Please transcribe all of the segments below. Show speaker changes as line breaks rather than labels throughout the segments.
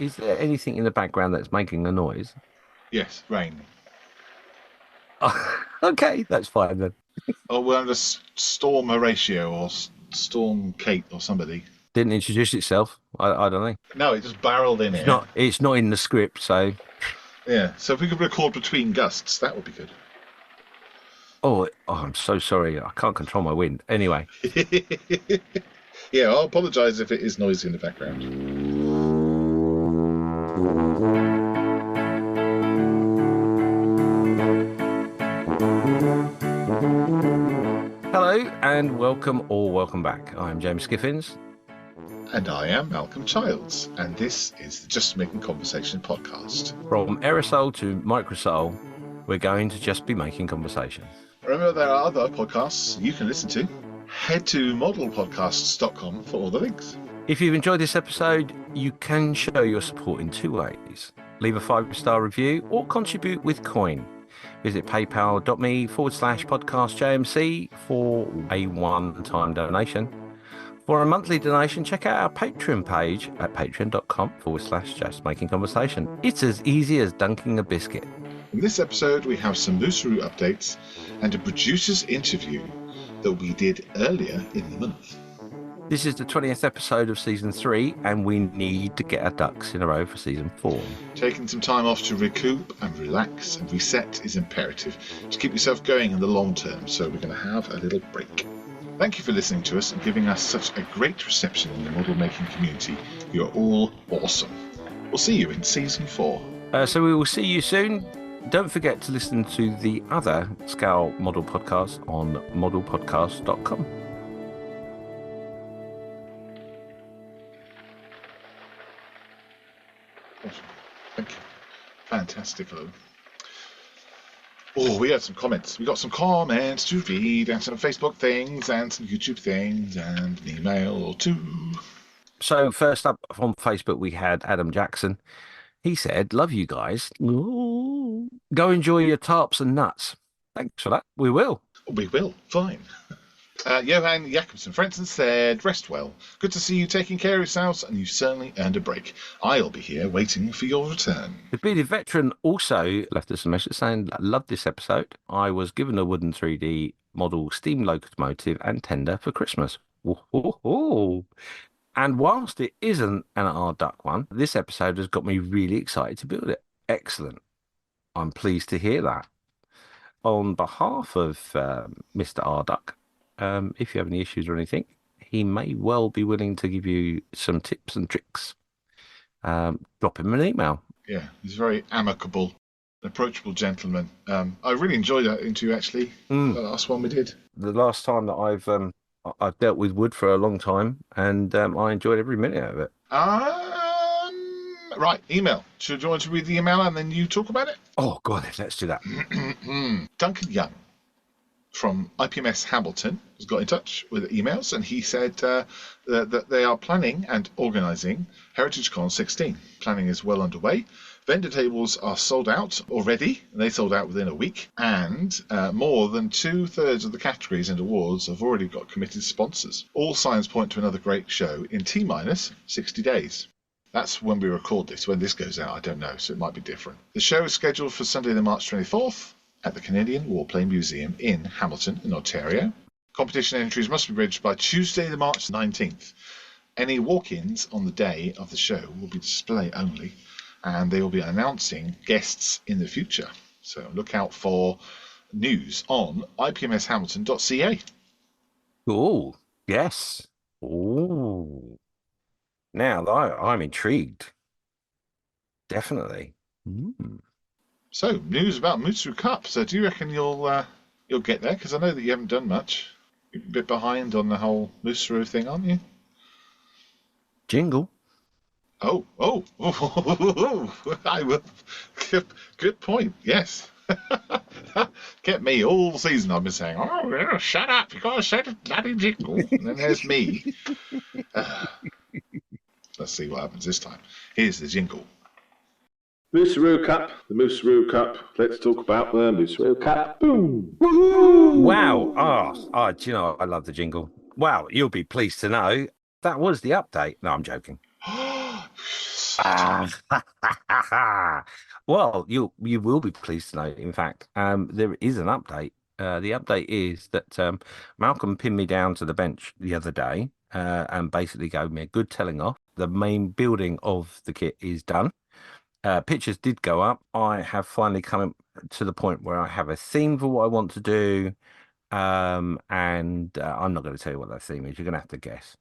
Is there anything in the background that's making a noise?
Yes, rain.
Okay, that's fine then.
Oh, we're under Storm Horatio or Storm Kate or somebody.
Didn't introduce itself. I don't know.
No, it just barreled in
It's
here.
not. It's not in the script, so.
Yeah, so if we could record between gusts, that would be good.
Oh, I'm so sorry. I can't control my wind. Anyway.
Yeah, I'll apologise if it is noisy in the background.
Hello and welcome back. I'm James Skiffins.
And I am Malcolm Childs, and this is the Just Making Conversation podcast.
From aerosol to microsol, we're going to just be making conversation.
Remember, there are other podcasts you can listen to. Head to modelpodcasts.com for all the links.
If you've enjoyed this episode, you can show your support in two ways. Leave a 5-star review or contribute with coin. Visit paypal.me/podcastjmc for a one-time donation. For a monthly donation, check out our Patreon page at patreon.com/justmakingconversation. It's as easy as dunking a biscuit.
In this episode, we have some Mooseroo updates and a producer's interview that we did earlier in the month.
This is the 20th episode of Season 3, and we need to get our ducks in a row for Season 4.
Taking some time off to recoup and relax and reset is imperative to keep yourself going in the long term, so we're going to have a little break. Thank you for listening to us and giving us such a great reception in the model making community. You're all awesome. We'll see you in Season 4.
So we will see you soon. Don't forget to listen to the other Scale Model podcast on modelpodcast.com.
Awesome. Thank you. Fantastic. Hello. Oh, we had some comments. We got some comments to read and some Facebook things and some YouTube things and an email or two.
So first up on Facebook, we had Adam Jackson. He said, "Love you guys. Ooh. Go enjoy your tarps and nuts." Thanks for that. We will.
We will. Fine. Johan Jakobsen Frenson said, "Rest well. Good to see you taking care of yourselves, and you certainly earned a break. I'll be here waiting for your return."
The bearded veteran also left us a message saying, "Love this episode. I was given a wooden 3D model steam locomotive and tender for Christmas." Ooh. And whilst it isn't an Arduck one, this episode has got me really excited to build it. Excellent. I'm pleased to hear that. On behalf of Mr. Arduck, if you have any issues or anything, he may well be willing to give you some tips and tricks. Drop him an email.
Yeah, he's a very amicable, approachable gentleman. I really enjoyed that interview, actually. The last one we did.
The last time that I've dealt with wood for a long time, and I enjoyed every minute of it.
Right, email. Should you want to read the email and then you talk about it?
Oh, God, let's do that.
Duncan Young from IPMS Hamilton has got in touch with emails, and he said that they are planning and organising HeritageCon 16. Planning is well underway. Vendor tables are sold out already, and they sold out within a week, and more than 2/3 of the categories and awards have already got committed sponsors. All signs point to another great show in T-minus 60 days. That's when we record this. When this goes out, I don't know, so it might be different. The show is scheduled for Sunday, the March 24th at the Canadian Warplane Museum in Hamilton, in Ontario. Competition entries must be registered by Tuesday, the March 19th. Any walk-ins on the day of the show will be display only, and they will be announcing guests in the future. So look out for news on ipmshamilton.ca.
Oh, yes. Oh. Now I'm intrigued. Definitely.
So, news about Mooseroo Cup. So, do you reckon you'll get there? Because I know that you haven't done much. You're a bit behind on the whole Mooseroo thing, aren't you?
Jingle.
Oh! I will. Good point. Yes. Get me all season. I've been saying, "Oh, shut up! You got to say the bloody jingle." And then there's me. Let's see what happens this time. Here's the jingle.
Mooseroo Cup, the Mooseroo Cup. Let's talk about the Mooseroo Cup. Boom!
Woohoo! Wow! Do you know, I love the jingle. Wow, you'll be pleased to know that was the update. No, I'm joking. Well, you will be pleased to know, in fact, there is an update. The update is that Malcolm pinned me down to the bench the other day and basically gave me a good telling off. The main building of the kit is done. Pictures did go up. I have finally come to the point where I have a theme for what I want to do. And I'm not going to tell you what that theme is. You're going to have to guess.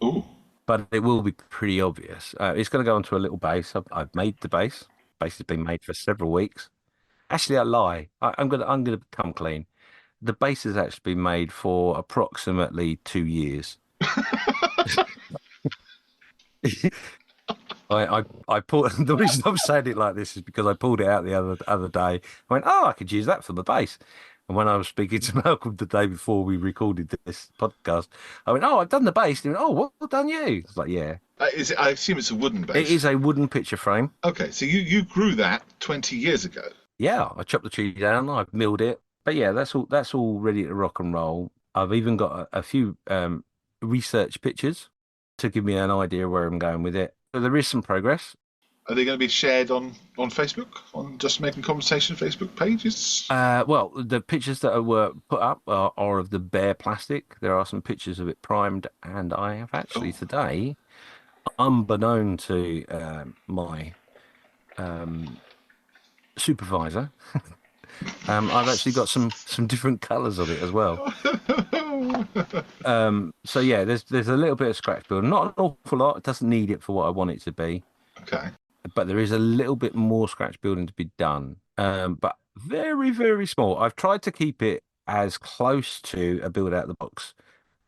Ooh.
But it will be pretty obvious. It's going to go onto a little base. I've made the base. Base has been made for several weeks. Actually, I lie. I'm gonna come clean. The base has actually been made for approximately 2 years. I pulled the reason I'm saying it like this is because I pulled it out the other day. I went, oh, I could use that for the base. And when I was speaking to Malcolm the day before we recorded this podcast, I went, oh, I've done the base. And he went, oh, well done you. It's like, yeah.
I assume it's a wooden base.
It is a wooden picture frame.
Okay, so you grew that 20 years ago.
Yeah, I chopped the tree down, I've milled it. But yeah, that's all ready to rock and roll. I've even got a few research pictures to give me an idea where I'm going with it. So there is some progress.
Are they going to be shared on Facebook, on Just Making Conversation Facebook pages?
Well, the pictures that were put up are of the bare plastic. There are some pictures of it primed, and I have actually today, unbeknown to my supervisor, I've actually got some different colours of it as well. So yeah, there's a little bit of scratch building, not an awful lot. It doesn't need it for what I want it to be.
Okay.
But there is a little bit more scratch building to be done. But very, very small. I've tried to keep it as close to a build out of the box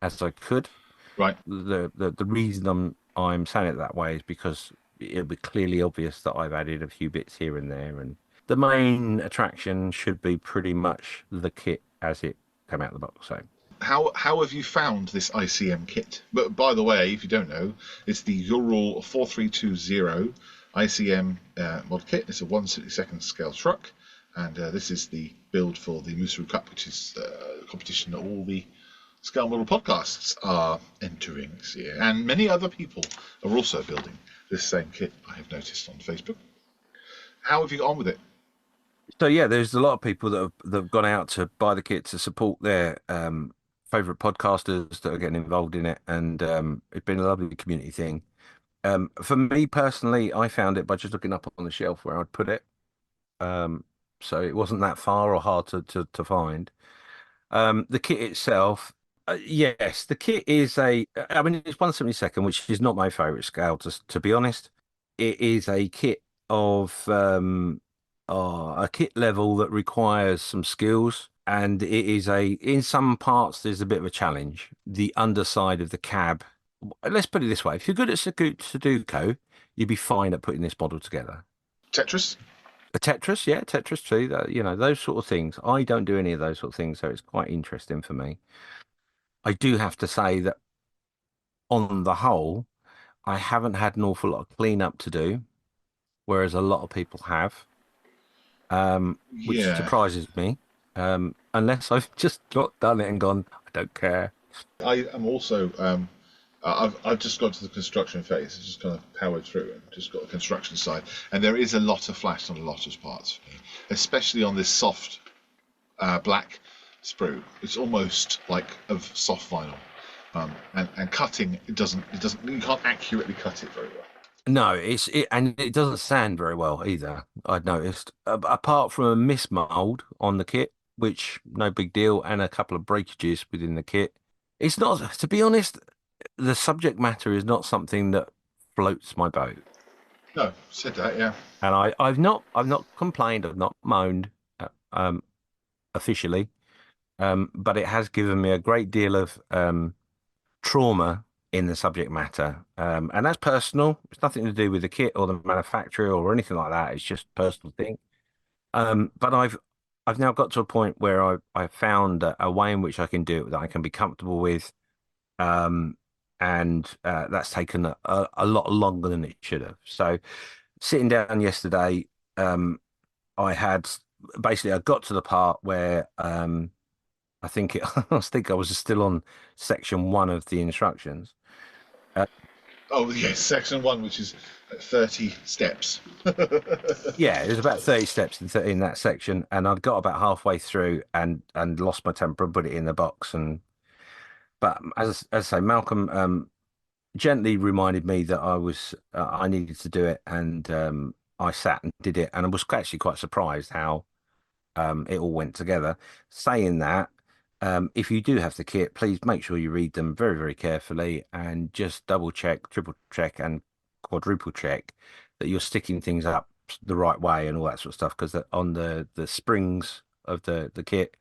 as I could.
Right.
The reason I'm saying it that way is because it'll be clearly obvious that I've added a few bits here and there, and the main attraction should be pretty much the kit as it came out of the box. So
how have you found this ICM kit? But by the way, if you don't know, it's the Ural 4320 ICM mod kit. It's a 1/72 scale truck, and this is the build for the Mooseru Cup, which is a competition that all the scale model podcasts are entering this year, and many other people are also building this same kit. I have noticed on Facebook. How have you got on with it?
So yeah, there's a lot of people that have gone out to buy the kit to support their favorite podcasters that are getting involved in it, and it's been a lovely community thing. For me personally, I found it by just looking up on the shelf where I'd put it. So it wasn't that far or hard to find. The kit itself, yes, the kit is I mean, it's 1/72, which is not my favorite scale, to be honest. It is a kit of a kit level that requires some skills, and it is in some parts there's a bit of a challenge. The underside of the cab, let's put it this way: if you're good at Sudoku, you'd be fine at putting this model together.
Tetris?
A Tetris, yeah, Tetris too. Those sort of things. I don't do any of those sort of things, so it's quite interesting for me. I do have to say that on the whole, I haven't had an awful lot of cleanup to do, whereas a lot of people have, which surprises me. Unless I've just not done it and gone, I don't care.
I am also, I've just got to the construction phase. I've just kind of powered through and just got the construction side. And there is a lot of flash on a lot of parts for me, especially on this soft black sprue. It's almost like of soft vinyl. And cutting, it doesn't, you can't accurately cut it very well.
No, and it doesn't sand very well either. I'd noticed, apart from a mismold on the kit, which no big deal, and a couple of breakages within the kit. It's not, to be honest, the subject matter is not something that floats my boat.
No, said that, yeah.
And I've not complained, I've not moaned, officially, but it has given me a great deal of trauma in the subject matter, and that's personal. It's nothing to do with the kit or the manufacturer or anything like that. It's just a personal thing. But I've now got to a point where I've found a way in which I can do it that I can be comfortable with, and that's taken a lot longer than it should have. So sitting down yesterday, I got to the part where I think I was still on section 1 of the instructions.
Oh, yes, section 1, which is 30 steps.
Yeah, there's about 30 steps in that section, and I'd got about halfway through and lost my temper and put it in the box. But as I say, Malcolm gently reminded me that I needed to do it, and I sat and did it, and I was actually quite surprised how it all went together. Saying that, if you do have the kit, please make sure you read them very, very carefully and just double check, triple check, and quadruple check that you're sticking things up the right way and all that sort of stuff. Because on the springs of the kit,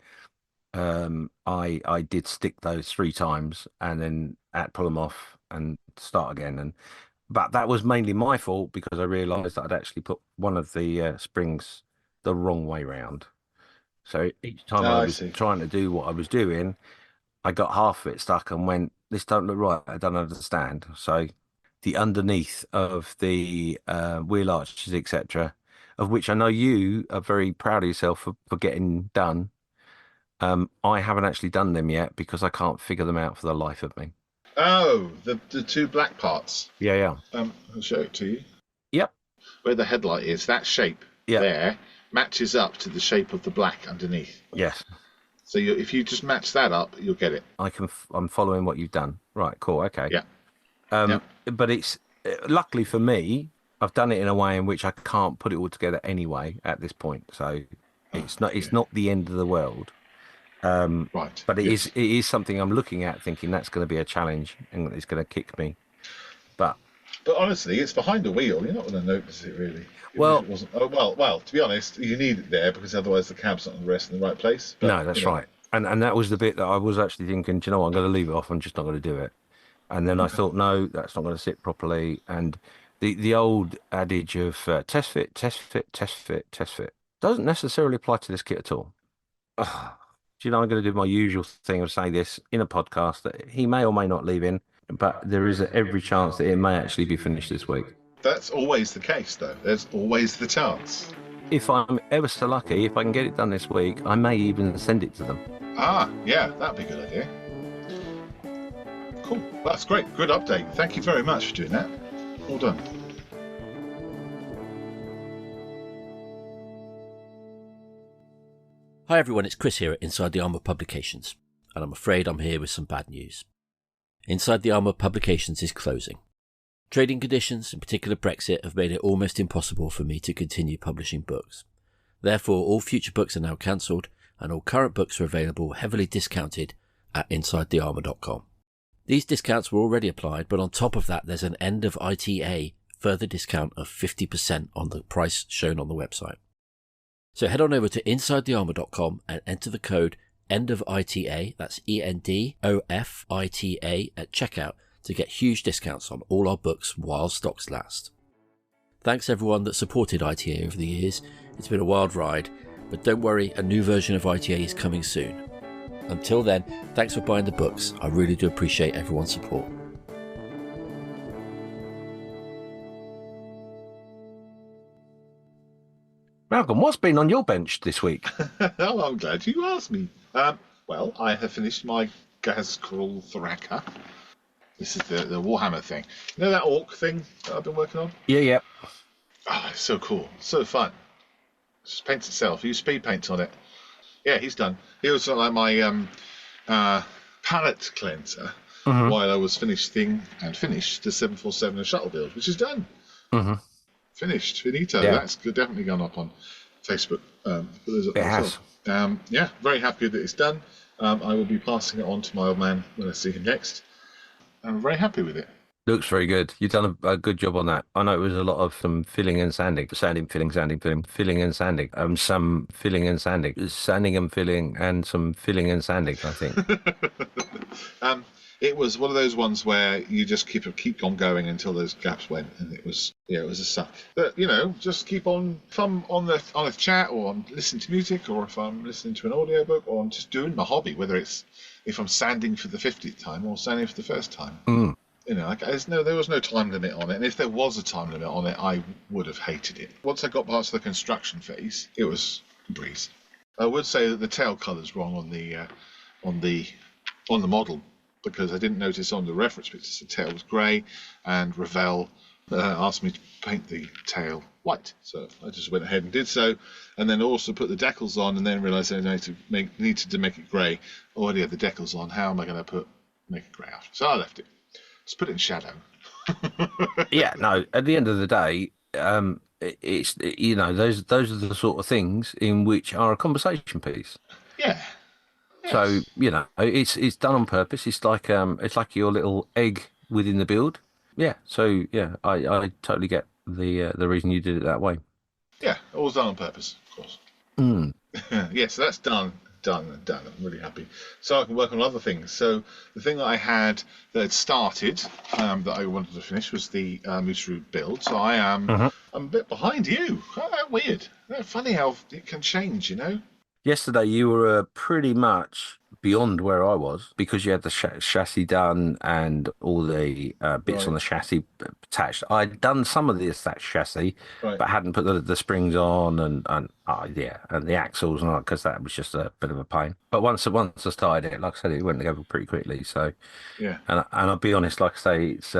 I did stick those 3 times and then pull them off and start again. But that was mainly my fault because I realised that I'd actually put one of the springs the wrong way round. So each time I was trying to do what I was doing, I got half of it stuck and went, "This don't look right. I don't understand." So the underneath of the wheel arches, etc., of which I know you are very proud of yourself for getting done. I haven't actually done them yet because I can't figure them out for the life of me.
Oh, the 2 black parts.
Yeah.
I'll show it to you.
Yep.
Where the headlight is, that shape there matches up to the shape of the black underneath.
Yes.
So if you just match that up, you'll get it.
I'm following what you've done. Right. Cool. Okay.
Yeah.
But it's luckily for me, I've done it in a way in which I can't put it all together anyway at this point. So it's not the end of the world.
Right.
But it is something I'm looking at, thinking that's going to be a challenge and it's going to kick me. But
honestly, it's behind the wheel. You're not going to notice it really.
Well,
it wasn't. Oh well. To be honest, you need it there because otherwise the cab's not going to rest in the right place. But,
no, that's right. And that was the bit that I was actually thinking. Do you know what? I'm going to leave it off. I'm just not going to do it. And then I thought, no, that's not going to sit properly. And the old adage of test fit, test fit, test fit, test fit doesn't necessarily apply to this kit at all. Do you know, I'm going to do my usual thing of saying this in a podcast that he may or may not leave in, but there is every chance that it may actually be finished this week.
That's always the case, though. There's always the chance.
If I'm ever so lucky, if I can get it done this week, I may even send it to them.
Yeah, that'd be a good idea. Cool. That's great. Good update. Thank you very much for doing that. Well done.
Hi everyone, it's Chris here at Inside the Armour Publications, and I'm afraid I'm here with some bad news. Inside the Armour Publications is closing. Trading conditions, in particular Brexit, have made it almost impossible for me to continue publishing books. Therefore, all future books are now cancelled, and all current books are available heavily discounted at InsideTheArmour.com. These discounts were already applied, but on top of that there's an end of ITA further discount of 50% on the price shown on the website. So head on over to InsideTheArmour.com and enter the code ENDOFITA, that's ENDOFITA, at checkout to get huge discounts on all our books while stocks last. Thanks everyone that supported ITA over the years. It's been a wild ride, but don't worry, a new version of ITA is coming soon. Until then, thanks for buying the books. I really do appreciate everyone's support.
Malcolm, what's been on your bench this week?
Oh, I'm glad you asked me. Well, I have finished my Ghazghkull Thraka. This is the Warhammer thing. You know that orc thing that I've been working on?
Yeah.
Oh, it's so cool. So fun. It just paints itself. Use speed paints on it. Yeah, he's done. He was like my palette cleanser while I was finished the 747 shuttle build, which is done. Finished. Finito. Yeah. That's definitely gone up on Facebook.
It has.
Yeah, very happy that it's done. I will be passing it on to my old man when I see him next. I'm very happy with it.
Looks very good. You've done a good job on that. I know it was a lot of some filling and sanding. Filling and sanding. Some filling and sanding. Sanding and filling and some filling and sanding, I think.
It was one of those ones where you just keep on going until those gaps went, and it was a suck. But just keep on. If I'm on a chat, or I'm listening to music, or if I'm listening to an audiobook, or I'm just doing my hobby, whether it's if I'm sanding for the 50th time or sanding for the first time. There was no time limit on it, and if there was a time limit on it, I would have hated it. Once I got past the construction phase, it was a breeze. I would say that the tail colour's wrong on the model. because I didn't notice on the reference pictures the tail was grey, and Ravel asked me to paint the tail white. So I just went ahead and did so, and then also put the decals on, and then realised I needed to make it grey. Already had the decals on. How am I going to make it grey after? So I left it. Just put it in shadow.
Yeah, no. At the end of the day, it's those are the sort of things in which are a conversation piece.
Yeah. Yes.
So it's done on purpose. It's like your little egg within the build. Yeah. So yeah, I totally get the reason you did it that way.
Yeah, all done on purpose, of course. Yeah, so that's done. I'm really happy. So I can work on other things. So the thing that I had that had started that I wanted to finish was the Moose Root build. So I'm a bit behind you. Oh, that's weird. Funny how it can change,
Yesterday you were pretty much beyond where I was because you had the chassis done and all the bits on the chassis attached. I'd done some of the attached chassis, but hadn't put the springs on and the axles and all that, because that was just a bit of a pain. But once I started it, like I said, it went together pretty quickly. So
yeah,
and I'll be honest, like I say, it's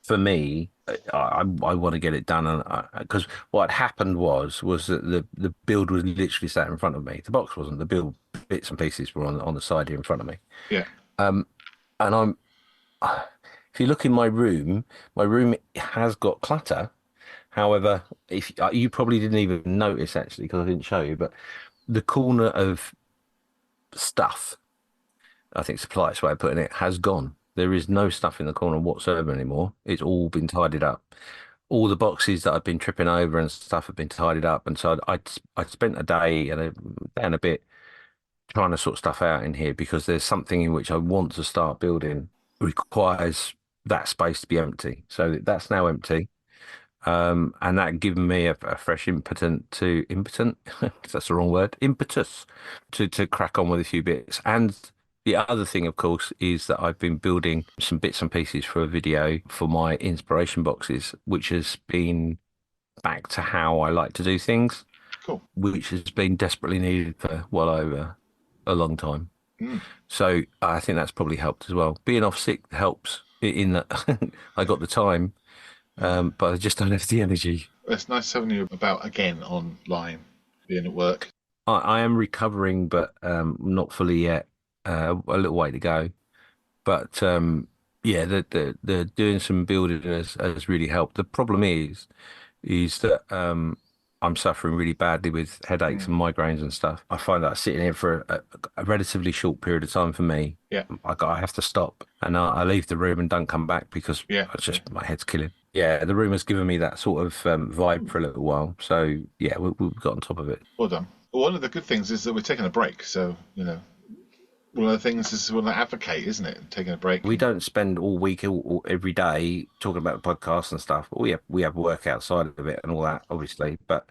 for me, I want to get it done, because what had happened was that the build was literally sat in front of me. The box wasn't. The build bits and pieces were on the side here in front of me.
Yeah.
And if you look in my room has got clutter. However, if you probably didn't even notice actually because I didn't show you, but the corner of stuff, I think it's the politest way of putting it, has gone. There is no stuff in the corner whatsoever anymore. It's all been tidied up. All the boxes that I've been tripping over and stuff have been tidied up. And so I spent a day and a bit trying to sort stuff out in here, because there's something in which I want to start building requires that space to be empty. So that's now empty. And that given me a fresh impetus, if that's the wrong word, impetus to crack on with a few bits. And the other thing, of course, is that I've been building some bits and pieces for a video for my inspiration boxes, which has been back to how I like to do things.
Cool. Which
has been desperately needed for well over a long time. So I think that's probably helped as well. Being off sick helps in that I got the time, but I just don't have the energy.
It's nice having you about again online, being at work.
I am recovering, but not fully yet. A little way to go, but the doing some building has really helped. The problem is that I'm suffering really badly with headaches and migraines and stuff. I find that sitting here for a relatively short period of time for me, I have to stop, and I leave the room and don't come back because my head's killing. Yeah, the room has given me that sort of vibe for a little while. So yeah, we've got on top of it.
Well done. Well, one of the good things is that we're taking a break, so one of the things is we want to advocate, isn't it? Taking a break.
We don't spend all week or every day talking about the podcast and stuff, but we have work outside of it and all that, obviously. But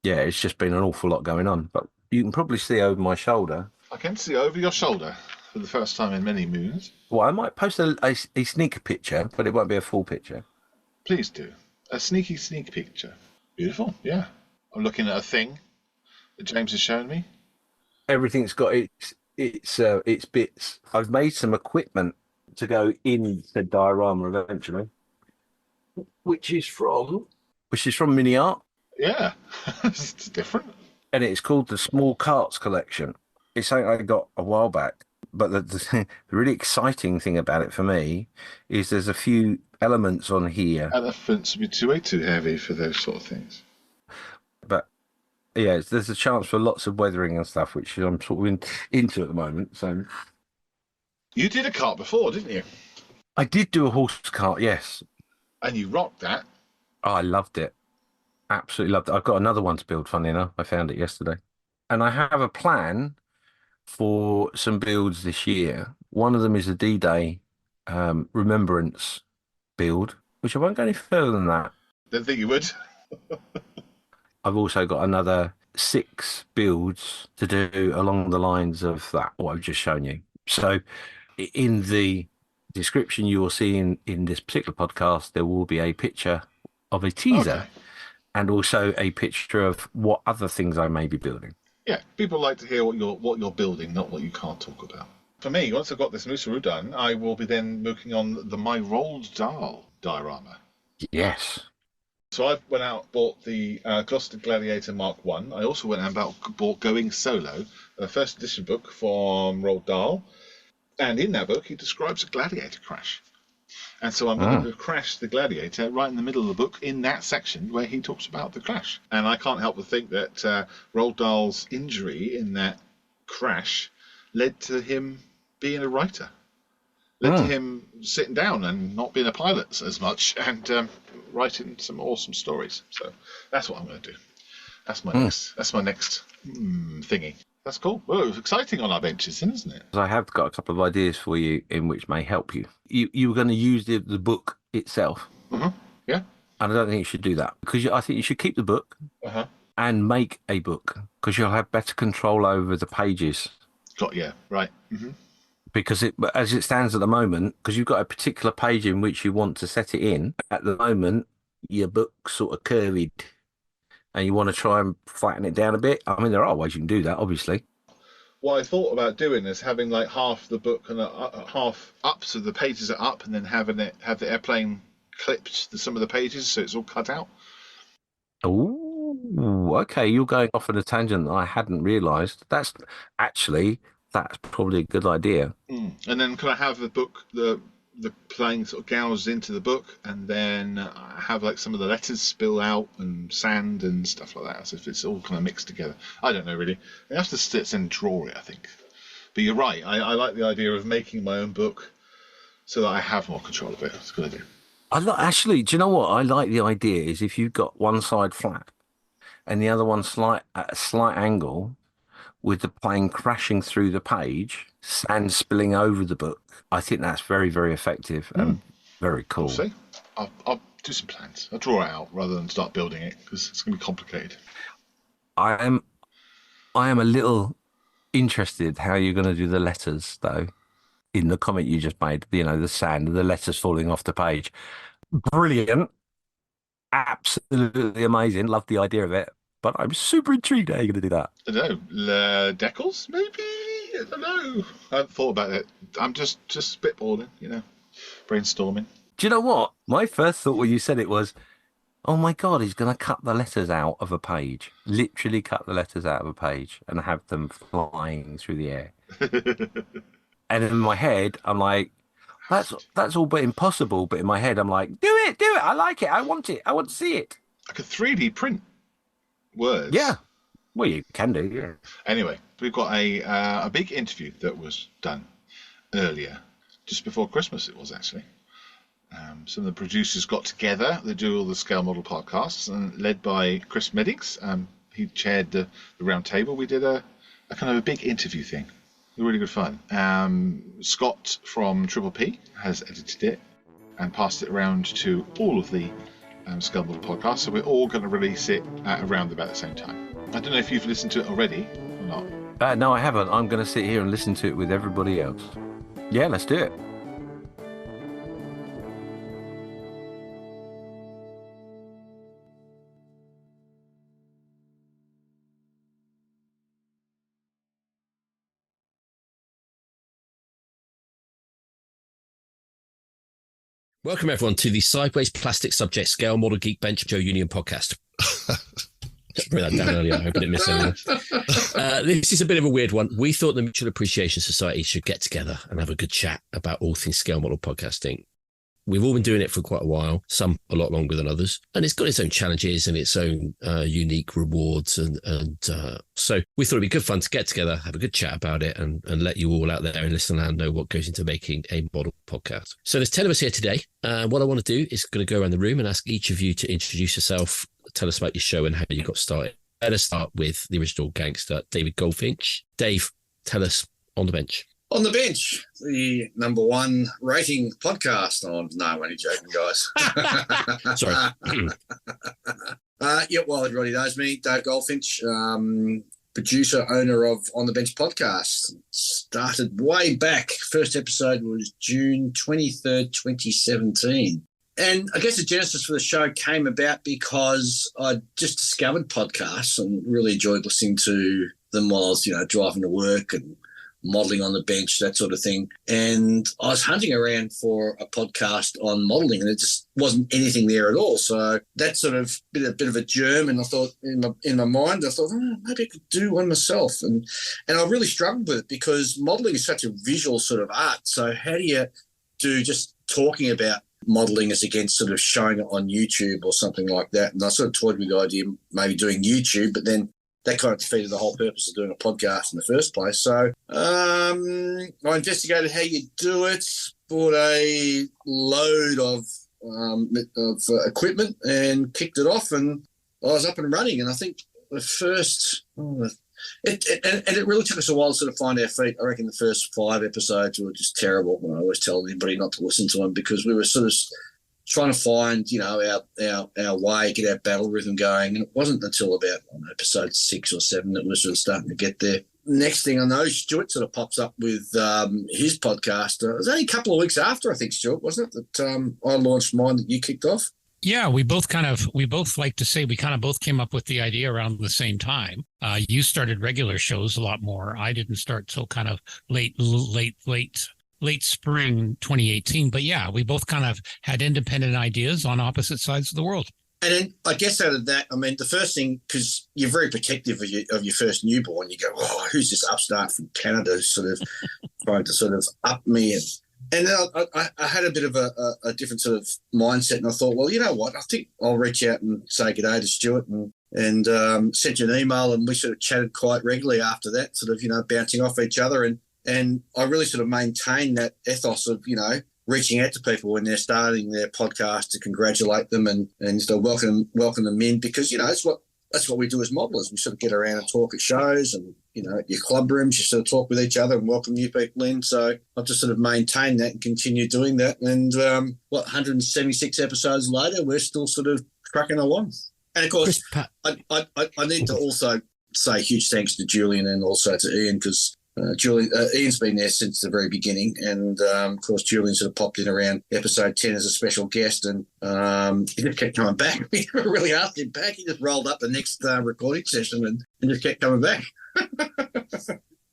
it's just been an awful lot going on. But you can probably see over my shoulder.
I can see over your shoulder for the first time in many moons.
Well, I might post a sneak picture, but it won't be a full picture.
Please do. A sneak picture. Beautiful, yeah. I'm looking at a thing that James has shown me.
Everything's got its bits. I've made some equipment to go in the diorama eventually, which is from Mini Art.
Yeah, it's different.
And it's called the Small Carts Collection. It's something I got a while back. But the really exciting thing about it for me is there's a few elements on here.
Elephants would be way too heavy for those sort of things.
But yeah, there's a chance for lots of weathering and stuff, which I'm sort of into at the moment. So
you did a cart before, didn't you?
I did do a horse cart, yes.
And you rocked that.
Oh, I loved it. Absolutely loved it. I've got another one to build, funny enough. I found it yesterday. And I have a plan for some builds this year. One of them is a D-Day remembrance build, which I won't go any further than that.
Didn't think you would.
I've also got another 6 builds to do along the lines of that, what I've just shown you. So in the description you will see in this particular podcast, there will be a picture of a teaser and also a picture of what other things I may be building.
Yeah, people like to hear what you're building, not what you can't talk about. For me, once I've got this Moosaroo done, I will be then working on my Roald Dahl diorama.
Yes.
So I went out, bought the Gloucester Gladiator Mark I. I also went out and bought Going Solo, a first edition book from Roald Dahl. And in that book, he describes a gladiator crash. And so I'm going to crash the gladiator right in the middle of the book in that section where he talks about the crash. And I can't help but think that Roald Dahl's injury in that crash led to him being a writer. Led to him sitting down and not being a pilot as much and writing some awesome stories. So that's what I'm going to do. That's my next. That's my next thingy. That's cool. Well, it's exciting on our benches, isn't it?
I have got a couple of ideas for you in which may help you. You were going to use the book itself.
Yeah.
And I don't think you should do that because I think you should keep the book and make a book because you'll have better control over the pages.
Right.
Because as it stands at the moment, because you've got a particular page in which you want to set it in, at the moment, your book's sort of curved and you want to try and flatten it down a bit. I mean, there are ways you can do that, obviously.
What I thought about doing is having like half the book and half up, so the pages are up, and then have the airplane clipped to some of the pages so it's all cut out.
Oh, okay. You're going off on a tangent that I hadn't realised. That's probably a good idea.
And then can I have the book, the plane sort of gouged into the book, and then have like some of the letters spill out and sand and stuff like that, as if it's all kind of mixed together. I don't know really. I have to sit and draw it, I think. But you're right. I like the idea of making my own book so that I have more control of it. It's a good idea.
Actually, do you know what? I like the idea is if you've got one side flat and the other one at a slight angle, with the plane crashing through the page, sand spilling over the book. I think that's very, very effective and very cool.
We'll see. I'll do some plans. I'll draw it out rather than start building it because it's going to be complicated.
I am a little interested how you're going to do the letters, though, in the comment you just made, the sand, the letters falling off the page. Brilliant. Absolutely amazing. Love the idea of it. But I'm super intrigued how you're going to do that.
I don't know. Decals, maybe? I don't know. I haven't thought about it. I'm just spitballing, brainstorming.
Do you know what? My first thought when you said it was, oh my God, he's going to cut the letters out of a page. Literally cut the letters out of a page and have them flying through the air. And in my head, I'm like, that's all but impossible. But in my head, I'm like, do it. I like it. I want to see it.
I could 3D print words.
Yeah. Well, you can do, yeah.
Anyway, we've got a big interview that was done earlier, just before Christmas it was actually. Some of the producers got together. They do all the Scale Model podcasts, and led by Chris Meddings. He chaired the Roundtable. We did a kind of a big interview thing. Really good fun. Scott from Triple P has edited it and passed it around to all of the Scale Model podcasts. So we're all going to release it at around about the same time. I don't know if you've listened to it already or not.
No, I haven't. I'm going to sit here and listen to it with everybody else. Yeah, let's do it.
Welcome, everyone, to the Sideways Plastic Subject Scale Model Geek Bench Joe Union podcast. Bring that down earlier. I hope I didn't miss anyone. This is a bit of a weird one. We thought the Mutual Appreciation Society should get together and have a good chat about all things scale model podcasting. We've all been doing it for quite a while, some a lot longer than others, and it's got its own challenges and its own unique rewards. And so we thought it'd be good fun to get together, have a good chat about it, and let you all out there and listen and know what goes into making a model podcast. So there's 10 of us here today. What I want to do is going to go around the room and ask each of you to introduce yourself, tell us about your show and how you got started. Let's start with the original gangster, David Goldfinch. Dave, tell us On the Bench.
On the Bench, the number one rating podcast. Oh, no, I'm only joking, guys.
Sorry.
Well, everybody knows me, Dave Goldfinch, producer, owner of On the Bench podcast. Started way back. First episode was June 23rd, 2017. And I guess the genesis for the show came about because I just discovered podcasts and really enjoyed listening to them while I was, driving to work and modelling on the bench, that sort of thing. And I was hunting around for a podcast on modelling, and it just wasn't anything there at all. So that sort of bit of a germ, and I thought in my mind, maybe I could do one myself. And I really struggled with it because modelling is such a visual sort of art. So how do you do just talking about modelling as against sort of showing it on YouTube or something like that? And I sort of toyed with the idea of maybe doing YouTube, but then that kind of defeated the whole purpose of doing a podcast in the first place. So I investigated how you do it, bought a load of equipment and kicked it off, and I was up and running. And I think the first it really took us a while to sort of find our feet. I reckon the first 5 episodes were just terrible. And I always tell anybody not to listen to them because we were sort of trying to find, our way, get our battle rhythm going. And it wasn't until about episode 6 or 7 that we were sort of starting to get there. Next thing I know, Stuart sort of pops up with his podcast. It was only a couple of weeks after, I think, Stuart, wasn't it, that I launched mine that you kicked off?
Yeah, we both like to say we kind of both came up with the idea around the same time. You started regular shows a lot more. I didn't start till kind of late spring 2018. But yeah, we both kind of had independent ideas on opposite sides of the world.
And then I guess out of that, I mean, the first thing, because you're very protective of your first newborn, you go, oh, who's this upstart from Canada sort of trying to sort of up me? And then I had a bit of a different sort of mindset, and I thought, well, you know what? I think I'll reach out and say good day to Stuart and sent you an email, and we sort of chatted quite regularly after that, sort of, bouncing off each other. And I really sort of maintained that ethos of, reaching out to people when they're starting their podcast to congratulate them and sort of welcome them in, because, that's what we do as modelers. We sort of get around and talk at shows and, at your club rooms, you sort of talk with each other and welcome new people in. So I've just sort of maintained that and continue doing that. And 176 episodes later, we're still sort of trucking along. And of course, I need to also say huge thanks to Julian and also to Ian, because Ian's been there since the very beginning, and of course Julian sort of popped in around episode 10 as a special guest, and he just kept coming back. We never really asked him back. He just rolled up the next recording session and just kept coming back.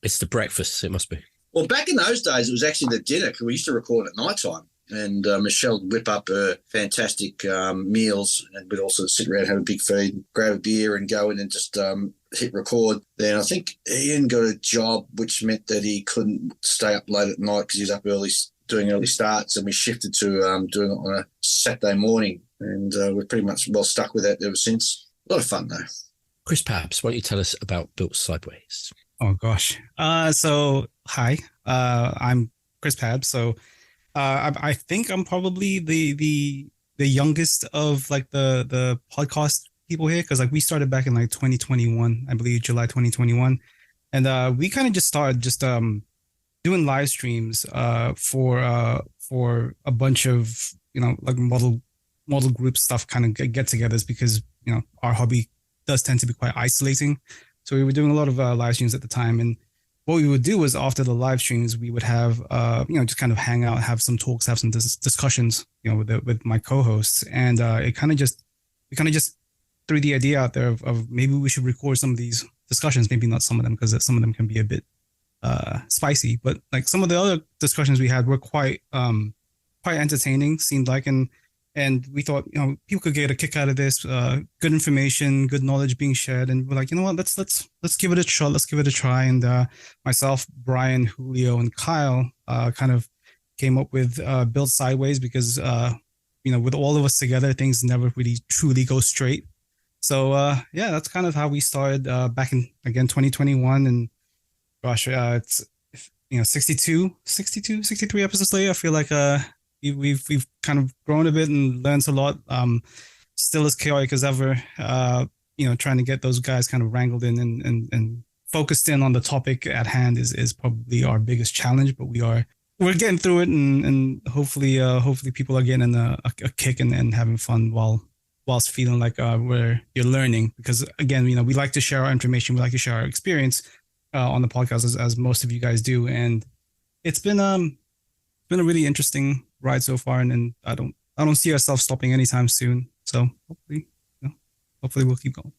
It's the breakfast, it must be.
Well, back in those days, it was actually the dinner, because we used to record at night time. And Michelle would whip up her fantastic meals, and we'd also sit around, have a big feed, grab a beer and go in and just hit record. Then I think Ian got a job, which meant that he couldn't stay up late at night because he was up early doing early starts, and we shifted to doing it on a Saturday morning. And we're pretty much well stuck with that ever since. A lot of fun, though.
Chris Pabs, why don't you tell us about Built Sideways?
Oh, gosh. So, hi, I'm Chris Pabs. So, I think I'm probably the youngest of like the podcast people here, because like we started back in like 2021, I believe July 2021, and we kind of just started doing live streams for a bunch of like model group stuff, kind of get-togethers, because our hobby does tend to be quite isolating. So we were doing a lot of live streams at the time, and what we would do was after the live streams, we would have, just kind of hang out, have some talks, have some discussions, with my co-hosts. And we kind of just threw the idea out there of maybe we should record some of these discussions, maybe not some of them, because some of them can be a bit spicy. But like some of the other discussions we had were quite entertaining, seemed like, and we thought, people could get a kick out of this, good information, good knowledge being shared. And we're like, let's give it a shot. Let's give it a try. And myself, Brian, Julio, and Kyle kind of came up with Built Sideways because, with all of us together, things never really truly go straight. So, that's kind of how we started back in, again, 2021. And gosh, it's, 63 episodes later, I feel like we've kind of grown a bit and learned a lot. Still as chaotic as ever, trying to get those guys kind of wrangled in and focused in on the topic at hand is probably our biggest challenge, but we're getting through it, and hopefully people are getting a kick and having fun whilst feeling like you're learning, because again, we like to share our information, we like to share our experience on the podcast as most of you guys do, and it's been a really interesting ride so far, and I don't see ourselves stopping anytime soon. So hopefully we'll keep going.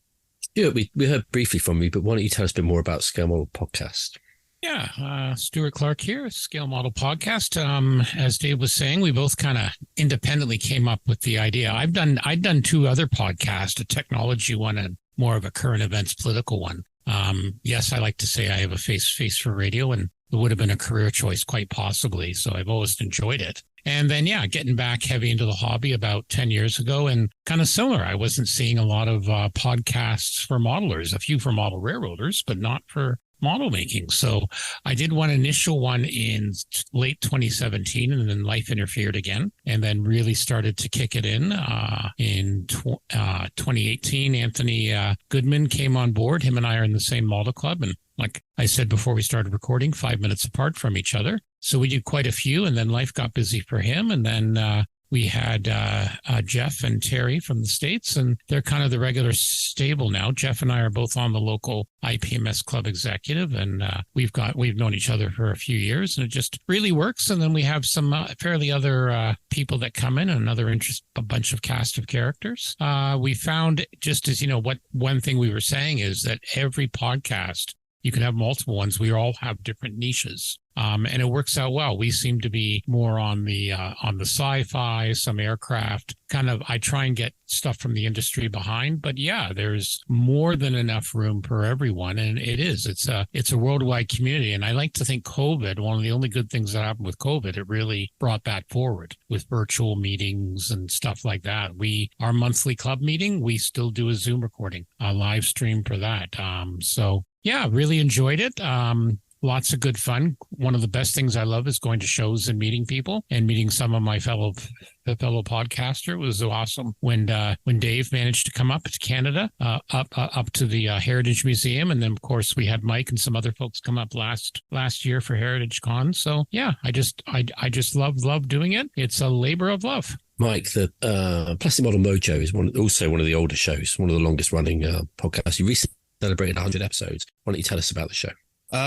Yeah, we heard briefly from you, but why don't you tell us a bit more about Scale Model Podcast?
Yeah, Stuart Clark here, Scale Model Podcast. As Dave was saying, we both kind of independently came up with the idea. I'd done two other podcasts, a technology one and more of a current events political one. Yes, I like to say I have a face for radio, and it would have been a career choice quite possibly. So I've always enjoyed it. And then, yeah, getting back heavy into the hobby about 10 years ago, and kind of similar. I wasn't seeing a lot of podcasts for modelers, a few for model railroaders, but not for model making. So I did one initial one in late 2017, and then life interfered again, and then really started to kick it in 2018. Anthony Goodman came on board. Him and I are in the same model club, and like I said before we started recording, 5 minutes apart from each other. So we did quite a few, and then life got busy for him, and then we had Jeff and Terry from the States, and they're kind of the regular stable now. Jeff and I are both on the local IPMS club executive, and we've known each other for a few years, and it just really works. And then we have some fairly other people that come in, and a bunch of cast of characters. We found, just as one thing we were saying is that every podcast, you can have multiple ones. We all have different niches. And it works out well. We seem to be more on the sci-fi, some aircraft kind of. I try and get stuff from the industry behind, but yeah, there's more than enough room for everyone, and it's a worldwide community. And I like to think COVID, one of the only good things that happened with COVID, it really brought that forward with virtual meetings and stuff like that. Our monthly club meeting, we still do a Zoom recording, a live stream for that. So yeah, really enjoyed it. Lots of good fun. One of the best things I love is going to shows and meeting people and meeting some of my fellow podcaster. It was awesome when Dave managed to come up to Canada, up to the Heritage Museum, and then of course we had Mike and some other folks come up last year for Heritage Con. So yeah, I just love doing it. It's a labor of love.
Mike, the Plastic Model Mojo is also one of the older shows, one of the longest running podcasts. You recently celebrated 100 episodes. Why don't you tell us about the show?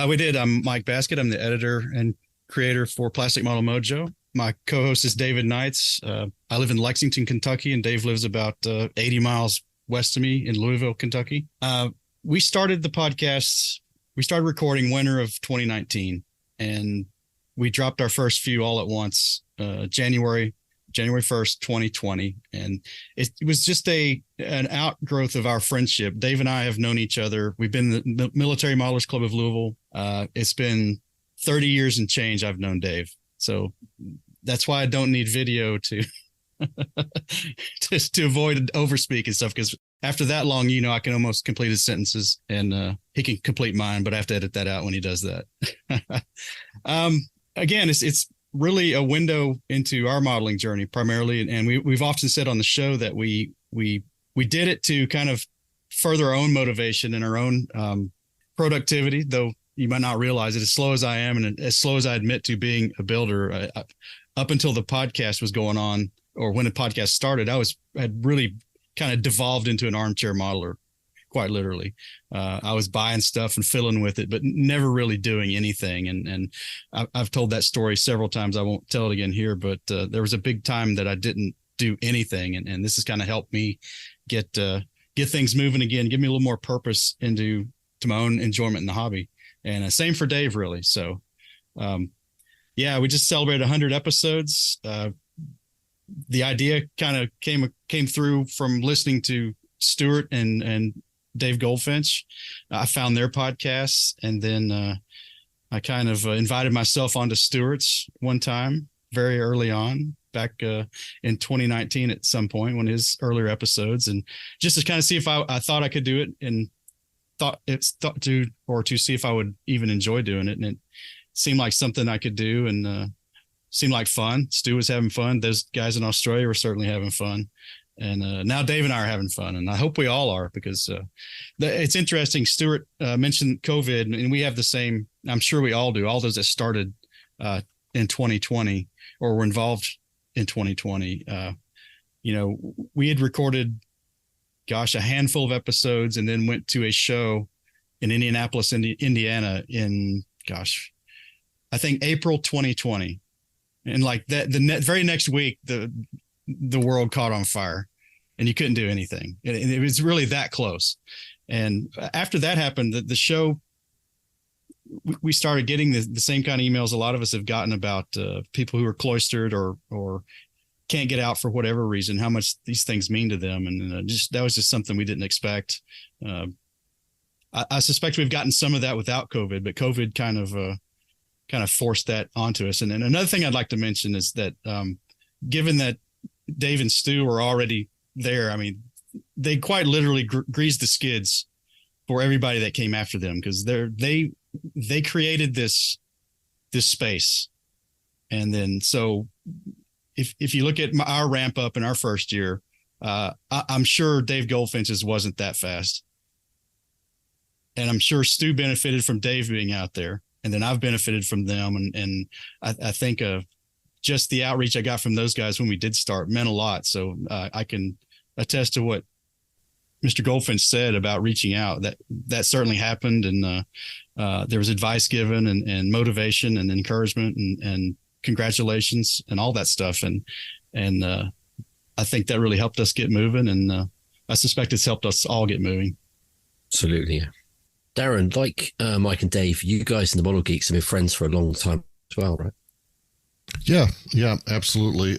We did. I'm Mike Baskett. I'm the editor and creator for Plastic Model Mojo. My co-host is David Knights. I live in Lexington, Kentucky, and Dave lives about 80 miles west of me in Louisville, Kentucky. We started the podcast. We started recording winter of 2019, and we dropped our first few all at once, January 1st, 2020. And it was just an outgrowth of our friendship. Dave and I have known each other. We've been in the Military Modelers Club of Louisville. It's been 30 years and change I've known Dave. So that's why I don't need video to to avoid overspeak and stuff. Because after that long, I can almost complete his sentences, and he can complete mine, but I have to edit that out when he does that. Again, it's really a window into our modeling journey primarily. And we've often said on the show that we did it to kind of further our own motivation and our own productivity, though you might not realize it. As slow as I am, and as slow as I admit to being a builder, up until the podcast was going on, or when the podcast started, I had really kind of devolved into an armchair modeler, quite literally. I was buying stuff and filling with it, but never really doing anything. And I've told that story several times. I won't tell it again here, but there was a big time that I didn't do anything. And this has kind of helped me get things moving again, give me a little more purpose to my own enjoyment in the hobby. And same for Dave, really. So, yeah, we just celebrated 100 episodes. The idea kind of came through from listening to Stuart and Dave Goldfinch. I found their podcasts, and then I kind of invited myself onto Stuart's one time very early on, back in 2019 at some point, one of his earlier episodes, and just to kind of see if I thought I could do it, and to see if I would even enjoy doing it. And it seemed like something I could do, and seemed like fun. Stu was having fun. Those guys in Australia were certainly having fun. And now Dave and I are having fun, and I hope we all are, because it's interesting. Stuart mentioned COVID, and we have the same. I'm sure we all do. All those that started in 2020 or were involved in 2020. We had recorded, a handful of episodes, and then went to a show in Indianapolis, Indiana, in I think April 2020, and like that, very next week, the world caught on fire, and you couldn't do anything. It was really that close. And after that happened, the show we started getting the same kind of emails a lot of us have gotten about people who are cloistered or can't get out for whatever reason, how much these things mean to them. And that was just something we didn't expect. I suspect we've gotten some of that without COVID, but COVID kind of forced that onto us. And then another thing I'd like to mention is that given that Dave and Stu were already there, I mean, they quite literally greased the skids for everybody that came after them, because they created this space. And then so if you look at our ramp up in our first year, I'm sure Dave Goldfinch's wasn't that fast. And I'm sure Stu benefited from Dave being out there. And then I've benefited from them. And I think just the outreach I got from those guys when we did start meant a lot. So I can attest to what Mr. Goldfinch said about reaching out. That certainly happened. And there was advice given and motivation and encouragement and congratulations and all that stuff. And I think that really helped us get moving. And I suspect it's helped us all get moving.
Absolutely. Yeah. Darren, like Mike and Dave, you guys in the Model Geeks have been friends for a long time as well, right?
Yeah, absolutely.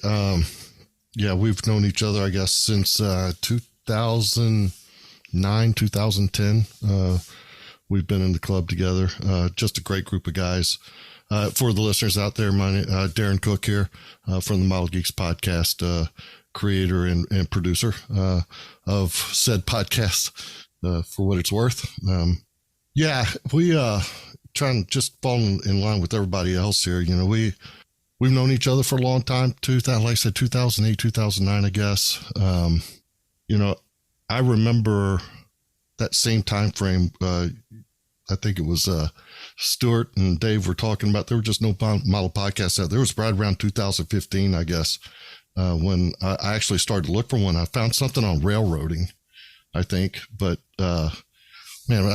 We've known each other, I guess, since 2009, 2010. We've been in the club together. Just a great group of guys. For the listeners out there, Darren Cook here from the Model Geeks podcast, creator and producer of said podcast, for what it's worth. We trying to just fall in line with everybody else here. You know, we've known each other for a long time. Like I said, 2008, 2009, I guess. I remember that same time frame. I think it was Stuart and Dave were talking about, there were just no model podcasts out there. It was right around 2015, I guess, when I actually started to look for one. I found something on railroading, I think. But, I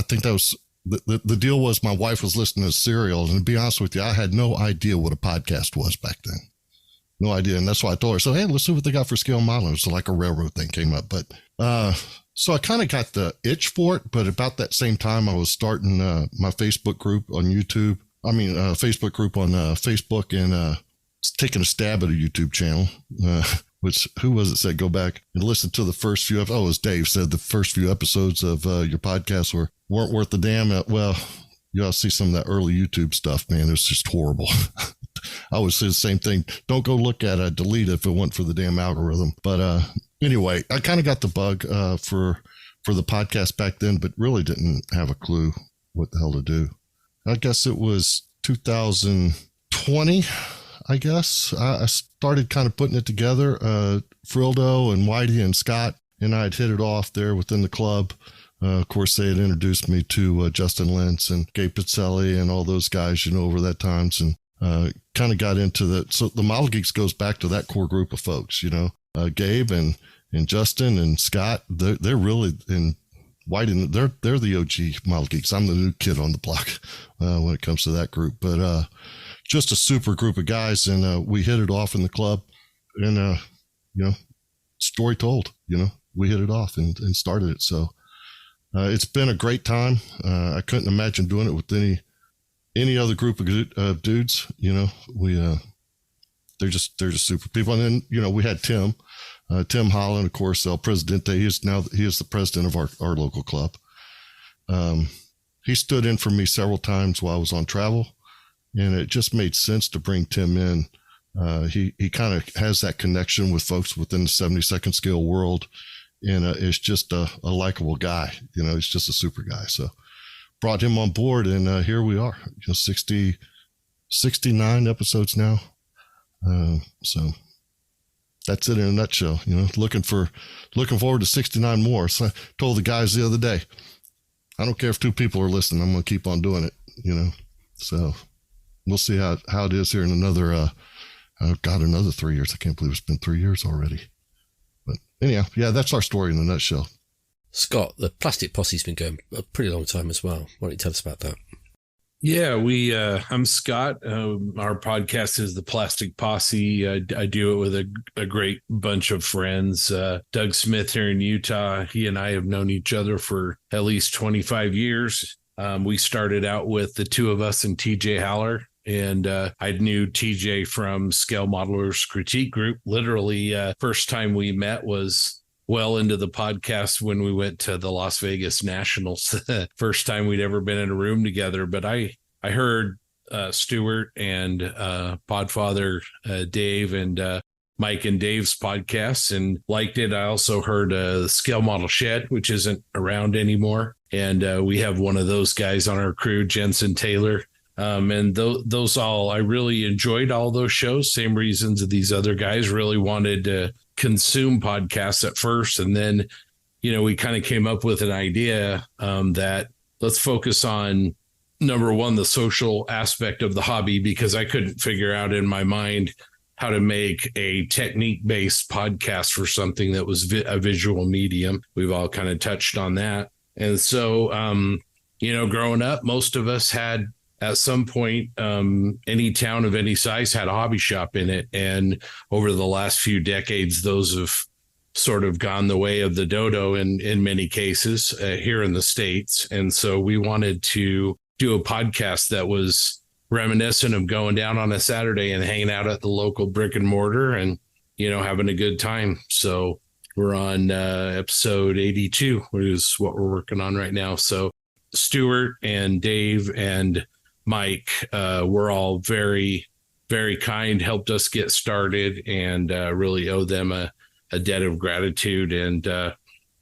think that was the deal was my wife was listening to Serial. And to be honest with you, I had no idea what a podcast was back then. No idea. And that's why I told her, so, hey, let's see what they got for scale modeling. So like a railroad thing came up. But so I kind of got the itch for it. But about that same time, I was starting my Facebook group on YouTube. Facebook group on Facebook and taking a stab at a YouTube channel. Which, who was it said, go back and listen to the first few it was Dave said the first few episodes of your podcast weren't worth the damn. Well, you ought to see some of that early YouTube stuff, man. It was just horrible. I would say the same thing. Don't go look at it, delete it if it wasn't for the damn algorithm. But anyway, I kind of got the bug for the podcast back then, but really didn't have a clue what the hell to do. I guess it was 2020. I guess I started kind of putting it together. Frildo and Whitey and Scott and I had hit it off there within the club. Of course, they had introduced me to Justin Lentz and Gabe Pizzelli and all those guys, over that times, and kind of got into so the Model Geeks goes back to that core group of folks, Gabe and Justin and Scott. They're really, and Whitey, they're the OG Model Geeks. I'm the new kid on the block when it comes to that group, but just a super group of guys, and we hit it off in the club, and story told. We hit it off and started it. So it's been a great time. I couldn't imagine doing it with any other group of dudes. They're just super people. And then we had Tim Holland, of course, El Presidente. He is the president of our local club. He stood in for me several times while I was on travel. And it just made sense to bring Tim in. He kind of has that connection with folks within the 72nd scale world, and is just a likable guy. He's just a super guy. So brought him on board, and here we are. 69 episodes now. So that's it in a nutshell. Looking forward to 69 more. So I told the guys the other day, I don't care if 2 people are listening. I'm going to keep on doing it. So. We'll see how it is here in another 3 years. I can't believe it's been 3 years already. But anyhow, that's our story in a nutshell.
Scott, the Plastic Posse's been going a pretty long time as well. Why don't you tell us about that?
Yeah, I'm Scott. Our podcast is the Plastic Posse. I do it with a great bunch of friends. Doug Smith here in Utah. He and I have known each other for at least 25 years. We started out with the two of us and TJ Haller. And I knew TJ from Scale Modelers Critique Group. Literally, first time we met was well into the podcast when we went to the Las Vegas Nationals. First time we'd ever been in a room together. But I heard Stuart and Podfather Dave and Mike and Dave's podcasts and liked it. I also heard the Scale Model Shed, which isn't around anymore. And we have one of those guys on our crew, Jensen Taylor. And those all, I really enjoyed all those shows. Same reasons that these other guys really wanted to consume podcasts at first. And then, we kind of came up with an idea that let's focus on, number one, the social aspect of the hobby, because I couldn't figure out in my mind how to make a technique-based podcast for something that was a visual medium. We've all kind of touched on that. And so, growing up, most of us had, at some point, any town of any size had a hobby shop in it. And over the last few decades, those have sort of gone the way of the dodo in many cases here in the States. And so we wanted to do a podcast that was reminiscent of going down on a Saturday and hanging out at the local brick and mortar and, having a good time. So we're on episode 82, which is what we're working on right now. So Stuart and Dave and Mike were all very, very kind, helped us get started, and really owe them a debt of gratitude. And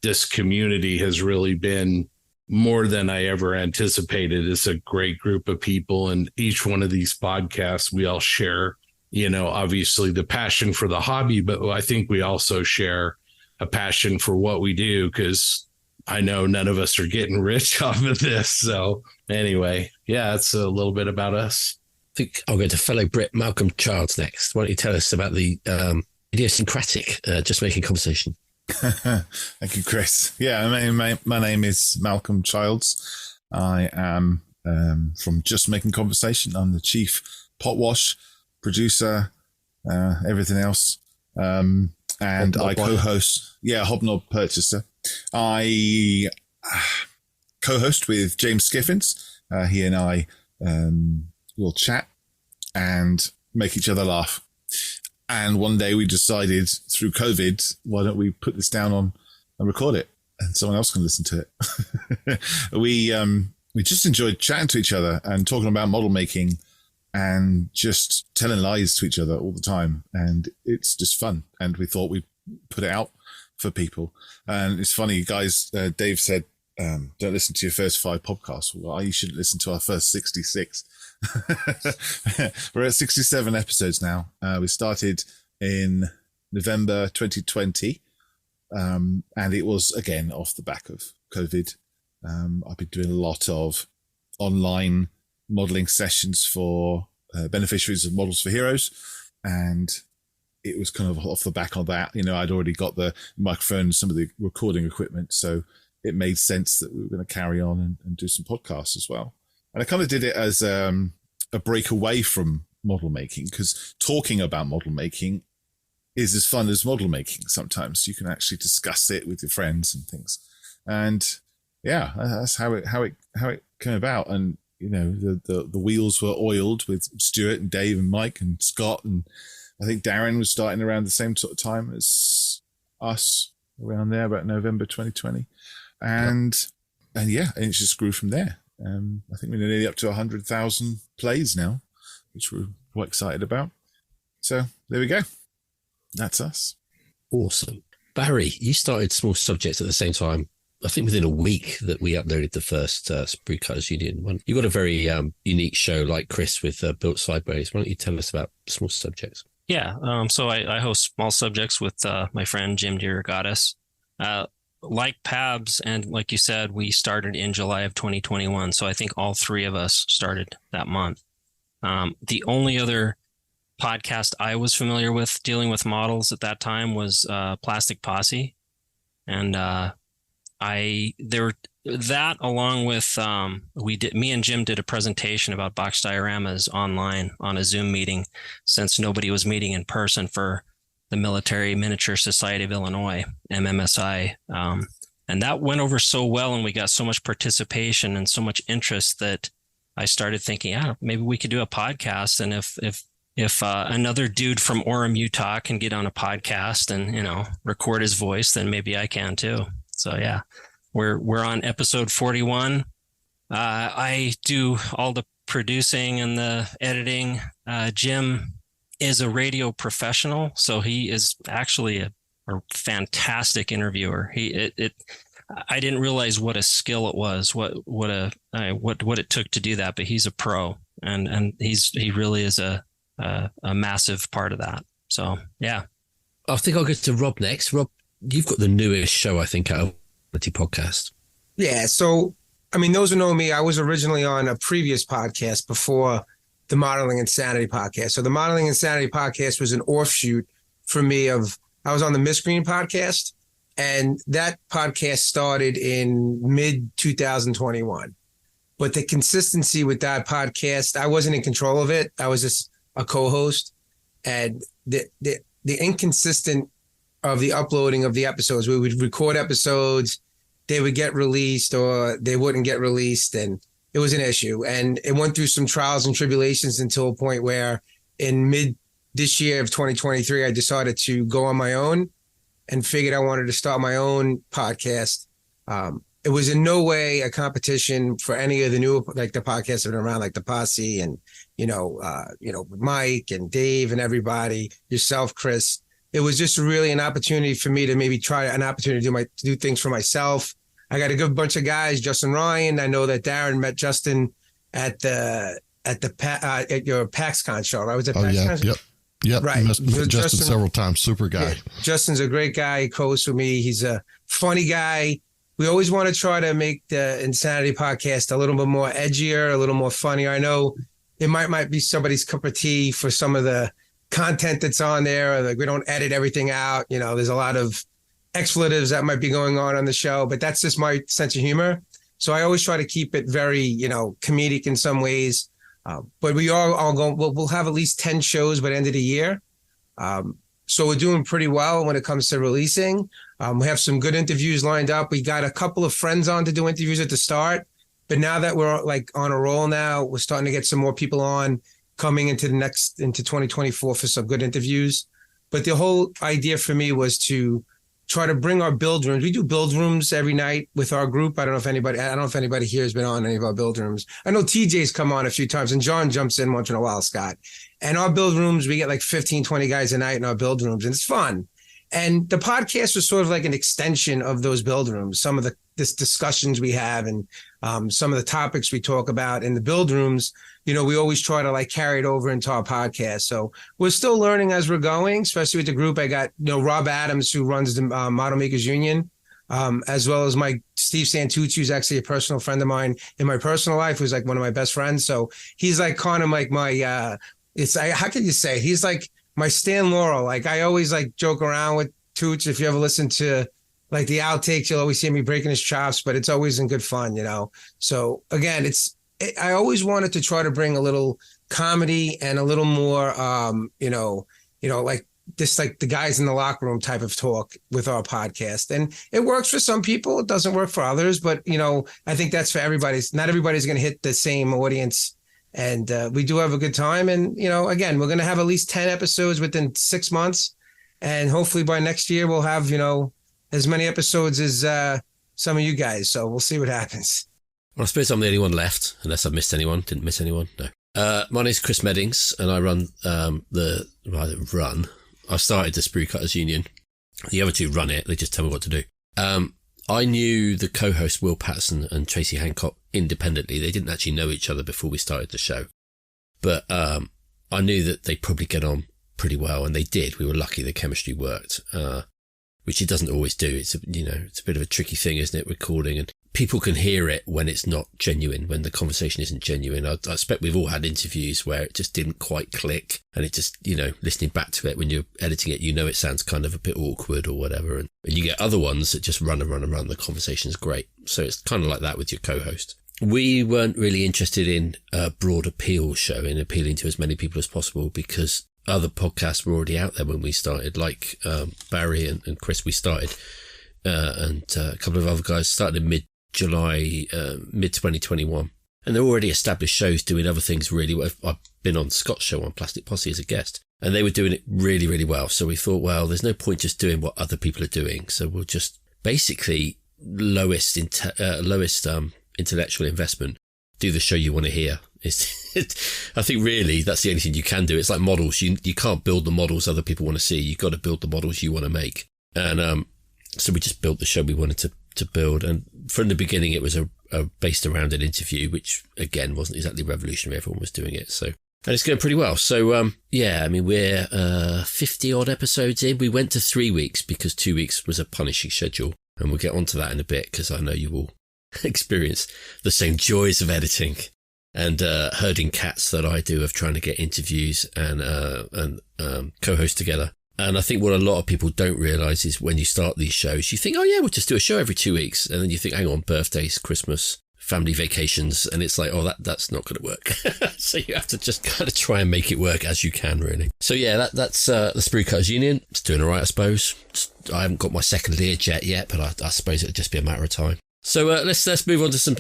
this community has really been more than I ever anticipated. It's a great group of people, and each one of these podcasts, we all share, obviously the passion for the hobby, but I think we also share a passion for what we do, because I know none of us are getting rich off of this. So anyway, yeah, it's a little bit about us.
I think I'll go to fellow Brit Malcolm Childs next. Why don't you tell us about the idiosyncratic Just Making conversation?
Thank you, Chris. Yeah, my name is Malcolm Childs. I am from Just Making Conversation. I'm the chief pot wash, producer, everything else. And I co-host, Hobnob purchaser. I co-host with James Skiffins. He and I will chat and make each other laugh. And one day we decided through COVID, why don't we put this down on and record it, and someone else can listen to it. We just enjoyed chatting to each other and talking about model making and just telling lies to each other all the time. And it's just fun. And we thought we'd put it out for people. And it's funny, guys, Dave said, don't listen to your first 5 podcasts. Well, you shouldn't listen to our first 66. We're at 67 episodes now. We started in November 2020. And it was, again, off the back of COVID. I've been doing a lot of online modeling sessions for beneficiaries of Models for Heroes. And it was kind of off the back of that. I'd already got the microphone, some of the recording equipment. So it made sense that we were going to carry on and do some podcasts as well. And I kind of did it as a break away from model making, because talking about model making is as fun as model making. Sometimes you can actually discuss it with your friends and things. And yeah, that's how it came about. And the wheels were oiled with Stuart and Dave and Mike and Scott, and I think Darren was starting around the same sort of time as us, around there, about November 2020. And it just grew from there. I think we're nearly up to 100,000 plays now, which we're quite excited about. So there we go. That's us.
Awesome. Barry, you started Small Subjects at the same time, I think within a week that we uploaded the first Sprue Cutters Union one. You've got a very unique show like Chris with Built Sideways. Why don't you tell us about Small Subjects?
Yeah, so I host Small Subjects with my friend Jim DeRogatis. Like Pabs, and like you said, we started in July of 2021. So I think all 3 of us started that month. The only other podcast I was familiar with dealing with models at that time was Plastic Posse. And that along with me and Jim did a presentation about box dioramas online on a Zoom meeting, since nobody was meeting in person for the Military Miniature Society of Illinois, MMSI, And that went over so well, and we got so much participation and so much interest that I started thinking, maybe we could do a podcast. And if another dude from Orem, Utah can get on a podcast and, record his voice, then maybe I can too. So yeah, we're on episode 41. I do all the producing and the editing. Jim is a radio professional, so he is actually a fantastic interviewer. I didn't realize what a skill it was, what it took to do that, but he's a pro, and he really is a massive part of that. So yeah,
I think I'll get to Rob next. Rob, you've got the newest show, I think, out of the podcast.
Yeah. So, I mean, those who know me, I was originally on a previous podcast before the Modeling Insanity podcast. So the Modeling Insanity podcast was an offshoot for me I was on the Miss Green podcast, and that podcast started in mid 2021. But the consistency with that podcast, I wasn't in control of it. I was just a co-host, and the inconsistent of the uploading of the episodes. We would record episodes, they would get released or they wouldn't get released, and it was an issue. And it went through some trials and tribulations until a point where in mid this year of 2023, I decided to go on my own and figured I wanted to start my own podcast. It was in no way a competition for any of the new, like the podcasts that are around, like the Posse and, Mike and Dave and everybody, yourself, Chris. It was just really an opportunity for me to maybe try an opportunity to do things for myself. I got a good bunch of guys, Justin Ryan. I know that Darren met Justin at your PAXCon show, right? Was it PAXCon?
Yeah, yep.
Right.
Met Justin several times. Super guy. Yeah.
Justin's a great guy. He co-hosts with me. He's a funny guy. We always want to try to make the Insanity podcast a little bit more edgier, a little more funnier. I know it might be somebody's cup of tea for some of the content that's on there. Like, we don't edit everything out. There's a lot of expletives that might be going on the show, but that's just my sense of humor. So I always try to keep it very, comedic in some ways. But we are all going, we'll have at least 10 shows by the end of the year. So we're doing pretty well when it comes to releasing. We have some good interviews lined up. We got a couple of friends on to do interviews at the start, but now that we're like on a roll now, we're starting to get some more people on coming into 2024 for some good interviews. But the whole idea for me was to try to bring our build rooms. We do build rooms every night with our group. I don't know if anybody here has been on any of our build rooms. I know TJ's come on a few times, and John jumps in once in a while, Scott. And our build rooms, we get like 15, 20 guys a night in our build rooms, and it's fun. And the podcast was sort of like an extension of those build rooms. Some of the discussions we have and some of the topics we talk about in the build rooms, we always try to like carry it over into our podcast. So we're still learning as we're going, especially with the group. I got, Rob Adams, who runs the Model Makers Union, as well as Steve Santucci, who's actually a personal friend of mine in my personal life, who's like one of my best friends. So he's like kind of like my, how can you say it? He's like my Stan Laurel. Like, I always like joke around with Tooch. If you ever listen to like the outtakes, you'll always see me breaking his chops, but it's always in good fun, So again, I always wanted to try to bring a little comedy and a little more, like just like the guys in the locker room type of talk with our podcast. And it works for some people. It doesn't work for others, but I think that's for everybody. Not everybody's going to hit the same audience. And we do have a good time. And, again, we're going to have at least 10 episodes within 6 months. And hopefully by next year, we'll have, as many episodes as some of you guys. So we'll see what happens.
Well, I suppose I'm the only one left, unless I've missed anyone. Didn't miss anyone? No. My name's Chris Meddings, and I run I started the Sprue Cutters Union. The other two run it. They just tell me what to do. I knew the co-host Will Patterson and Tracy Hancock independently. They didn't actually know each other before we started the show. But I knew that they'd probably get on pretty well, and they did. We were lucky the chemistry worked, which it doesn't always do. It's a bit of a tricky thing, isn't it, recording? And people can hear it when it's not genuine, when the conversation isn't genuine. I expect we've all had interviews where it just didn't quite click, and it just, listening back to it when you're editing it, it sounds kind of a bit awkward or whatever. And you get other ones that just run. The conversation's great. So it's kind of like that with your co-host. We weren't really interested in a broad appeal show, in appealing to as many people as possible, because other podcasts were already out there when we started, like Barry and Chris. We started and a couple of other guys started in mid-July, mid-2021. And they're already established shows doing other things really well. I've been on Scott's show on Plastic Posse as a guest, and they were doing it really, really well. So we thought, well, there's no point just doing what other people are doing. So we'll just basically lowest intellectual investment, do the show you want to hear. I think really that's the only thing you can do. It's like models. You can't build the models other people want to see. You've got to build the models you want to make. And so we just built the show we wanted to build. And from the beginning, it was based around an interview, which again wasn't exactly revolutionary. Everyone was doing it. So, and it's going pretty well. So, yeah, I mean, we're 50 odd episodes in. We went to 3 weeks because 2 weeks was a punishing schedule. And we'll get onto that in a bit because I know you will experience the same joys of editing and herding cats that I do of trying to get interviews and co-host together. And I think what a lot of people don't realise is when you start these shows, you think, oh yeah, we'll just do a show every 2 weeks. And then you think, hang on, birthdays, Christmas, family vacations. And it's like, oh, that's not going to work. So you have to just kind of try and make it work as you can, really. So yeah, that's the Sprue Cutters Union. It's doing all right, I suppose. I haven't got my second Learjet yet, but I suppose it'll just be a matter of time. So let's move on to some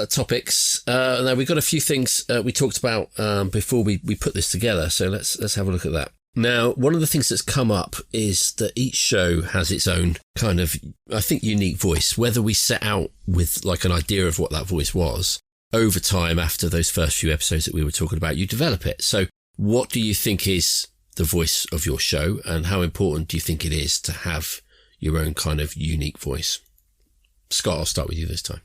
topics. Now we've got a few things we talked about before we put this together. So let's have a look at that. Now, one of the things that's come up is that each show has its own kind of, I think, unique voice. Whether we set out with like an idea of what that voice was, over time after those first few episodes that we were talking about, you develop it. So what do you think is the voice of your show, and how important do you think it is to have your own kind of unique voice? Scott, I'll start with you this time.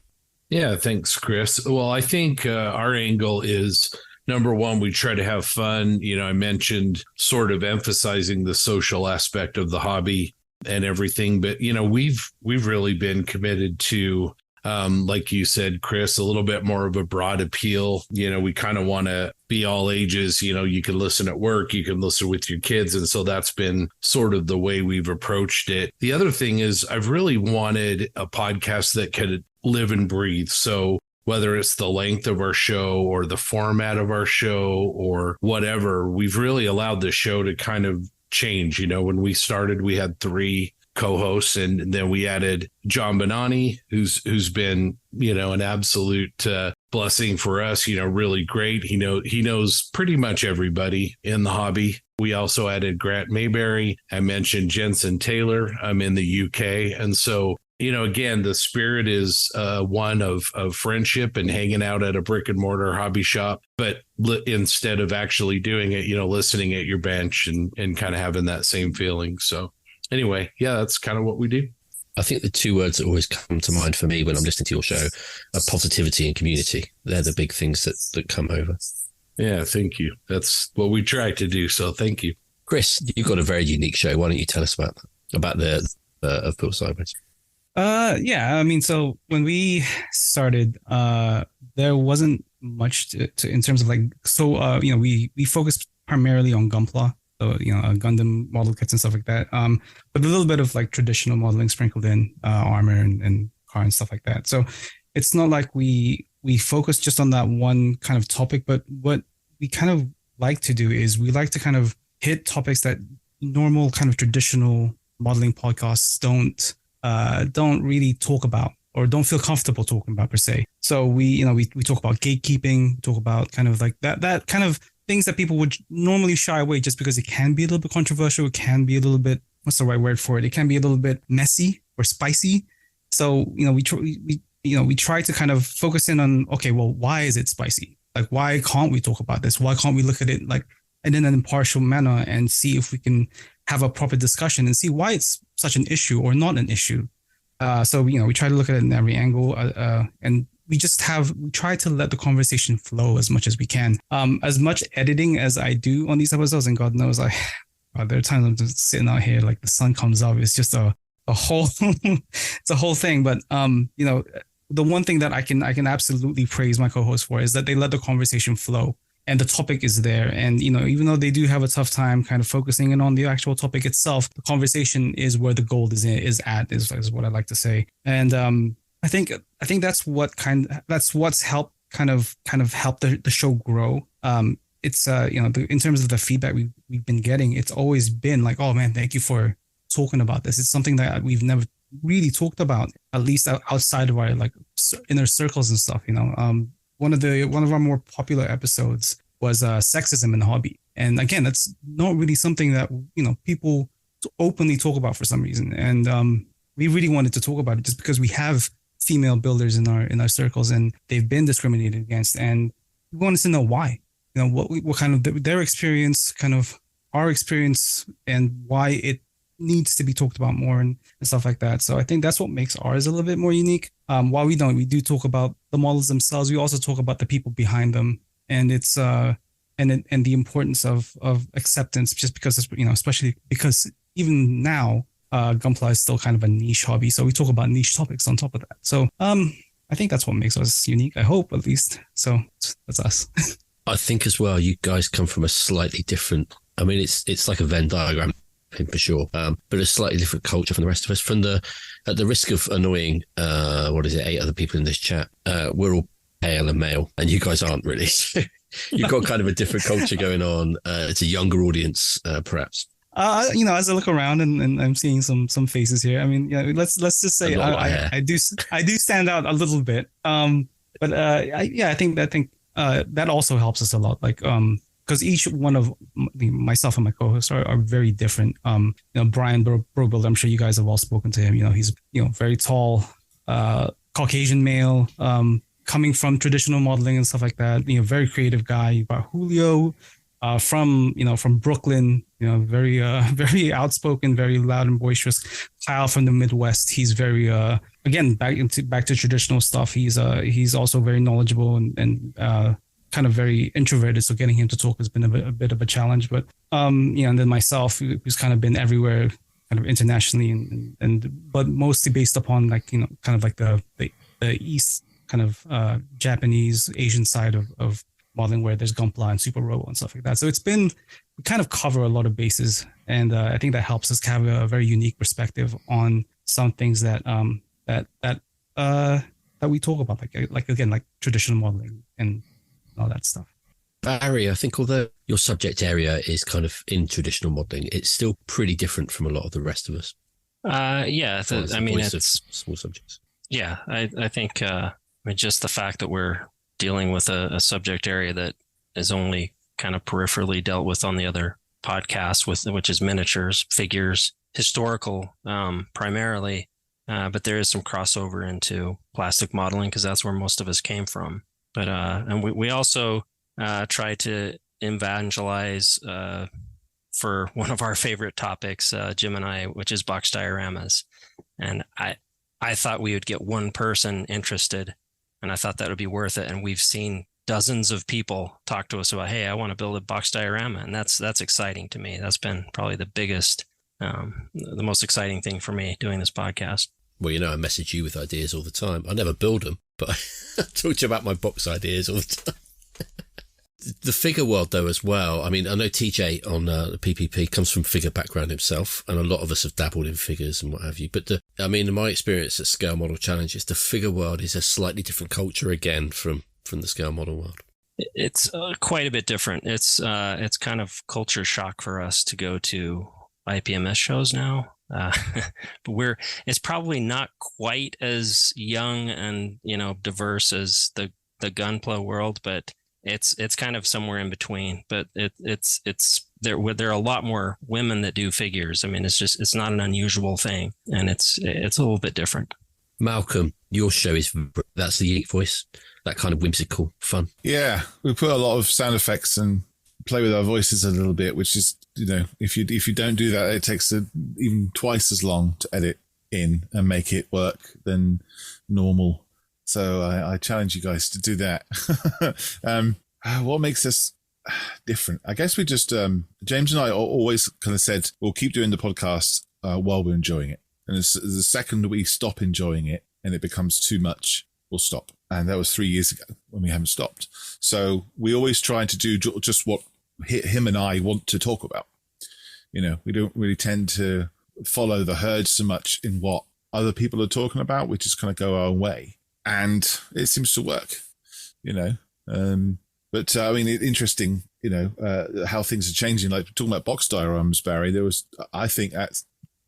Yeah, thanks, Chris. Well, I think our angle is, number one, we try to have fun. You know, I mentioned sort of emphasizing the social aspect of the hobby and everything, but, you know, we've really been committed to, like you said, Chris, a little bit more of a broad appeal. You know, we kind of want to be all ages. You know, you can listen at work, you can listen with your kids. And so that's been sort of the way we've approached it. The other thing is I've really wanted a podcast that could live and breathe. So whether it's the length of our show or the format of our show or whatever, we've really allowed the show to kind of change. You know, when we started, we had 3 co-hosts, and then we added John Bonani, who's been, you know, an absolute blessing for us, you know, really great. He knows pretty much everybody in the hobby. We also added Grant Mayberry. I mentioned Jensen Taylor. I'm in the UK. And so, you know, again, the spirit is one of friendship and hanging out at a brick and mortar hobby shop, but instead of actually doing it, you know, listening at your bench and kind of having that same feeling. So anyway, yeah, that's kind of what we do.
I think the 2 words that always come to mind for me when I'm listening to your show are positivity and community. They're the big things that come over.
Yeah, thank you. That's what we try to do. So thank you.
Chris, you've got a very unique show. Why don't you tell us about the of Bill Sideways?
Yeah, I mean, so when we started, there wasn't much to in terms of like, so, you know, we focused primarily on Gunpla, so, you know, Gundam model kits and stuff like that. But a little bit of like traditional modeling sprinkled in, Armour and car and stuff like that. So it's not like we focus just on that one kind of topic, but what we kind of like to do is we like to kind of hit topics that normal kind of traditional modeling podcasts don't really talk about or don't feel comfortable talking about per se. So we talk about gatekeeping, talk about kind of like that kind of things that people would normally shy away just because it can be a little bit controversial. It can be a little bit, what's the right word for it? It can be a little bit messy or spicy. So, you know, we try to kind of focus in on, okay, well, why is it spicy? Like, why can't we talk about this? Why can't we look at it like in an impartial manner and see if we can have a proper discussion and see why it's such an issue or not an issue? So, you know, we try to look at it in every angle, and we try to let the conversation flow as much as we can. As much editing as I do on these episodes, and God knows, there are times I'm just sitting out here like the sun comes up. It's just a whole, it's a whole thing. But you know, the one thing that I can absolutely praise my co-host for is that they let the conversation flow. And the topic is there. And, you know, even though they do have a tough time kind of focusing in on the actual topic itself, the conversation is where the gold is at, what I like to say. And I think that's what's helped kind of help the show grow. It's you know, in terms of the feedback we've been getting, it's always been like, oh man, thank you for talking about this. It's something that we've never really talked about, at least outside of our like inner circles and stuff. One of our more popular episodes was sexism in the hobby, and again, that's not really something that people openly talk about for some reason, and we really wanted to talk about it just because we have female builders in our circles, and they've been discriminated against, and we wanted to know why. What kind of their experience, kind of our experience, and why it needs to be talked about more and stuff like that. So I think that's what makes ours a little bit more unique. While we do talk about the models themselves, we also talk about the people behind them, and it's and the importance of acceptance, just because especially because even now Gunpla is still kind of a niche hobby, so we talk about niche topics on top of that. So I think that's what makes us unique, I hope, at least. So that's us.
I think as well, you guys come from a slightly different, I mean, it's like a Venn diagram for sure, but a slightly different culture from the rest of us. At the risk of annoying 8 other people in this chat, we're all pale and male, and you guys aren't really. You've got kind of a different culture going on. It's a younger audience, perhaps. As I look around and I'm seeing some faces here, I mean, let's just say I do stand out a little bit. I think that also helps us a lot. Like, because each one of myself and my co-hosts are very different. Brian Brobuild, I'm sure you guys have all spoken to him. He's very tall, Caucasian male, coming from traditional modeling and stuff like that. Very creative guy. You've got Julio, from Brooklyn. Very very outspoken, very loud and boisterous. Kyle from the Midwest. He's very again back to traditional stuff. He's also very knowledgeable and kind of very introverted, so getting him to talk has been a bit of a challenge. But and then myself, who's kind of been everywhere, kind of internationally, but mostly based upon kind of like the East kind of Japanese Asian side of modeling, where there's Gunpla and Super Robo and stuff like that. So we kind of cover a lot of bases, and I think that helps us have a very unique perspective on some things that we talk about, like traditional modeling and all that stuff. Barry, I think although your subject area is kind of in traditional modeling, it's still pretty different from a lot of the rest of us. It's small subjects.
Yeah, I think just the fact that we're dealing with a subject area that is only kind of peripherally dealt with on the other podcasts, which is miniatures, figures, historical primarily, but there is some crossover into plastic modeling because that's where most of us came from. But and we also try to evangelize for one of our favorite topics, Jim and I, which is box dioramas. And I thought we would get one person interested, and I thought that would be worth it. And we've seen dozens of people talk to us about, hey, I want to build a box diorama. And that's exciting to me. That's been probably the biggest, the most exciting thing for me doing this podcast.
Well, I message you with ideas all the time. I never build them, but I talk to you about my box ideas all the time. The figure world, though, as well. I mean, I know TJ on the PPP comes from figure background himself, and a lot of us have dabbled in figures and what have you. But in my experience at Scale Model Challenges, the figure world is a slightly different culture again from the scale model world.
It's quite a bit different. It's kind of culture shock for us to go to IPMS shows now. But it's probably not quite as young and diverse as the Gunpla world, but it's kind of somewhere in between. But it's there are a lot more women that do figures. I mean, it's not an unusual thing, and it's a little bit different.
Malcolm, your show that's the Yeet voice, that kind of whimsical fun.
Yeah, we put a lot of sound effects and play with our voices a little bit, which is, if you don't do that, it takes even twice as long to edit in and make it work than normal. So I challenge you guys to do that. What makes us different? I guess we just, James and I always kind of said, we'll keep doing the podcast while we're enjoying it. And the second we stop enjoying it and it becomes too much, we'll stop. And that was 3 years ago when we haven't stopped. So we always try to do just what him and I want to talk about. We don't really tend to follow the herd so much in what other people are talking about. We just kind of go our own way. And it seems to work, But I mean, interesting, how things are changing. Like talking about box dioramas, Barry, there was, I think at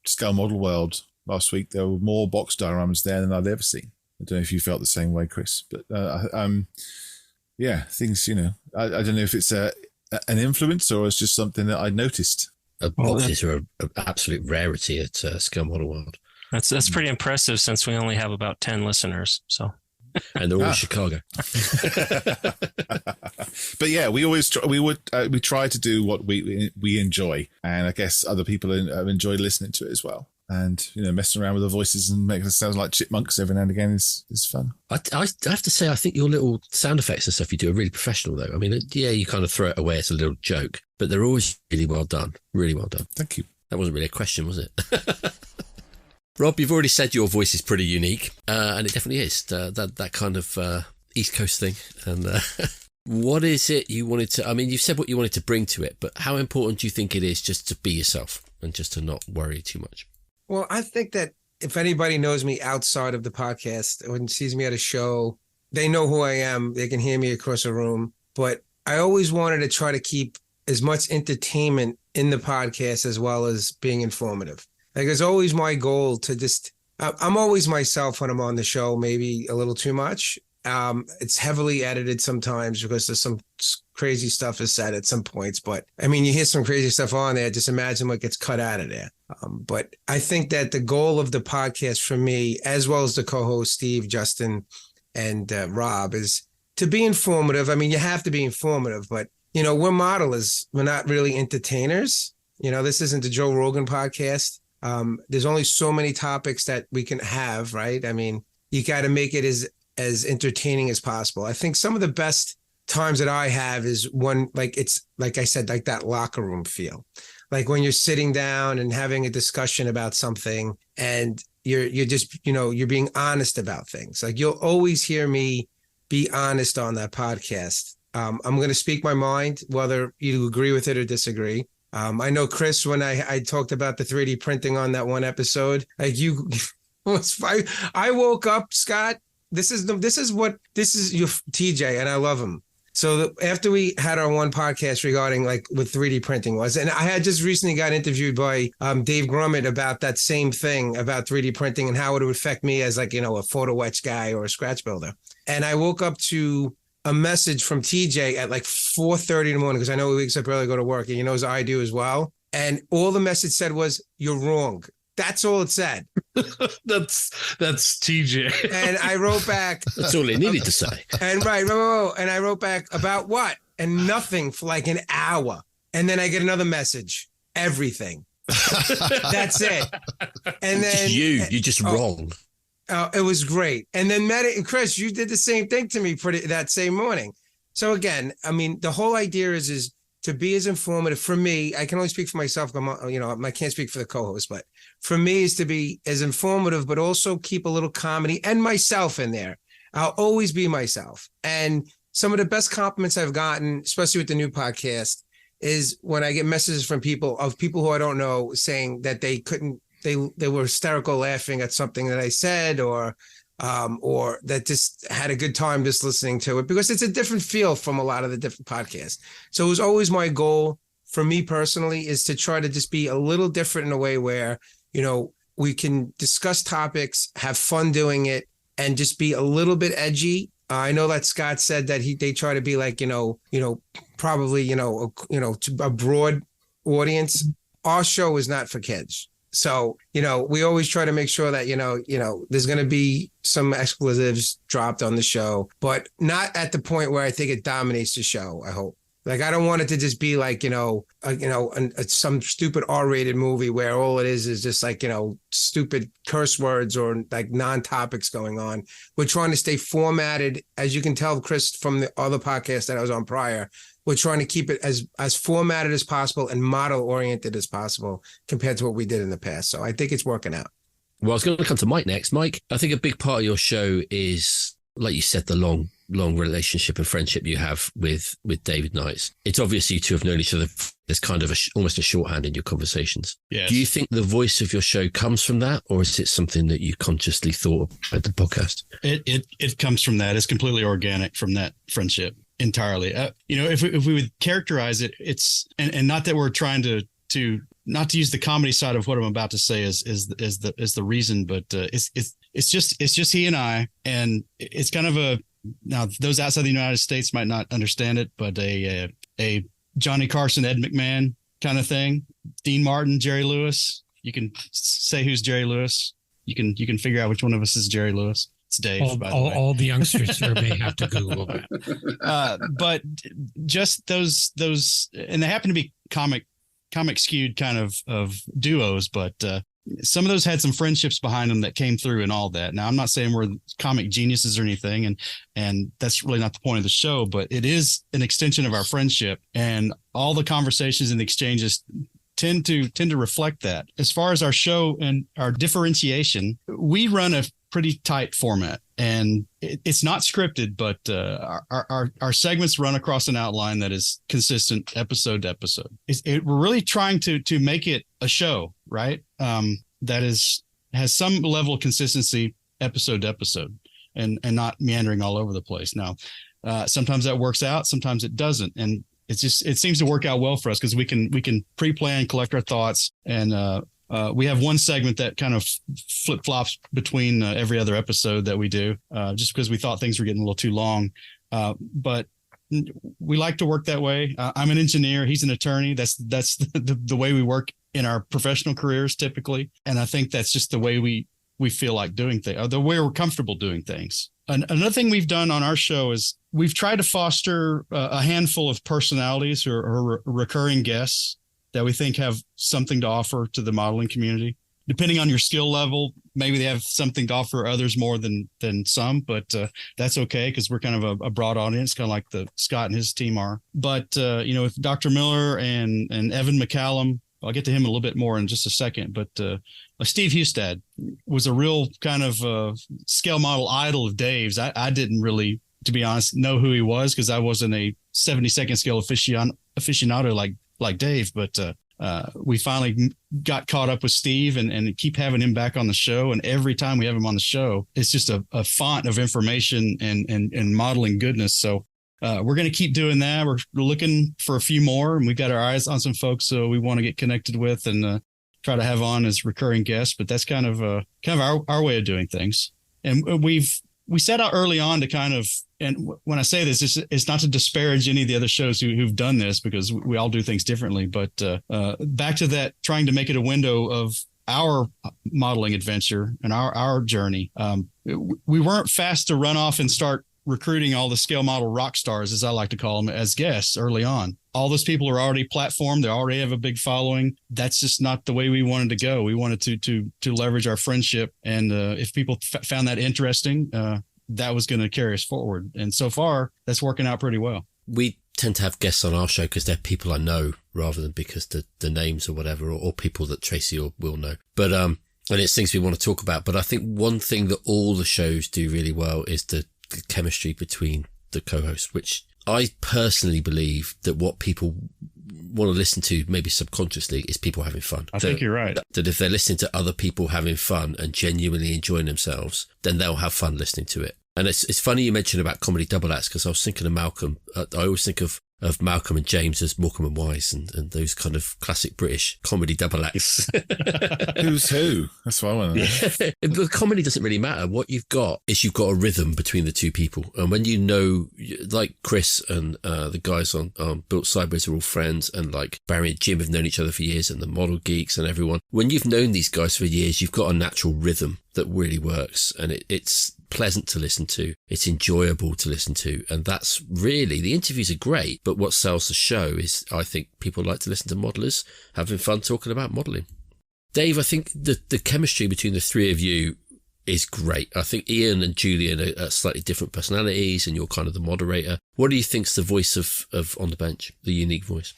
Scale Model World last week, there were more box dioramas there than I'd ever seen. I don't know if you felt the same way, Chris, but yeah, things, I don't know if it's an influence or it's just something that I noticed.
Boxes are an absolute rarity at Scale Model World.
That's pretty impressive since we only have about 10 listeners. So,
and they're all in Chicago.
But yeah, we try to do what we enjoy, and I guess other people enjoy listening to it as well. And messing around with the voices and making it sound like chipmunks every now and again is fun.
I have to say, I think your little sound effects and stuff you do are really professional, though. I mean, yeah, you kind of throw it away as a little joke, but they're always really well done. Really well done.
Thank you.
That wasn't really a question, was it? Rob, you've already said your voice is pretty unique, and it definitely is. That kind of East Coast thing. And what is it you wanted to... I mean, you've said what you wanted to bring to it, but how important do you think it is just to be yourself and just to not worry too much?
Well, I think that if anybody knows me outside of the podcast or sees me at a show, they know who I am. They can hear me across a room. But I always wanted to try to keep as much entertainment in the podcast as well as being informative. Like, it's always my goal to just, I'm always myself when I'm on the show, maybe a little too much. It's heavily edited sometimes because there's some crazy stuff is said at some points. But I mean, you hear some crazy stuff on there. Just imagine what gets cut out of there. But I think that the goal of the podcast for me, as well as the co-host Steve, Justin, and Rob, is to be informative. I mean, you have to be informative, but we're modelers. We're not really entertainers. This isn't the Joe Rogan podcast. There's only so many topics that we can have, right? I mean, you got to make it as entertaining as possible. I think some of the best times that I have is when, it's like I said, like that locker room feel. Like when you're sitting down and having a discussion about something and you're just, you're being honest about things. Like, you'll always hear me be honest on that podcast. I'm going to speak my mind, whether you agree with it or disagree. I know, Chris, when I talked about the 3D printing on that one episode, like I woke up, Scott. This is your TJ, and I love him. So after we had our one podcast regarding like what 3D printing was, and I had just recently got interviewed by Dave Grummett about that same thing about 3D printing and how it would affect me as like, a photo etch guy or a scratch builder. And I woke up to a message from TJ at like 4:30 in the morning, because I know he wakes up early to go to work, and he knows I do as well. And all the message said was, "You're wrong." That's all it said.
That's TJ.
And I wrote back.
That's all it needed to say.
And and I wrote back about what? And nothing for like an hour. And then I get another message. Everything. That's it. And then
you're just wrong.
It was great. And then Chris, you did the same thing to me that same morning. So again, I mean, the whole idea is to be as informative. For me, I can only speak for myself. I can't speak for the co-host, but for me is to be as informative, but also keep a little comedy and myself in there. I'll always be myself. And some of the best compliments I've gotten, especially with the new podcast, is when I get messages from people who I don't know saying that they were hysterical laughing at something that I said, or that just had a good time just listening to it, because it's a different feel from a lot of the different podcasts. So it was always my goal for me personally is to try to just be a little different in a way where, we can discuss topics, have fun doing it, and just be a little bit edgy. I know that Scott said that they try to be like, probably, a broad audience. Our show is not for kids. So, we always try to make sure that, there's going to be some expletives dropped on the show, but not at the point where I think it dominates the show, I hope. Like, I don't want it to just be like, some stupid R-rated movie where all it is just like, stupid curse words or like non-topics going on. We're trying to stay formatted. As you can tell, Chris, from the other podcast that I was on prior, we're trying to keep it as formatted as possible and model-oriented as possible compared to what we did in the past. So I think it's working out.
Well, I was going to come to Mike next. Mike, I think a big part of your show is, like you said, the long relationship and friendship you have with David Knights. It's obvious you two have known each other. There's kind of almost a shorthand in your conversations. Yes. Do you think the voice of your show comes from that, or is it something that you consciously thought at the podcast?
It comes from that. It's completely organic from that friendship entirely. If we would characterize it, it's and not that we're trying to not to use the comedy side of what I'm about to say is the reason, but it's just he and I, and it's kind of now those outside the United States might not understand it, but a Johnny Carson, Ed McMahon kind of thing. Dean Martin, Jerry Lewis. You can say who's Jerry Lewis. You can figure out which one of us is Jerry Lewis. It's Dave.
All the youngsters here may have to Google that.
But just those, and they happen to be comic skewed kind of duos, but some of those had some friendships behind them that came through and all that. Now, I'm not saying we're comic geniuses or anything, and that's really not the point of the show, but it is an extension of our friendship, and all the conversations and the exchanges tend to reflect that. As far as our show and our differentiation, we run a pretty tight format, and it's not scripted, but our segments run across an outline that is consistent episode to episode. We're really trying to make it a show, right? That has some level of consistency episode to episode, and not meandering all over the place. Now, sometimes that works out, sometimes it doesn't, and it seems to work out well for us because we can pre-plan, collect our thoughts, and we have one segment that kind of flip-flops between every other episode that we do, just because we thought things were getting a little too long. But we like to work that way. I'm an engineer. He's an attorney. That's the way we work in our professional careers typically. And I think that's just the way we feel like doing things, or the way we're comfortable doing things. Another thing we've done on our show is we've tried to foster a handful of personalities or recurring guests that we think have something to offer to the modeling community. Depending on your skill level, maybe they have something to offer others more than some, but that's okay because we're kind of a broad audience, kind of like the Scott and his team are. But, with Dr. Miller and Evan McCallum, I'll get to him a little bit more in just a second, but Steve Hustad was a real kind of scale model idol of Dave's. I didn't really, to be honest, know who he was because I wasn't a 72nd scale aficionado like Dave, but we finally got caught up with Steve and keep having him back on the show. And every time we have him on the show, it's just a font of information and modeling goodness. So we're going to keep doing that. We're looking for a few more, and we've got our eyes on some folks so we want to get connected with and try to have on as recurring guests. But that's kind of our way of doing things. And we set out early on to kind of, and when I say this, it's not to disparage any of the other shows who've done this because we all do things differently. But back to that, trying to make it a window of our modeling adventure and our journey. We weren't fast to run off and start recruiting all the scale model rock stars, as I like to call them, as guests early on. All those people are already platformed. They already have a big following. That's just not the way we wanted to go. We wanted to leverage our friendship. And if people found that interesting, that was going to carry us forward. And so far, that's working out pretty well.
We tend to have guests on our show because they're people I know rather than because the names or whatever, or people that Tracy will know. But and it's things we want to talk about. But I think one thing that all the shows do really well is the chemistry between the co-hosts, which I personally believe that what people want to listen to, maybe subconsciously, is people having fun.
I think you're right.
That if they're listening to other people having fun and genuinely enjoying themselves, then they'll have fun listening to it. And it's funny you mentioned about comedy double acts because I was thinking of Malcolm. I always think of Malcolm and James as Morecambe and Wise and those kind of classic British comedy double acts.
Who's who? That's what I want to know.
Yeah. The comedy doesn't really matter. What you've got is you've got a rhythm between the two people. And when you know, like Chris and the guys on Built Sideways are all friends, and like Barry and Jim have known each other for years, and the model geeks and everyone. When you've known these guys for years, you've got a natural rhythm that really works, and it's pleasant to listen to. It's enjoyable to listen to. And that's really, the interviews are great, but what sells the show is, I think, people like to listen to modelers having fun talking about modeling. Dave, I think the chemistry between the three of you is great. I think Ian and Julian are slightly different personalities, and you're kind of the moderator. What do you think's the voice of On the Bench, the unique voice?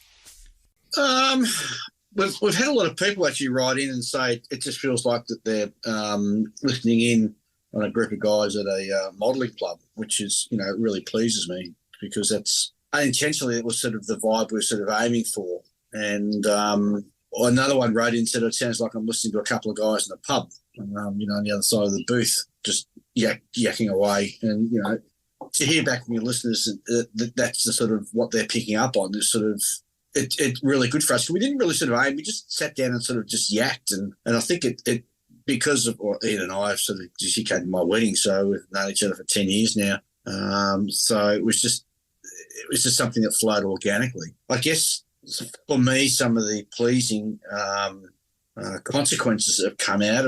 We've had a lot of people actually write in and say it just feels like that they're listening in on a group of guys at a modelling club, which is, it really pleases me because that's unintentionally, it was sort of the vibe we're sort of aiming for. And another one wrote in and said, it sounds like I'm listening to a couple of guys in a pub, on the other side of the booth, just yakking away. And, to hear back from your listeners, that's the sort of what they're picking up on, this sort of it really good for us. We didn't really sort of aim. We just sat down and sort of just yacked, and I think it because of Ian and I sort of she came to my wedding, so we've known each other for 10 years now. So it was just something that flowed organically. I guess for me, some of the pleasing consequences that have come out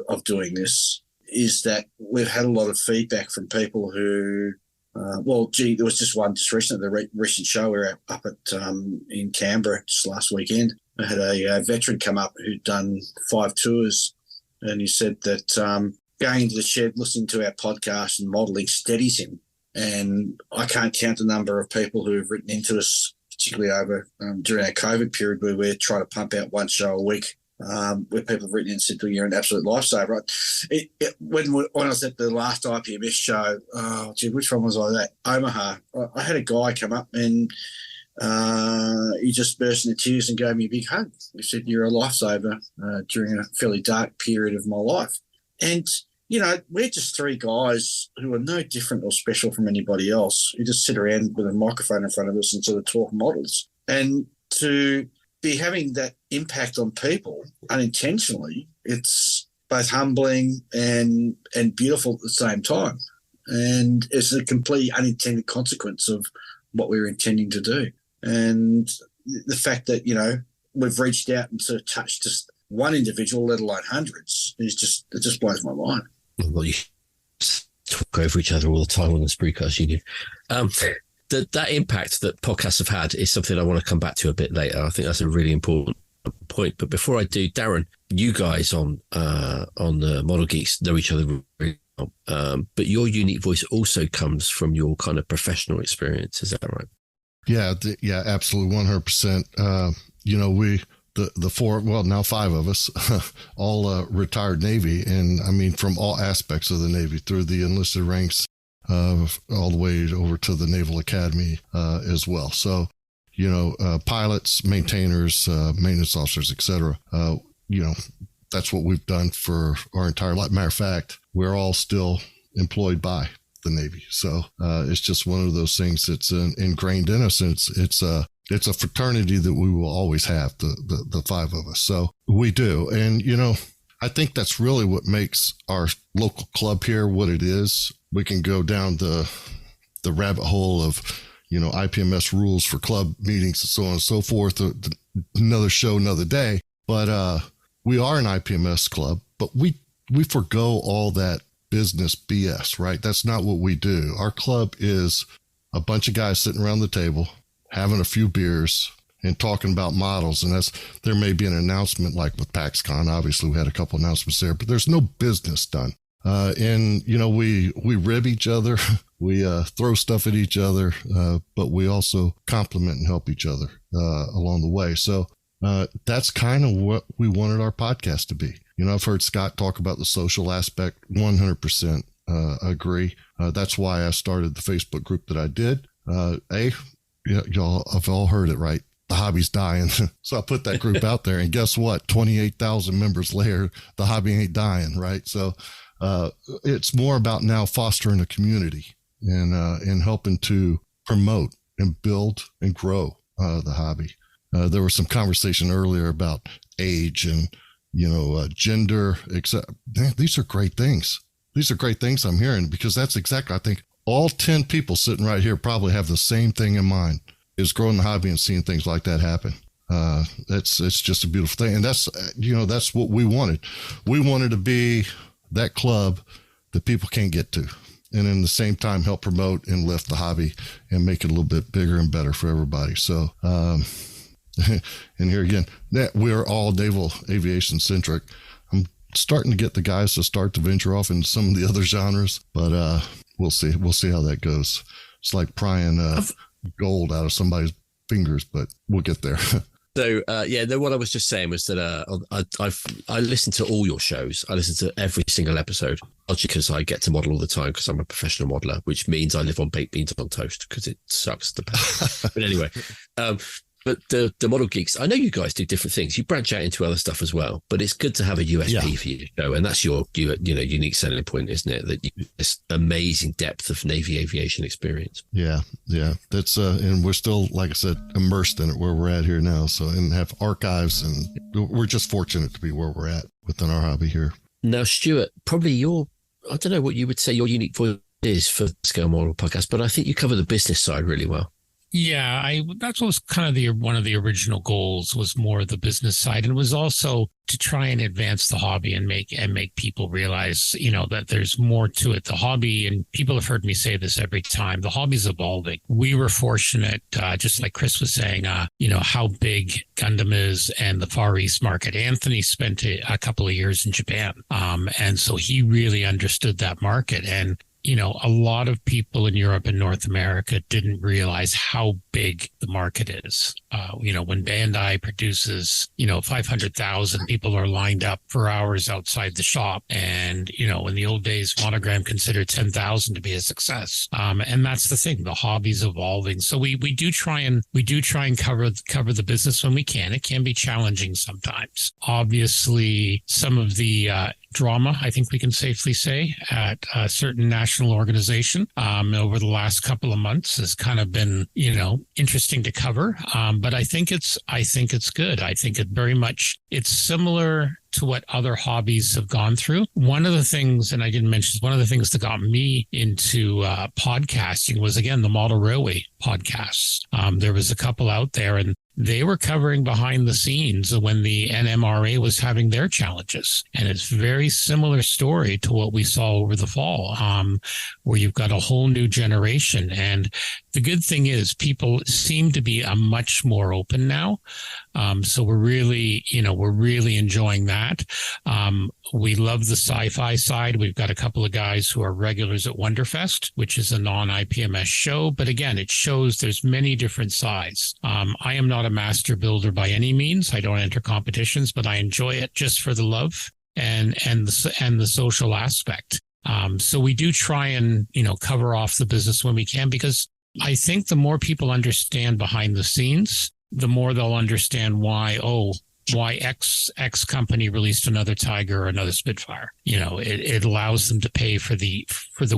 of doing this is that we've had a lot of feedback from people who, there was just one just recently, the recent show we were up at in Canberra just last weekend. I had a veteran come up who'd done 5 tours, and he said that going into the shed, listening to our podcast and modelling steadies him. And I can't count the number of people who have written into us, particularly over during our COVID period where we're trying to pump out one show a week, where people have written in and said, you're an absolute lifesaver. When I was at the last IPMS show, which one was I at? Omaha. I had a guy come up and he just burst into tears and gave me a big hug. He said, you're a lifesaver during a fairly dark period of my life. And, we're just 3 guys who are no different or special from anybody else, who just sit around with a microphone in front of us and sort of talk models. And to be having that impact on people unintentionally, it's both humbling and beautiful at the same time. And it's a complete unintended consequence of what we were intending to do. And the fact that, we've reached out and sort of touched just one individual, let alone hundreds, it just blows my mind.
Well, you talk over each other all the time on the Sprue Cutters Union. That impact that podcasts have had is something I want to come back to a bit later. I think that's a really important point. But before I do, Darren, you guys on the Model Geeks know each other very well, but your unique voice also comes from your kind of professional experience. Is that right?
Yeah, absolutely, 100%. The 4, well, now 5 of us, all retired Navy, and I mean from all aspects of the Navy, through the enlisted ranks, all the way over to the Naval Academy as well. So, pilots, maintainers, maintenance officers, etc. That's what we've done for our entire life. Matter of fact, we're all still employed by the Navy. So it's just one of those things that's ingrained in us. And it's a fraternity that we will always have, the 5 of us. So we do. And, I think that's really what makes our local club here what it is. We can go down the rabbit hole of, IPMS rules for club meetings and so on and so forth. Another show, another day. But we are an IPMS club, but we forgo all that business BS, right? That's not what we do. Our club is a bunch of guys sitting around the table, having a few beers and talking about models. And there may be an announcement like with PAXCon. Obviously we had a couple announcements there, but there's no business done. We rib each other, we throw stuff at each other, but we also compliment and help each other along the way. So that's kind of what we wanted our podcast to be. I've heard Scott talk about the social aspect, 100% agree. That's why I started the Facebook group that I did. Y'all have all heard it, right? The hobby's dying. So I put that group out there, and guess what? 28,000 members later, the hobby ain't dying, right? So it's more about now fostering a community and helping to promote and build and grow the hobby. There was some conversation earlier about age and gender, except these are great things. These are great things I'm hearing, because that's exactly, I think all 10 people sitting right here probably have the same thing in mind, is growing the hobby and seeing things like that happen. It's just a beautiful thing. And that's what we wanted. We wanted to be that club that people can't get to, and in the same time help promote and lift the hobby and make it a little bit bigger and better for everybody. So, and here again, we're all naval aviation centric. I'm starting to get the guys to start to venture off into some of the other genres, but we'll see. We'll see how that goes. It's like prying gold out of somebody's fingers, but we'll get there.
So, what I was just saying was that I listen to all your shows. I listen to every single episode, largely because I get to model all the time because I'm a professional modeler, which means I live on baked beans on toast because it sucks. But anyway, But the Model Geeks, I know you guys do different things. You branch out into other stuff as well, but it's good to have a USP for you, show, and that's your unique selling point, isn't it? That this amazing depth of Navy aviation experience.
Yeah. That's and we're still, like I said, immersed in it where we're at here now. So, and have archives, and we're just fortunate to be where we're at within our hobby here.
Now, Stuart, probably I don't know what you would say your unique voice is for Scale Model Podcast, but I think you cover the business side really well.
Yeah, that was kind of one of the original goals, was more the business side, and it was also to try and advance the hobby and make people realize, that there's more to it. The hobby, and people have heard me say this every time, the hobby's evolving. We were fortunate, just like Chris was saying, how big Gundam is and the Far East market. Anthony spent a couple of years in Japan, and so he really understood that market. And a lot of people in Europe and North America didn't realize how big the market is. When Bandai produces, 500,000, people are lined up for hours outside the shop. And, in the old days, Monogram considered 10,000 to be a success. And that's the thing. The hobby's evolving. So we do try and cover the business when we can. It can be challenging sometimes. Obviously, some of the drama, I think we can safely say, at a certain national organization over the last couple of months has kind of been, interesting to cover. But I think it's good. I think it's similar to what other hobbies have gone through. One of the things, and I didn't mention this, one of the things that got me into podcasting was, again, the Model Railway podcasts. There was a couple out there, and they were covering behind the scenes when the NMRA was having their challenges. And it's a very similar story to what we saw over the fall, where you've got a whole new generation. And the good thing is people seem to be much more open now. So we're really enjoying that. We love the sci-fi side. We've got a couple of guys who are regulars at Wonderfest, which is a non-IPMS show. But again, it shows there's many different sides. I am not a master builder by any means. I don't enter competitions, but I enjoy it just for the love and the social aspect. So we do try and, cover off the business when we can, because I think the more people understand behind the scenes, the more they'll understand why X company released another Tiger or another Spitfire. It allows them to pay for the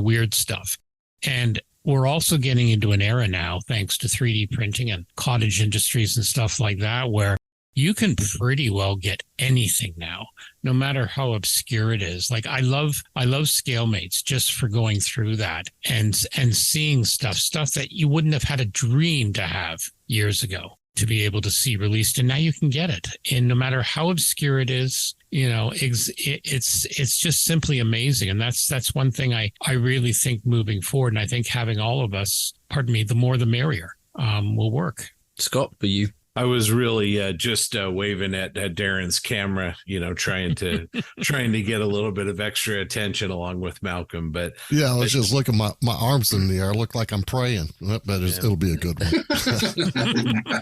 weird stuff. And we're also getting into an era now, thanks to 3D printing and cottage industries and stuff like that, where you can pretty well get anything now, no matter how obscure it is. Like I love ScaleMates just for going through that and seeing stuff that you wouldn't have had a dream to have years ago, to be able to see released. And now you can get it. And no matter how obscure it is, it's just simply amazing. And that's one thing I really think moving forward. And I think having all of us, the more the merrier, will work.
Scott, for you?
I was really just waving at Darren's camera, trying to get a little bit of extra attention along with Malcolm. But
yeah, I was just looking my arms in the air. I look like I'm praying, but it'll be a good one.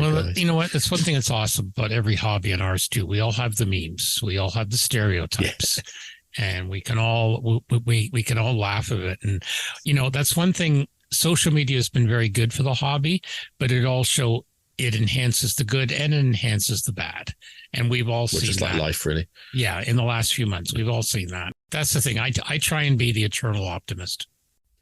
Well, you know what? That's one thing that's awesome about every hobby in ours too. We all have the memes. We all have the stereotypes. Yeah. And we can all laugh at it. And that's one thing. Social media has been very good for the hobby, but it enhances the good and it enhances the bad. And we've all seen that. Which is
like life, really.
Yeah, in the last few months, we've all seen that. That's the thing. I try and be the eternal optimist.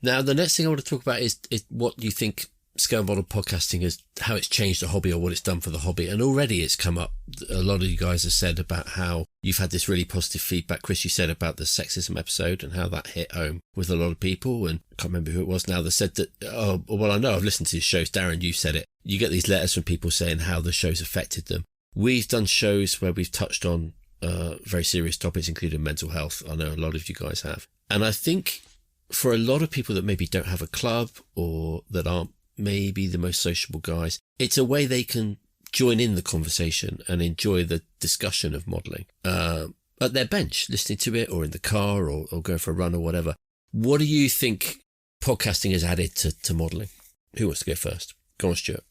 Now, the next thing I want to talk about is what you think scale model podcasting is, how it's changed the hobby or what it's done for the hobby. And already it's come up. A lot of you guys have said about how you've had this really positive feedback. Chris, you said about the sexism episode and how that hit home with a lot of people. And I can't remember who it was now that said that, I know I've listened to these shows. Darren, you said it. You get these letters from people saying how the show's affected them. We've done shows where we've touched on very serious topics, including mental health. I know a lot of you guys have. And I think for a lot of people that maybe don't have a club or that aren't maybe the most sociable guys, it's a way they can join in the conversation and enjoy the discussion of modelling at their bench, listening to it, or in the car, or going for a run or whatever. What do you think podcasting has added to modelling? Who wants to go first? Go on, Stuart.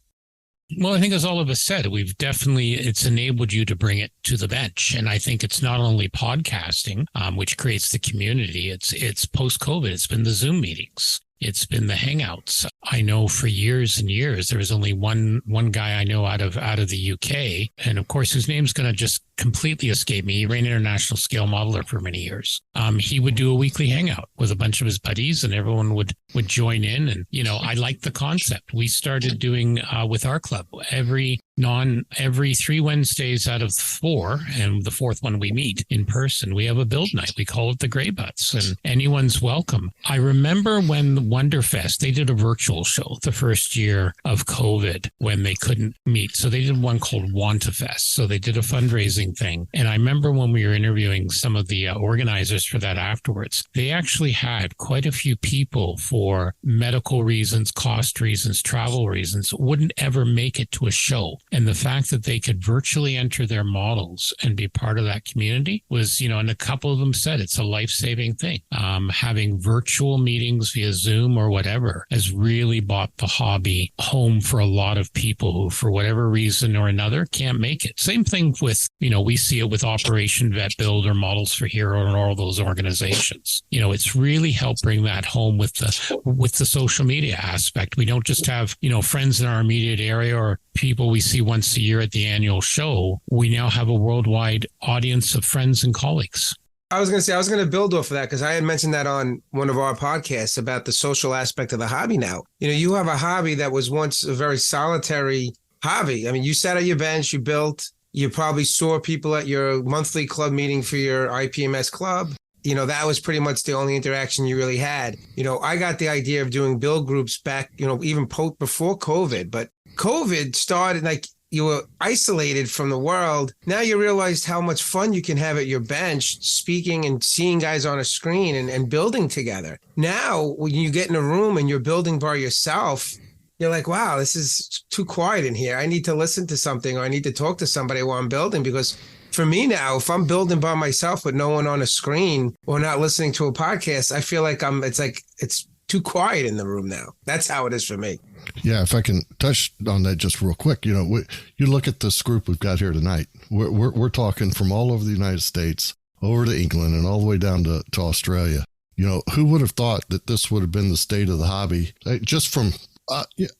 Well, I think as all of us said, it's enabled you to bring it to the bench. And I think it's not only podcasting, which creates the community. It's post-COVID. It's been the Zoom meetings. It's been the Hangouts. I know for years and years, there was only one guy I know out of the UK, and of course, his name's going to just completely escape me. He ran International Scale Modeler for many years. He would do a weekly hangout with a bunch of his buddies, and everyone would join in. And, you know, I liked the concept. We started doing with our club every 3 Wednesdays out of 4, and the 4th one we meet in person. We have a build night. We call it the Grey Butts, and anyone's welcome. I remember when Wonderfest, they did a virtual show the first year of COVID when they couldn't meet. So they did one called WantaFest. So they did a fundraising thing. And I remember when we were interviewing some of the organizers for that afterwards, they actually had quite a few people for medical reasons, cost reasons, travel reasons, wouldn't ever make it to a show. And the fact that they could virtually enter their models and be part of that community was, you know, and a couple of them said it's a life-saving thing. Having virtual meetings via Zoom or whatever has really brought the hobby home for a lot of people who, for whatever reason or another, can't make it. Same thing with, you know, we see it with Operation Vet Build or Models for Hero and all those organizations. You know, it's really helped bring that home with the social media aspect. We don't just have, you know, friends in our immediate area or people we see once a year at the annual show. We now have a worldwide audience of friends and colleagues.
I was going to build off of that because I had mentioned that on one of our podcasts about the social aspect of the hobby now. You know, you have a hobby that was once a very solitary hobby. I mean, you sat at your bench, you built, you probably saw people at your monthly club meeting for your IPMS club. You know, that was pretty much the only interaction you really had. You know, I got the idea of doing build groups back, you know, even before COVID, but COVID started, like, you were isolated from the world. Now you realized how much fun you can have at your bench, speaking and seeing guys on a screen and building together. Now, when you get in a room and you're building by yourself, you're like, wow, this is too quiet in here. I need to listen to something, or I need to talk to somebody while I'm building. Because for me now, if I'm building by myself with no one on a screen or not listening to a podcast, I feel like it's too quiet in the room now. That's how it is for me.
Yeah, if I can touch on that just real quick, you know, you look at this group we've got here tonight. We're talking from all over the United States, over to England, and all the way down to Australia. You know, who would have thought that this would have been the state of the hobby just from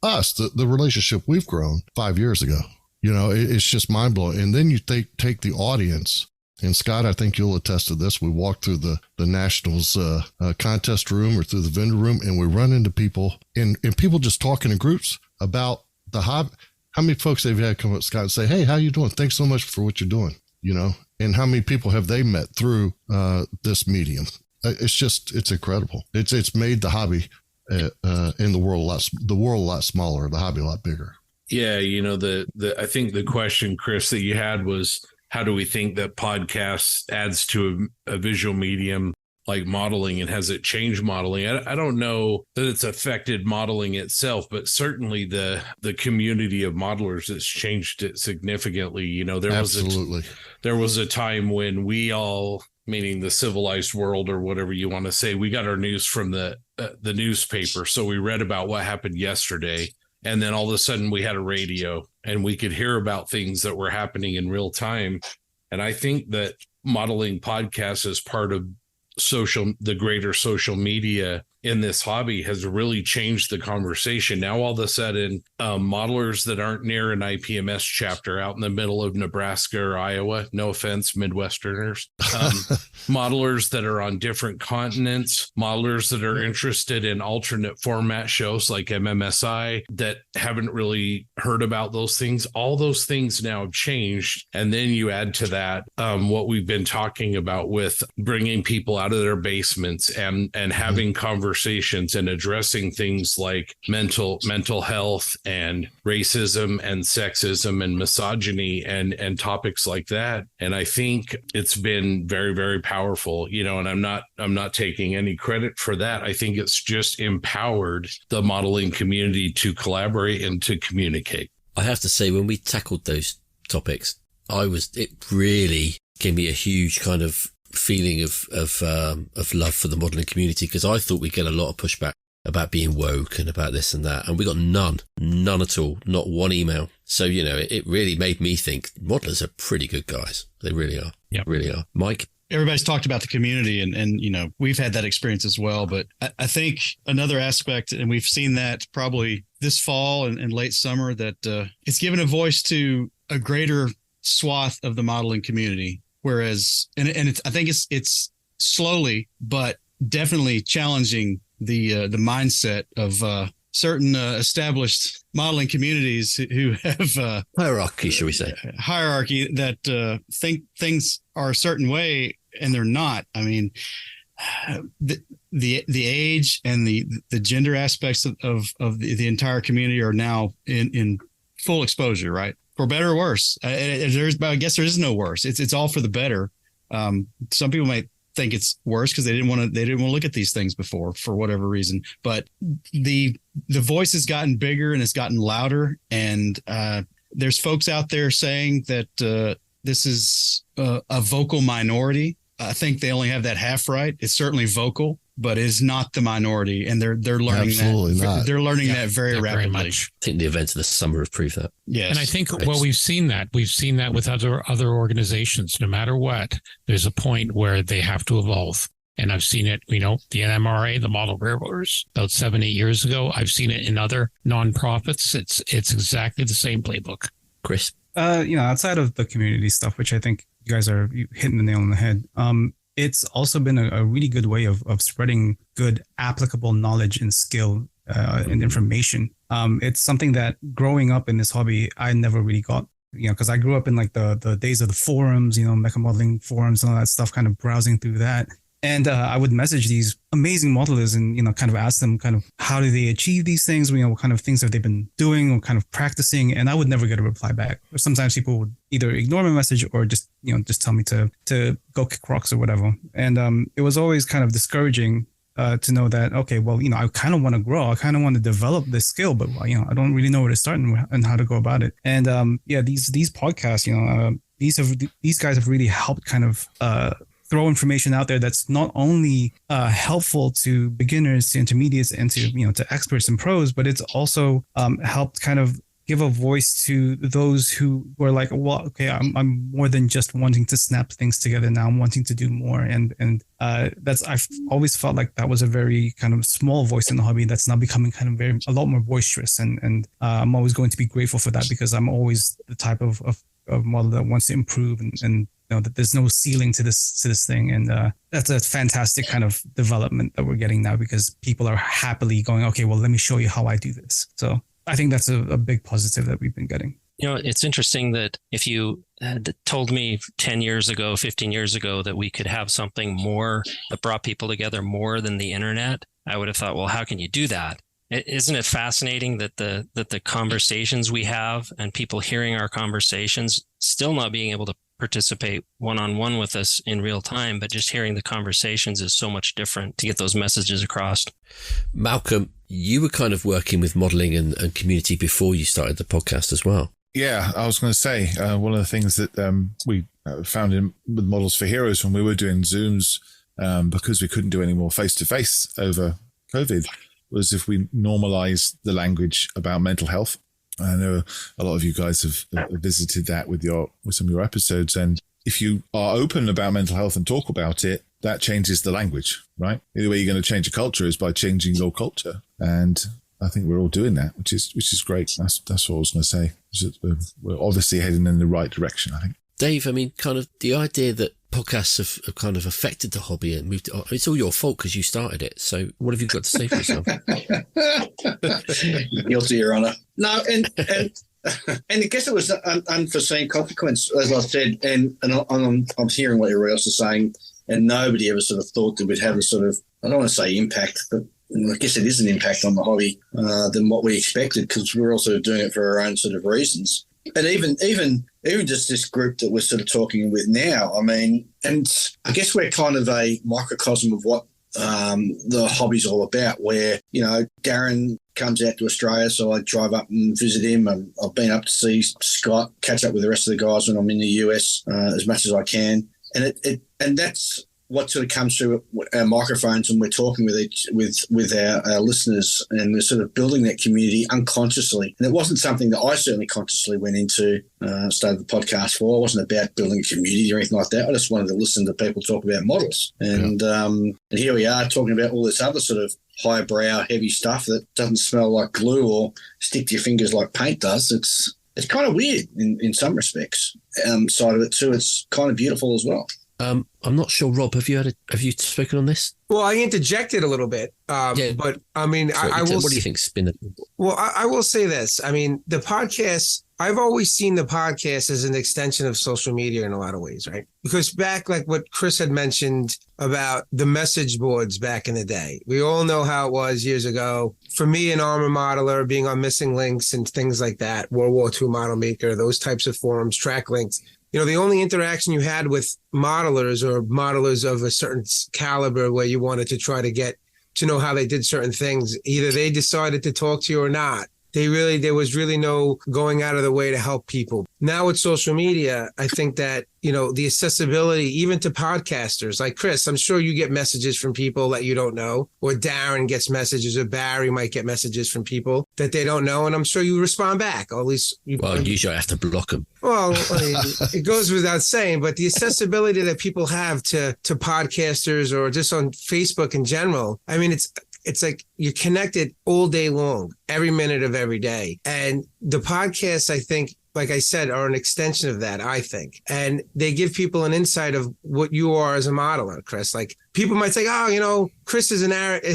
us, the relationship we've grown 5 years ago? You know, it's just mind blowing. And then you take the audience. And Scott, I think you'll attest to this. We walk through the Nationals contest room or through the vendor room, and we run into people and people just talking in groups about the hobby. How many folks have you had come up, Scott, and say, hey, how you doing? Thanks so much for what you're doing, you know? And how many people have they met through this medium? It's incredible. It's made the hobby in the world a lot smaller, the hobby a lot bigger.
Yeah, you know, I think the question, Chris, that you had was, how do we think that podcast adds to a visual medium like modeling, and has it changed modeling? I don't know that it's affected modeling itself, but certainly the community of modelers has changed it significantly. You know, there was a time when we all, meaning the civilized world or whatever you want to say, we got our news from the newspaper. So we read about what happened yesterday. And then all of a sudden we had a radio and we could hear about things that were happening in real time. And I think that modeling podcasts as part of the greater social media in this hobby has really changed the conversation. Now, all of a sudden, modelers that aren't near an IPMS chapter out in the middle of Nebraska or Iowa, no offense, Midwesterners, modelers that are on different continents, modelers that are interested in alternate format shows like MMSI that haven't really heard about those things. All those things now have changed. And then you add to that what we've been talking about with bringing people out of their basements and having conversations and addressing things like mental health and racism and sexism and misogyny and topics like that. And I think it's been very, very powerful, you know, and I'm not taking any credit for that. I think it's just empowered the modeling community to collaborate and to communicate.
I have to say, when we tackled those topics, it really gave me a huge kind of feeling of love for the modeling community, because I thought we'd get a lot of pushback about being woke and about this and that, and we got none at all, not one email. So, you know, it really made me think modelers are pretty good guys. They really are.
Yep.
Really are. Mike?
everybody's talked about the community and we've had that experience as well. But I think another aspect, and we've seen that probably this fall and late summer, that it's given a voice to a greater swath of the modeling community. Whereas, I think it's slowly, but definitely challenging the mindset of certain established modeling communities who have
hierarchy, shall we say?
Hierarchy that think things are a certain way and they're not. I mean, the age and the gender aspects of the entire community are now in full exposure, right? For better or worse. I guess there is no worse. It's all for the better. Some people might think it's worse because they didn't want to look at these things before for whatever reason. But the voice has gotten bigger and it's gotten louder, and there's folks out there saying that this is a vocal minority. I think they only have that half right. It's certainly vocal, but it's not the minority, and they're learning
Absolutely
that.
Not.
They're learning that very rapidly.
Very much.
I think the events of the summer have proved that.
Yes,
and I think we've seen that with other organizations. No matter what, there's a point where they have to evolve. And I've seen it, the NMRA, the Model Railroaders, about 7-8 years ago. I've seen it in other nonprofits. It's exactly the same playbook.
Chris?
Outside of the community stuff, which I think you guys are hitting the nail on the head, it's also been a really good way of spreading good applicable knowledge and skill and information. It's something that growing up in this hobby, I never really got, because I grew up in like the days of the forums, mecha modeling forums and all that stuff, kind of browsing through that. And I would message these amazing modelers and, kind of ask them kind of how do they achieve these things? What kind of things have they been doing or kind of practicing? And I would never get a reply back. Or sometimes people would either ignore my message or just tell me to go kick rocks or whatever. And it was always kind of discouraging to know that, okay, well, I kind of want to grow. I kind of want to develop this skill, but, I don't really know where to start and how to go about it. And these podcasts, these guys have really helped kind of throw information out there that's not only helpful to beginners, to intermediates, and to experts and pros, but it's also helped kind of give a voice to those who were like, well, okay, I'm more than just wanting to snap things together. Now I'm wanting to do more, and I've always felt like that was a very kind of small voice in the hobby that's now becoming kind of a lot more boisterous, and I'm always going to be grateful for that, because I'm always the type of model that wants to improve and that there's no ceiling to this thing. And that's a fantastic kind of development that we're getting now, because people are happily going, okay, well, let me show you how I do this. So I think that's a big positive that we've been getting.
It's interesting that if you had told me 10 years ago, 15 years ago, that we could have something more that brought people together more than the internet, I would have thought, well, how can you do that? Isn't it fascinating that the conversations we have and people hearing our conversations, still not being able to participate one-on-one with us in real time, but just hearing the conversations is so much different to get those messages across.
Malcolm, you were kind of working with modeling and community before you started the podcast as well.
Yeah, I was going to say, one of the things that we found with Models for Heroes when we were doing Zooms, because we couldn't do any more face-to-face over COVID, was if we normalize the language about mental health. I know a lot of you guys have visited that with some of your episodes. And if you are open about mental health and talk about it, that changes the language, right? The way you're going to change a culture is by changing your culture. And I think we're all doing that, which is great. That's what I was going to say. We're obviously heading in the right direction, I think.
Dave, I mean, kind of the idea that podcasts have kind of affected the hobby and moved it. It's all your fault because you started it. So what have you got to say for yourself?
Guilty, Your Honour. No, and I guess it was an unforeseen consequence, as I said, and I'm hearing what everybody else is saying, and nobody ever sort of thought that we'd have a sort of, I don't want to say impact, but I guess it is an impact on the hobby than what we expected, because we're also doing it for our own sort of reasons. And even just this group that we're sort of talking with now, I mean, and I guess we're kind of a microcosm of what the hobby's all about, where, Darren comes out to Australia, so I drive up and visit him. I've been up to see Scott, catch up with the rest of the guys when I'm in the US as much as I can. And and that's what sort of comes through our microphones when we're talking with our listeners, and we're sort of building that community unconsciously. And it wasn't something that I certainly consciously went into, started the podcast for. It wasn't about building a community or anything like that. I just wanted to listen to people talk about models. And here we are talking about all this other sort of highbrow, heavy stuff that doesn't smell like glue or stick to your fingers like paint does. It's kind of weird in some respects. Side of it too, it's kind of beautiful as well.
I'm not sure, Rob. Have you spoken on this?
Well, I interjected a little bit, but I mean, I will.
What do you think, Spin?
Well, I will say this. I mean, the podcast. I've always seen the podcast as an extension of social media in a lot of ways, right? Because back, like what Chris had mentioned about the message boards back in the day, we all know how it was years ago. For me, an Armour modeler, being on Missing Links and things like that, World War II Model Maker, those types of forums, track links. You know, the only interaction you had with modelers or modelers of a certain caliber where you wanted to try to get to know how they did certain things, either they decided to talk to you or not. There was really no going out of the way to help people. Now with social media, I think that, you know, the accessibility, even to podcasters like Chris, I'm sure you get messages from people that you don't know, or Darren gets messages, or Barry might get messages from people that they don't know. And I'm sure you respond back, or at least
usually I have to block them.
Well, I mean, it goes without saying, but the accessibility that people have to podcasters or just on Facebook in general, I mean, it's like you're connected all day long, every minute of every day. And the podcasts, I think, like I said, are an extension of that, I think. And they give people an insight of what you are as a modeler, Chris. Like people might say, oh, you know, Chris is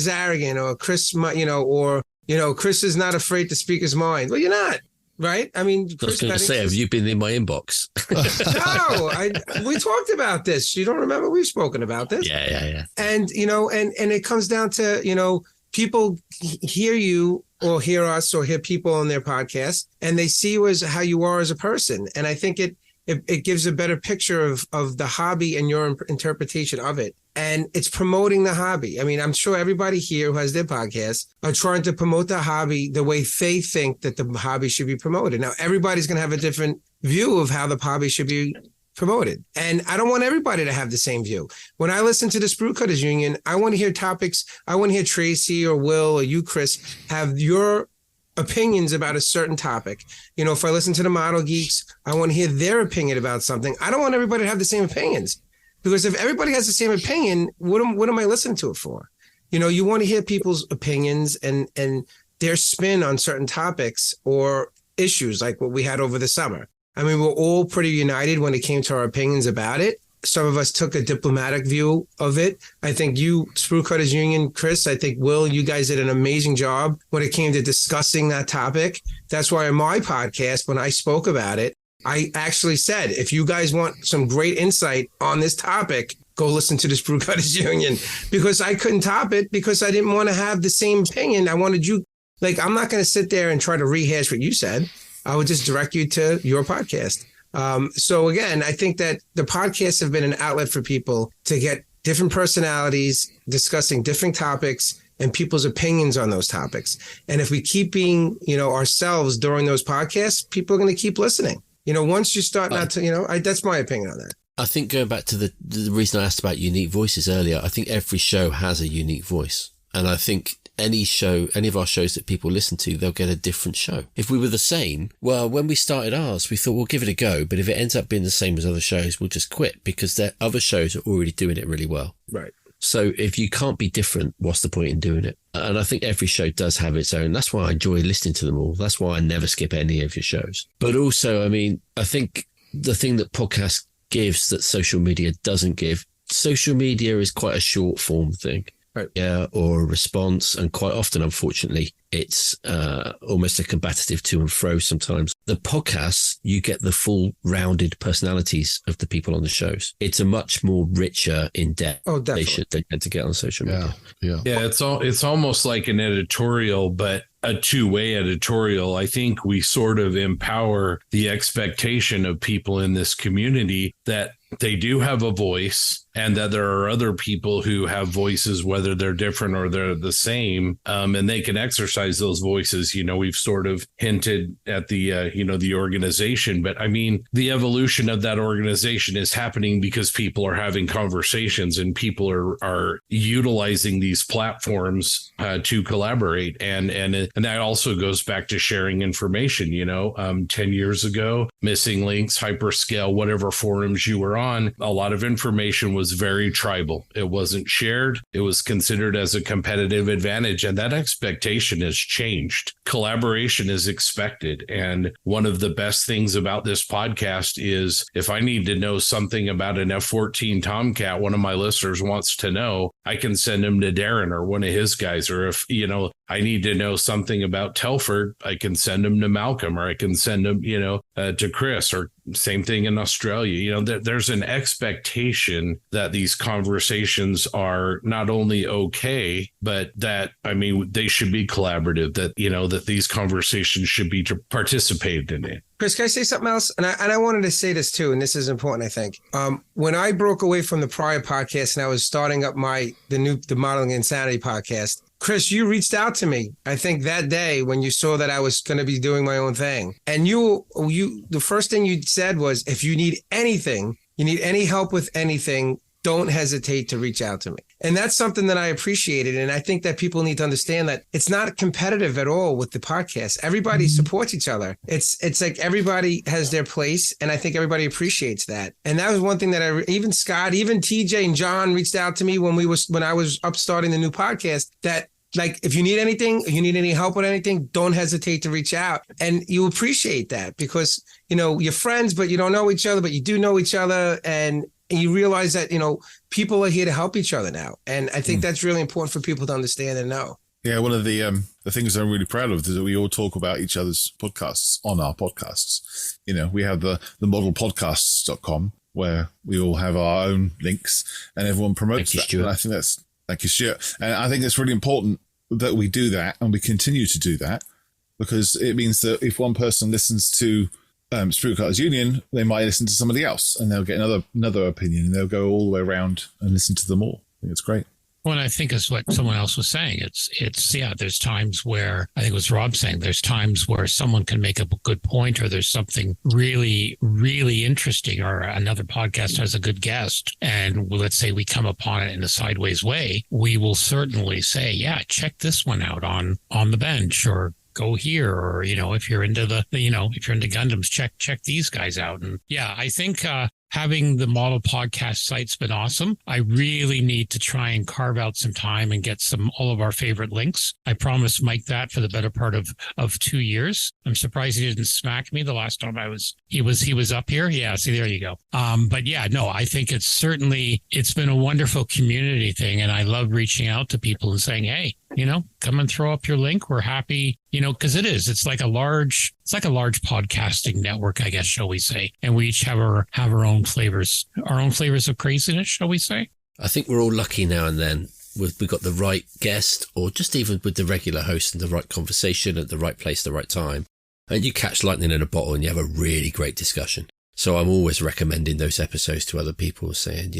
arrogant, or Chris, Chris is not afraid to speak his mind. Well, you're not. Right? I mean,
I was going to say, have you been in my inbox?
No, we talked about this. You don't remember? We've spoken about this.
Yeah.
And, you know, and it comes down to, you know, people hear you or hear us or hear people on their podcast, and they see you as how you are as a person. And I think it gives a better picture of the hobby and your interpretation of it. And it's promoting the hobby. I mean, I'm sure everybody here who has their podcast are trying to promote the hobby the way they think that the hobby should be promoted. Now, everybody's going to have a different view of how the hobby should be promoted. And I don't want everybody to have the same view. When I listen to the Sprue Cutters Union, I want to hear topics. I want to hear Tracy or Will or you, Chris, have your opinions about a certain topic. You know, if I listen to the Model Geeks, I want to hear their opinion about something. I don't want everybody to have the same opinions. Because if everybody has the same opinion, what am I listening to it for? You know, you want to hear people's opinions and their spin on certain topics or issues like what we had over the summer. I mean, we're all pretty united when it came to our opinions about it. Some of us took a diplomatic view of it. I think you, Sprue Cutters Union, Chris, I think Will, you guys did an amazing job when it came to discussing that topic. That's why in my podcast, when I spoke about it, I actually said, if you guys want some great insight on this topic, go listen to the Sprue Cutters Union, because I couldn't top it because I didn't want to have the same opinion. I wanted you, like, I'm not going to sit there and try to rehash what you said. I would just direct you to your podcast. So again, I think that the podcasts have been an outlet for people to get different personalities discussing different topics and people's opinions on those topics. And if we keep being, you know, ourselves during those podcasts, people are going to keep listening. You know, once you start not to, you know, that's my opinion on that.
I think going back to the reason I asked about unique voices earlier, I think every show has a unique voice. And I think any of our shows that people listen to, they'll get a different show. If we were the same, well, when we started ours, we thought we'll give it a go. But if it ends up being the same as other shows, we'll just quit because their other shows are already doing it really well.
Right.
So if you can't be different, what's the point in doing it? And I think every show does have its own. That's why I enjoy listening to them all. That's why I never skip any of your shows. But also, I mean, I think the thing that podcast gives that social media doesn't give, social media is quite a short form thing.
Right.
Yeah, or a response. And quite often, unfortunately, it's almost a combative to and fro sometimes. The podcasts, you get the full rounded personalities of the people on the shows. It's a much more richer, in-depth information they tend to get on social media.
Yeah.
It's almost like an editorial, but a two-way editorial. I think we sort of empower the expectation of people in this community that they do have a voice. and that there are other people who have voices, whether they're different or they're the same, and they can exercise those voices. We've sort of hinted at the organization, but I mean, the evolution of that organization is happening because people are having conversations and people are utilizing these platforms to collaborate. And that also goes back to sharing information. 10 years ago, missing links, hyperscale, whatever forums you were on, a lot of information was very tribal. It wasn't shared. It was considered as a competitive advantage. And that expectation has changed. Collaboration is expected. And one of the best things about this podcast is if I need to know something about an F-14 Tomcat, one of my listeners wants to know, I can send him to Darren or one of his guys. Or if, I need to know something about Telford, I can send him to Malcolm, or I can send him, to Chris, or same thing in Australia. There's an expectation that these conversations are not only okay, but that, they should be collaborative, that these conversations should be participated in it.
Chris, can I say something else? And I wanted to say this too, and this is important, I think. When I broke away from the prior podcast and I was starting up the Modeling Insanity podcast, Chris, you reached out to me, I think that day when you saw that I was going to be doing my own thing. And the first thing you said was, if you need anything, you need any help with anything, don't hesitate to reach out to me. And that's something that I appreciated. And I think that people need to understand that it's not competitive at all with the podcast. Everybody supports each other. It's like everybody has their place. And I think everybody appreciates that. And that was one thing that even Scott, even TJ and John reached out to me when I was starting the new podcast, that like, if you need anything, you need any help with anything, don't hesitate to reach out. And you appreciate that because, you're friends, but you don't know each other, but you do know each other. And you realize that, people are here to help each other now. And I think that's really important for people to understand and know.
Yeah, one of the things I'm really proud of is that we all talk about each other's podcasts on our podcasts. We have the modelpodcasts.com where we all have our own links and everyone promotes that. And I think thank you, Stuart. And I think it's really important that we do that and we continue to do that, because it means that if one person listens to Sprue Cutters Union, they might listen to somebody else and they'll get another opinion and they'll go all the way around and listen to them all. I think it's great.
Well, I think it's what someone else was saying. There's times where, I think it was Rob saying, there's times where someone can make a good point, or there's something really, really interesting, or another podcast has a good guest. And let's say we come upon it in a sideways way. We will certainly say, yeah, check this one out on the bench, or go here, or, if you're into if you're into Gundams, check these guys out. And yeah, I think, having the model podcast site's been awesome. I really need to try and carve out some time and get all of our favorite links. I promised Mike that for the better part of 2 years. I'm surprised he didn't smack me the last time he was up here. Yeah, see, there you go. But yeah, no, I think it's been a wonderful community thing. And I love reaching out to people and saying, hey, come and throw up your link. We're happy, because it's like a large podcasting network, I guess, shall we say. And we each have our own flavors of craziness, shall we say?
I think we're all lucky now and then. We've got the right guest, or just even with the regular host, and the right conversation at the right place, the right time. And you catch lightning in a bottle and you have a really great discussion. So I'm always recommending those episodes to other people, saying,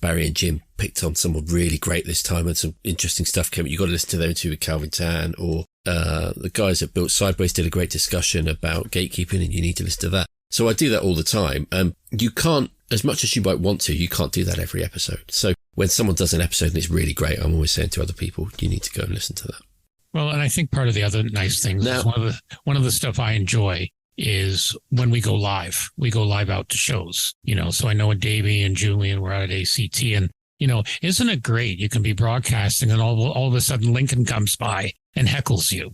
Barry and Jim picked on someone really great this time and some interesting stuff came. You got to listen to them too, with Calvin Tan, or the guys that built Sideways did a great discussion about gatekeeping, and you need to listen to that. So I do that all the time. You can't, as much as you might want to, you can't do that every episode. So when someone does an episode and it's really great, I'm always saying to other people, you need to go and listen to that.
Well, and I think part of the other nice things is one of the stuff I enjoy is when we go live out to shows, so I know when Davey and Julian were out at ACT, and, isn't it great? You can be broadcasting and all of a sudden Lincoln comes by and heckles you,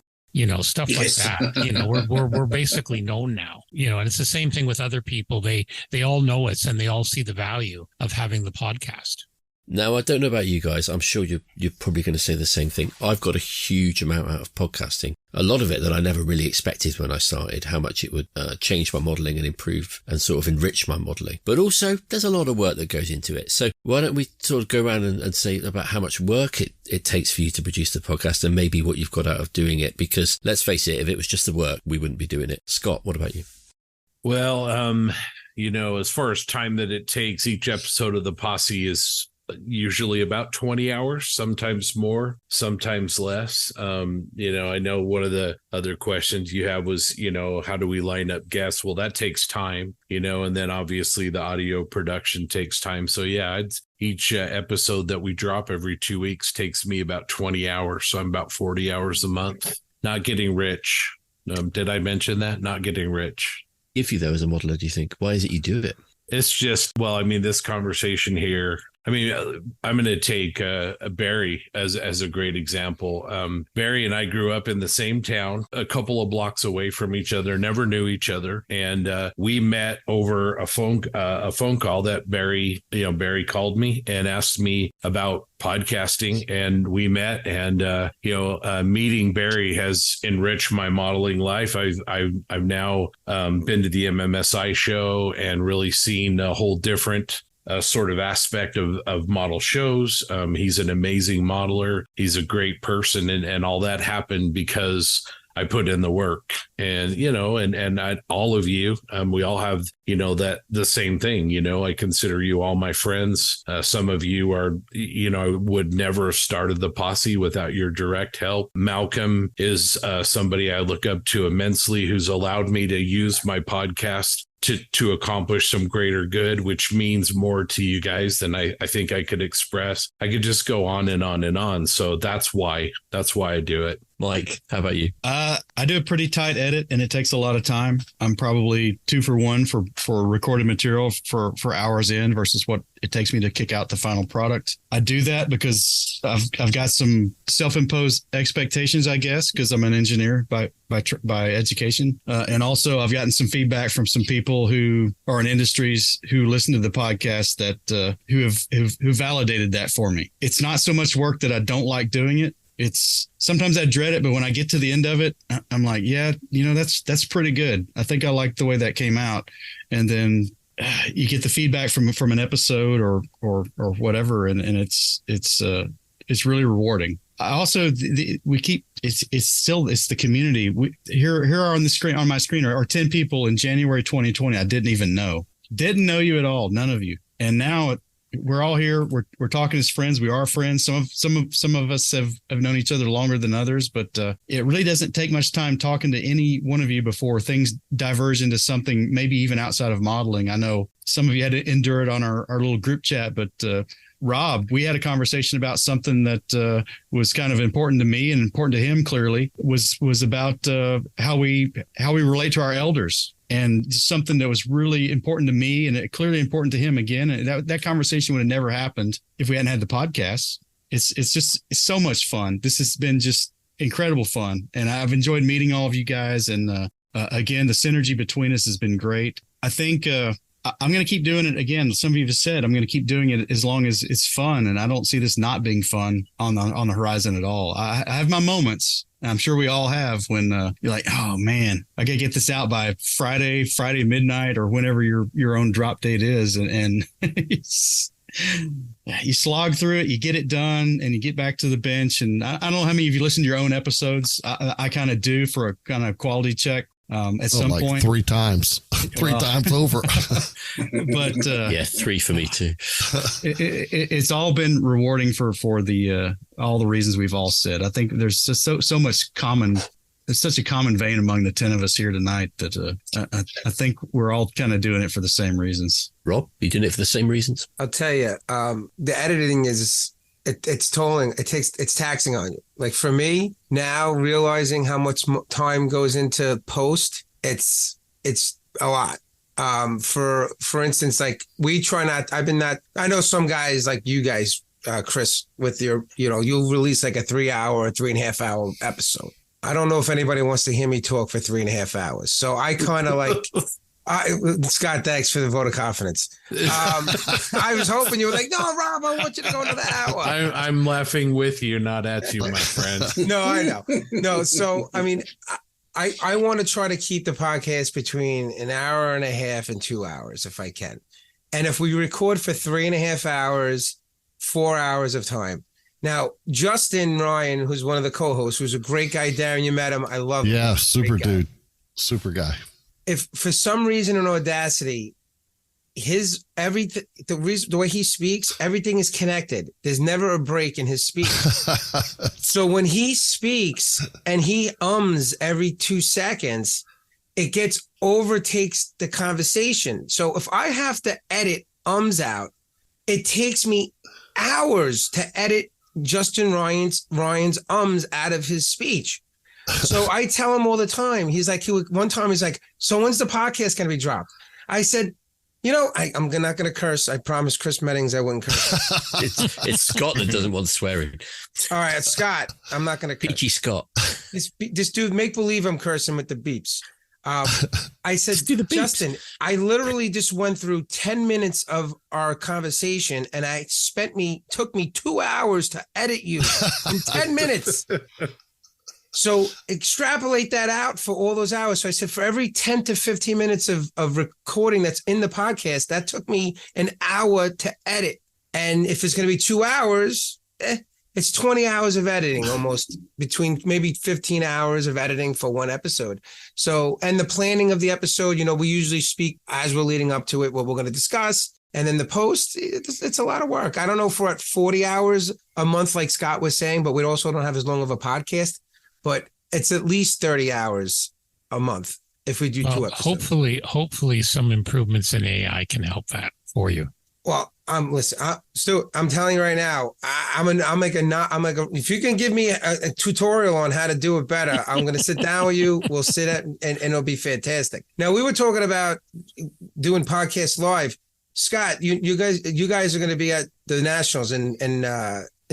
stuff like that. We're basically known now, and it's the same thing with other people. They all know us and they all see the value of having the podcast.
Now, I don't know about you guys. I'm sure you're probably going to say the same thing. I've got a huge amount out of podcasting. A lot of it that I never really expected when I started, how much it would change my modelling and improve and sort of enrich my modelling. But also, there's a lot of work that goes into it. So why don't we sort of go around and say about how much work it takes for you to produce the podcast, and maybe what you've got out of doing it? Because let's face it, if it was just the work, we wouldn't be doing it. Scott, what about you?
Well, as far as time that it takes, each episode of the Posse is usually about 20 hours, sometimes more, sometimes less. I know one of the other questions you have was, how do we line up guests? Well, that takes time, and then obviously the audio production takes time. So yeah, each episode that we drop every 2 weeks takes me about 20 hours. So I'm about 40 hours a month. Not getting rich. Did I mention that? Not getting rich.
If you, though, as a modeler, do you think, why is it you do it?
It's just, this conversation here, I'm going to take Barry as a great example. Barry and I grew up in the same town, a couple of blocks away from each other, never knew each other. And we met over a phone call that Barry called me and asked me about podcasting, and we met, and meeting Barry has enriched my modeling life. I've now been to the MMSI show and really seen a whole different sort of aspect of model shows. He's an amazing modeler. He's a great person, and all that happened because I put in the work. And all of you, we all have, that the same thing. I consider you all my friends. Some of you are, would never have started the Posse without your direct help. Malcolm is somebody I look up to immensely, who's allowed me to use my podcast to accomplish some greater good, which means more to you guys than I think I could express. I could just go on and on and on. So that's why I do it.
Mike, how about you?
I do a pretty tight edit, and it takes a lot of time. I'm probably 2 for 1 for recorded material for hours in versus what it takes me to kick out the final product. I do that because I've got some self-imposed expectations, I guess, because I'm an engineer by education, and also I've gotten some feedback from some people who are in industries who listen to the podcast that who validated that for me. It's not so much work that I don't like doing it. It's sometimes I dread it, but when I get to the end of it, I'm like, yeah, that's pretty good. I think I like the way that came out. And then you get the feedback from an episode or whatever, and it's really rewarding. I also it's the community. Here are on my screen are 10 people in January 2020 I didn't even know you at all, none of you, and now we're all here. We're talking as friends. We are friends. Some of us have known each other longer than others, but it really doesn't take much time talking to any one of you before things diverge into something maybe even outside of modeling. I know some of you had to endure it on our little group chat, but Rob, we had a conversation about something that was kind of important to me and important to him. Clearly, was about how we relate to our elders. And something that was really important to me and clearly important to him again. And that conversation would have never happened if we hadn't had the podcast. It's so much fun. This has been just incredible fun. And I've enjoyed meeting all of you guys. And again, the synergy between us has been great. I think I'm going to keep doing it again. Some of you have said I'm going to keep doing it as long as it's fun. And I don't see this not being fun on the horizon at all. I have my moments. I'm sure we all have when you're like, oh man, I got to get this out by Friday midnight or whenever your own drop date is. And you slog through it, you get it done, and you get back to the bench. And I don't know how many of you listen to your own episodes. I kind of do for a kind of quality check. At some point
3 times times over.
But
yeah, 3 for me too.
It's all been rewarding for the all the reasons we've all said. I think there's just so much common. There's such a common vein among the 10 of us here tonight that I think we're all kind of doing it for the same reasons.
Rob, you doing it for the same reasons?
I'll tell you, the editing is it's tolling. It's taxing on you. Like for me now, realizing how much time goes into post, it's a lot. For instance, like we try not. I know some guys like you guys, Chris, with your you'll release like a 3-hour or 3.5 hour episode. I don't know if anybody wants to hear me talk for 3.5 hours. So I kind of like. Scott, thanks for the vote of confidence. I was hoping you were like, no, Rob, I want you to go to the hour.
I'm laughing with you, not at you, my friend.
No, I know. No, so, I mean, I want to try to keep the podcast between 1.5 hours and 2 hours if I can. And if we record for 3.5 hours, 4 hours of time. Now, Justin Ryan, who's one of the co-hosts, who's a great guy. Darren, you met him. I love him.
Yeah, super dude. Super guy.
if for some reason in Audacity, the way he speaks, everything is connected. There's never a break in his speech. So when he speaks and he every 2 seconds, it overtakes the conversation. So if I have to edit out, it takes me hours to edit Justin Ryan's out of his speech. So I tell him all the time. He's like, one time he's like, so when's the podcast going to be dropped? I said, I'm not going to curse. I promised Chris Meddings I wouldn't curse.
It's Scott that doesn't want swearing.
All right, Scott, I'm not going to curse.
Peachy Scott.
This dude, make believe I'm cursing with the beeps. I said, Justin, I literally just went through 10 minutes of our conversation, and took me 2 hours to edit you in 10 minutes. So extrapolate that out for all those hours. So I said, for every 10 to 15 minutes of recording that's in the podcast, that took me an hour to edit. And if it's going to be 2 hours, it's 20 hours of editing, almost, between maybe 15 hours of editing for one episode. So, and the planning of the episode, we usually speak as we're leading up to it, what we're going to discuss. And then the post, it's a lot of work. I don't know if we're at 40 hours a month, like Scott was saying, but we also don't have as long of a podcast. But it's at least 30 hours a month if we do 2 episodes.
Hopefully some improvements in AI can help that for you.
Well, Stu, I'm telling you right now, if you can give me a tutorial on how to do it better, I'm going to sit down with you. We'll sit at, and it'll be fantastic. Now, we were talking about doing podcasts live. Scott, you guys are going to be at the Nationals in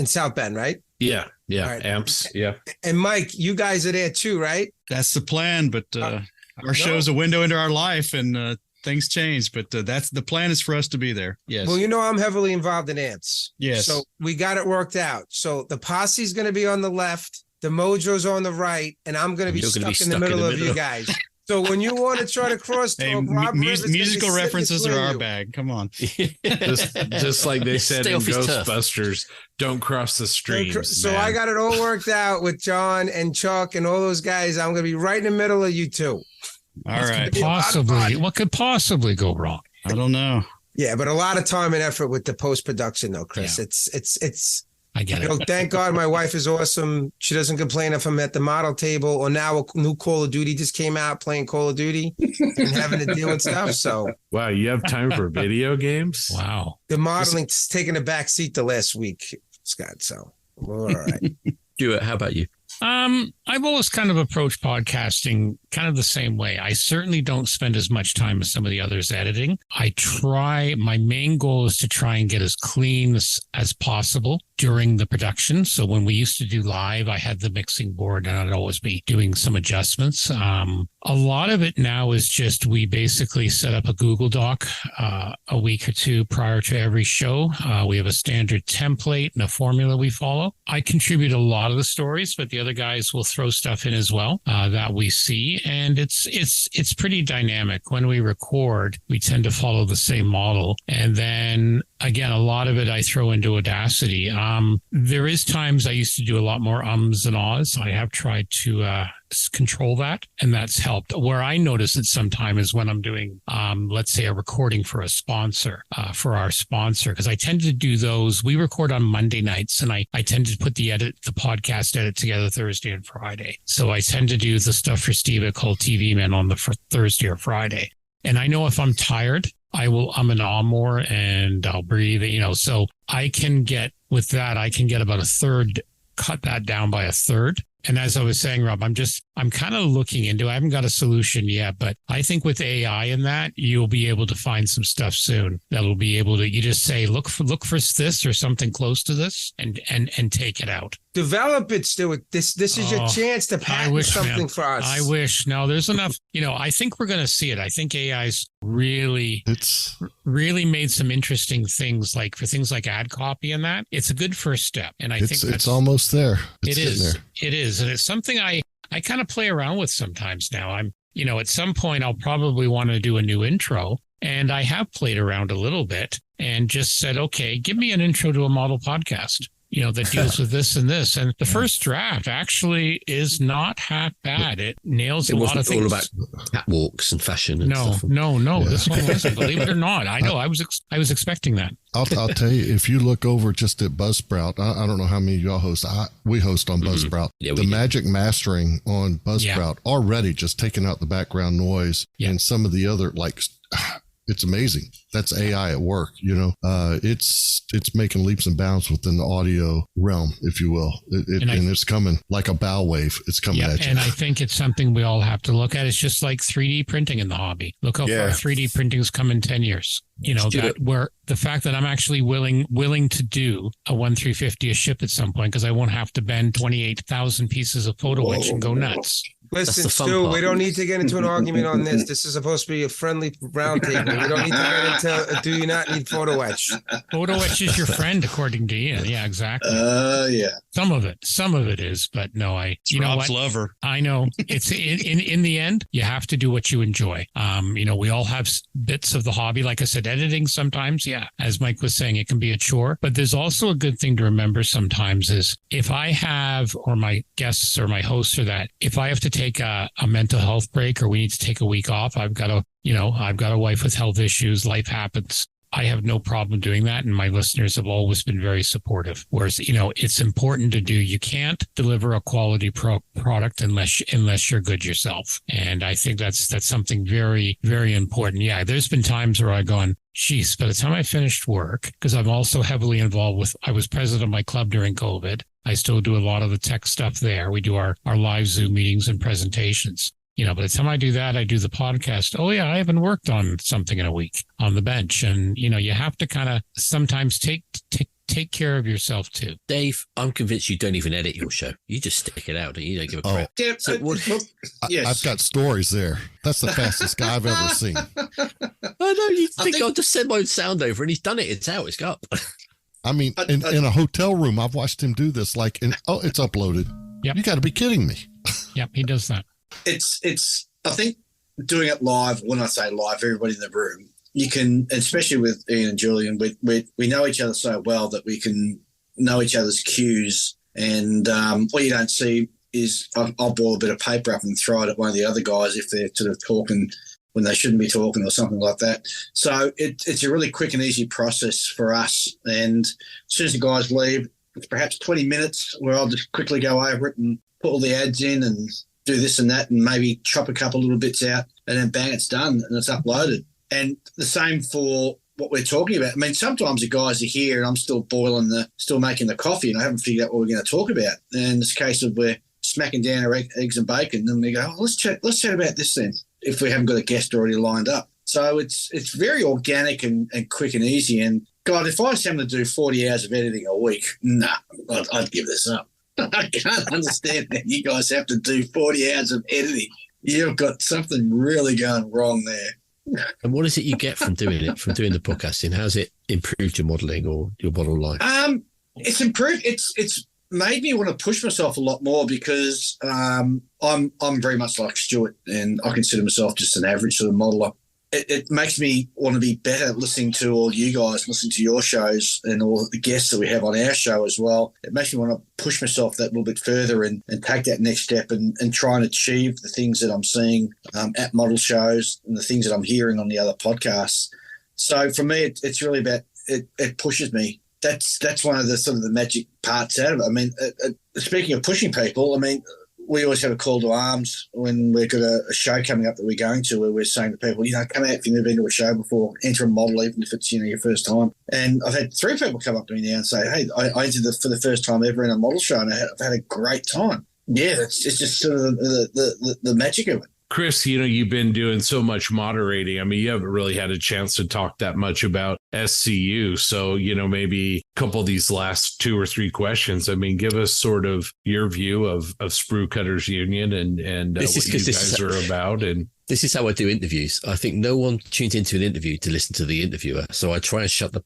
South Bend, right?
Yeah.
Right.
Amps. Yeah.
And Mike, you guys are there too, right?
That's the plan, but our show's a window into our life, and things change. But that's the plan, is for us to be there. Yes.
Well, I'm heavily involved in Amps.
Yes.
So we got it worked out. So the posse's going to be on the left, the mojo's on the right, and I'm going to be stuck in the middle of you guys. So when you want to try to cross talk,
musical references are our bag. Come on.
just like they said in Ghostbusters, don't cross the streams.
So I got it all worked out with John and Chuck and all those guys. I'm going to be right in the middle of you two.
All right.
What could possibly go wrong?
I don't know.
Yeah, but a lot of time and effort with the post-production though, Chris. Yeah. It's
I get it.
Thank God my wife is awesome. She doesn't complain if I'm at the model table, or now a new Call of Duty just came out, playing Call of Duty and having to deal with stuff. So
wow, you have time for video games?
Wow.
The modeling's taking a back seat the last week, Scott. So we're all right.
Stuart, how about you?
I've always kind of approached podcasting kind of the same way. I certainly don't spend as much time as some of the others editing. My main goal is to try and get as clean as possible during the production. So when we used to do live, I had the mixing board and I'd always be doing some adjustments. A lot of it now is just, we basically set up a Google Doc a week or two prior to every show. We have a standard template and a formula we follow. I contribute a lot of the stories, but the other guys will throw stuff in as well that we see. And it's pretty dynamic. When we record, we tend to follow the same model. And then again, a lot of it I throw into Audacity. There is times I used to do a lot more ums and ahs. I have tried to control that, and that's helped. Where I notice it sometimes is when I'm doing, let's say, a recording for a sponsor, for our sponsor, because I tend to do those. We record on Monday nights, and I tend to put the podcast edit together Thursday and Friday. So I tend to do the stuff for Steve called TV Man on the Thursday or Friday. And I know if I'm tired, I'm an Armour and I'll breathe, so I can get about a third, cut that down by a third. And as I was saying, Rob, I'm kind of looking into, I haven't got a solution yet, but I think with AI and that, you'll be able to find some stuff soon that'll be able to, you just say, look for this or something close to this and take it out.
Develop it, Stuart. This is your chance to patent something for us.
I wish. No, there's enough. I think we're going to see it. I think AI's really made some interesting things, like for things like ad copy and that. It's a good first step. And I think
it's almost there.
It is. It is. And it's something I kind of play around with sometimes now. At some point I'll probably want to do a new intro. And I have played around a little bit and just said, okay, give me an intro to a model podcast. that deals with this and this. And the first draft actually is not half bad. It nails a lot of things.
It wasn't all about catwalks and fashion and stuff.
No. This one wasn't. Believe it or not. I know. I was expecting that.
I'll tell you, if you look over just at Buzzsprout, I don't know how many of y'all host. We host on Buzzsprout.
Yeah,
the magic mastering on Buzzsprout already just taking out the background noise and some of the other, like, it's amazing. That's AI at work, it's making leaps and bounds within the audio realm, if you will. And it's coming like a bow wave. It's coming at you.
And I think it's something we all have to look at. It's just like 3D printing in the hobby. Look how far 3D printing has come in 10 years. Where the fact that I'm actually willing to do a 1/350 a ship at some point, because I won't have to bend 28,000 pieces of photo etch and go nuts.
Listen, Stu, we don't need to get into an argument on this. This is supposed to be a friendly roundtable. We don't need to get into do you not need photo etch?
Photo etch is your friend, according to Ian. Yeah, exactly.
Yeah.
Some of it is, but no,
it's Rob's lover.
I know. It's in the end, you have to do what you enjoy. We all have bits of the hobby. Like I said, editing sometimes, as Mike was saying, it can be a chore. But there's also a good thing to remember sometimes is if I have, or my guests or my hosts or that, if I have to take a mental health break or we need to take a week off, I've got a wife with health issues, life happens. I have no problem doing that. And my listeners have always been very supportive. Whereas, it's important to do. You can't deliver a quality product unless you're good yourself. And I think that's something very, very important. Yeah, there's been times where I've gone, geez, by the time I finished work, because I'm also heavily involved I was president of my club during COVID. I still do a lot of the tech stuff there. We do our live Zoom meetings and presentations. By the time I do that, I do the podcast. Oh, yeah, I haven't worked on something in a week on the bench. And, you have to kind of sometimes take care of yourself, too.
Dave, I'm convinced you don't even edit your show. You just stick it out and you don't give a crap.
Yeah,
so
yes.
I've got stories there. That's the fastest guy I've ever seen.
I know. You think I'll just send my own sound over and he's done it. It's out. It's up.
I mean, in a hotel room, I've watched him do this. It's uploaded.
Yep.
You got to be kidding me.
Yep, he does that.
It's. I think doing it live. When I say live, everybody in the room, you can, especially with Ian and Julian, we know each other so well that we can know each other's cues. And what you don't see is I'll ball a bit of paper up and throw it at one of the other guys if they're sort of talking when they shouldn't be talking or something like that. So it's a really quick and easy process for us. And as soon as the guys leave, it's perhaps 20 minutes where I'll just quickly go over it and put all the ads in and do this and that and maybe chop a couple little bits out and then bang, it's done and it's uploaded. And the same for what we're talking about. I mean, sometimes the guys are here and I'm still still making the coffee and I haven't figured out what we're going to talk about. And it's a case of we're smacking down our eggs and bacon and we go, let's chat about this then, if we haven't got a guest already lined up. So it's very organic and quick and easy. And God, if I was having to do 40 hours of editing a week, I'd give this up. I can't understand that you guys have to do 40 hours of editing. You've got something really going wrong there.
And what is it you get from doing it, from doing the podcasting? How's it improved your modelling or your model life?
It's improved. It's made me want to push myself a lot more because I'm very much like Stuart and I consider myself just an average sort of modeler. It makes me want to be better listening to all you guys, listening to your shows and all the guests that we have on our show as well. It makes me want to push myself that little bit further and take that next step and try and achieve the things that I'm seeing at model shows and the things that I'm hearing on the other podcasts. So for me, it's really about it pushes me. That's one of the sort of the magic parts out of it. I mean, speaking of pushing people, I mean, we always have a call to arms when we've got a show coming up that we're going to where we're saying to people, come out if you've never been to a show before, enter a model even if it's, your first time. And I've had 3 people come up to me now and say, hey, I entered for the first time ever in a model show and I've had a great time. Yeah, it's just sort of the magic of it.
Chris, you've been doing so much moderating. I mean, you haven't really had a chance to talk that much about SCU. So, maybe a couple of these last 2 or 3 questions. I mean, give us sort of your view of Sprue Cutters Union and what you guys are about. And
this is how I do interviews. I think no one tunes into an interview to listen to the interviewer. So I try and shut the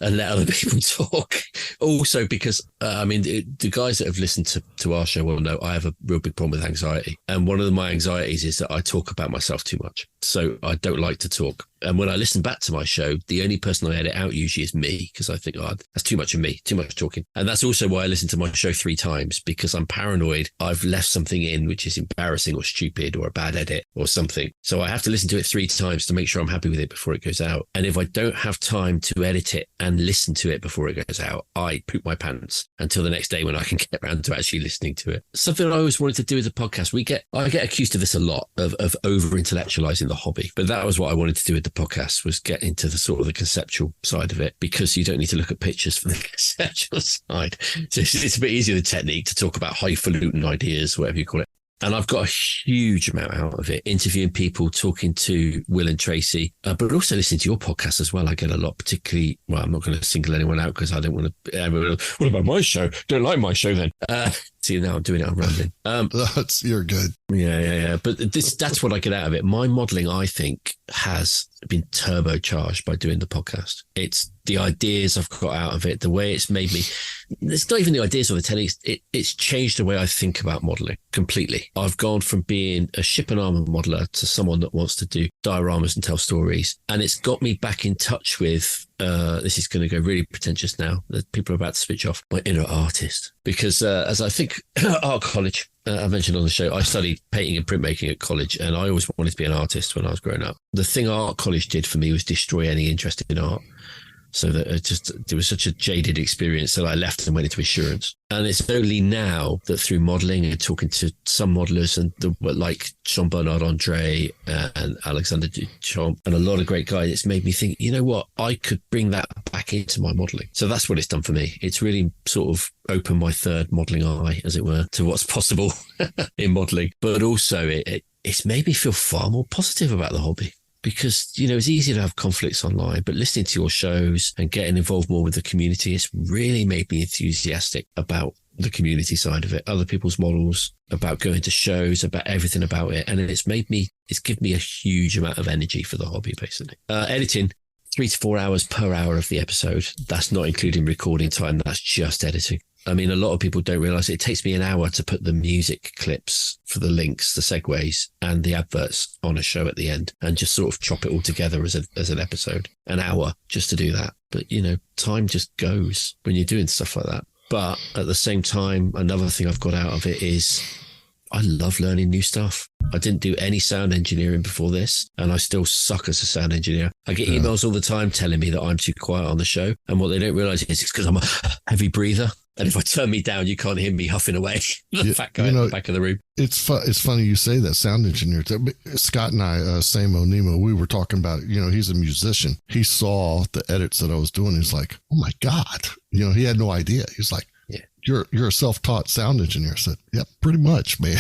and let other people talk. Also, because, the guys that have listened to our show will know I have a real big problem with anxiety. And one of my anxieties is that I talk about myself too much. So I don't like to talk. And when I listen back to my show, the only person I edit out usually is me, because I think, oh, that's too much of me, too much talking. And that's also why I listen to my show 3 times, because I'm paranoid I've left something in which is embarrassing or stupid or a bad edit or something. So I have to listen to it 3 times to make sure I'm happy with it before it goes out. And if I don't have time to edit it and listen to it before it goes out, I poop my pants until the next day when I can get around to actually listening to it. Something I always wanted to do with the podcast. I get accused of this a lot, of over-intellectualizing the hobby. But that was what I wanted to do with the podcast, was get into the sort of the conceptual side of it, because you don't need to look at pictures for the conceptual side. So it's a bit easier the technique to talk about highfalutin ideas, whatever you call it. And I've got a huge amount out of it, interviewing people, talking to Will and Tracy, but also listening to your podcast as well. I get a lot, particularly, well, I'm not going to single anyone out because I don't want to, what about my show? Don't like my show then. See, now I'm doing it, I'm rambling.
You're good.
Yeah. But that's what I get out of it. My modeling, I think, has been turbocharged by doing the podcast. It's the ideas I've got out of it, the way it's made me. It's not even the ideas or the techniques. It's changed the way I think about modeling completely. I've gone from being a ship and armor modeler to someone that wants to do dioramas and tell stories. And it's got me back in touch with, this is going to go really pretentious now, that people are about to switch off, my inner artist. Because as I think art college, I mentioned on the show, I studied painting and printmaking at college, and I always wanted to be an artist when I was growing up. The thing art college did for me was destroy any interest in art. So that it was such a jaded experience that I left and went into insurance. And it's only now that through modeling and talking to some modelers and like Jean-Bernard Andre and Alexander Duchamp and a lot of great guys, it's made me think, you know what, I could bring that back into my modeling. So that's what it's done for me. It's really sort of opened my third modeling eye, as it were, to what's possible in modeling. But also it's made me feel far more positive about the hobby. Because, you know, it's easy to have conflicts online, but listening to your shows and getting involved more with the community, it's really made me enthusiastic about the community side of it, other people's models, about going to shows, about everything about it. And it's given me a huge amount of energy for the hobby, basically. Editing, 3 to 4 hours per hour of the episode. That's not including recording time. That's just editing. I mean, a lot of people don't realize it takes me an hour to put the music clips for the links, the segues, and the adverts on a show at the end, and just sort of chop it all together as an episode. An hour just to do that. But, you know, time just goes when you're doing stuff like that. But at the same time, another thing I've got out of it is I love learning new stuff. I didn't do any sound engineering before this, and I still suck as a sound engineer. I get emails all the time telling me that I'm too quiet on the show, and what they don't realize is it's because I'm a heavy breather. And if I turn me down, you can't hear me huffing away. The fat guy in the back of the room.
It's funny you say that, sound engineer. Scott and I, Samo Nemo, we were talking about, you know, he's a musician. He saw the edits that I was doing. He's like, oh my God. You know, he had no idea. He's like, You're a self-taught sound engineer. I said, yep, pretty much, man.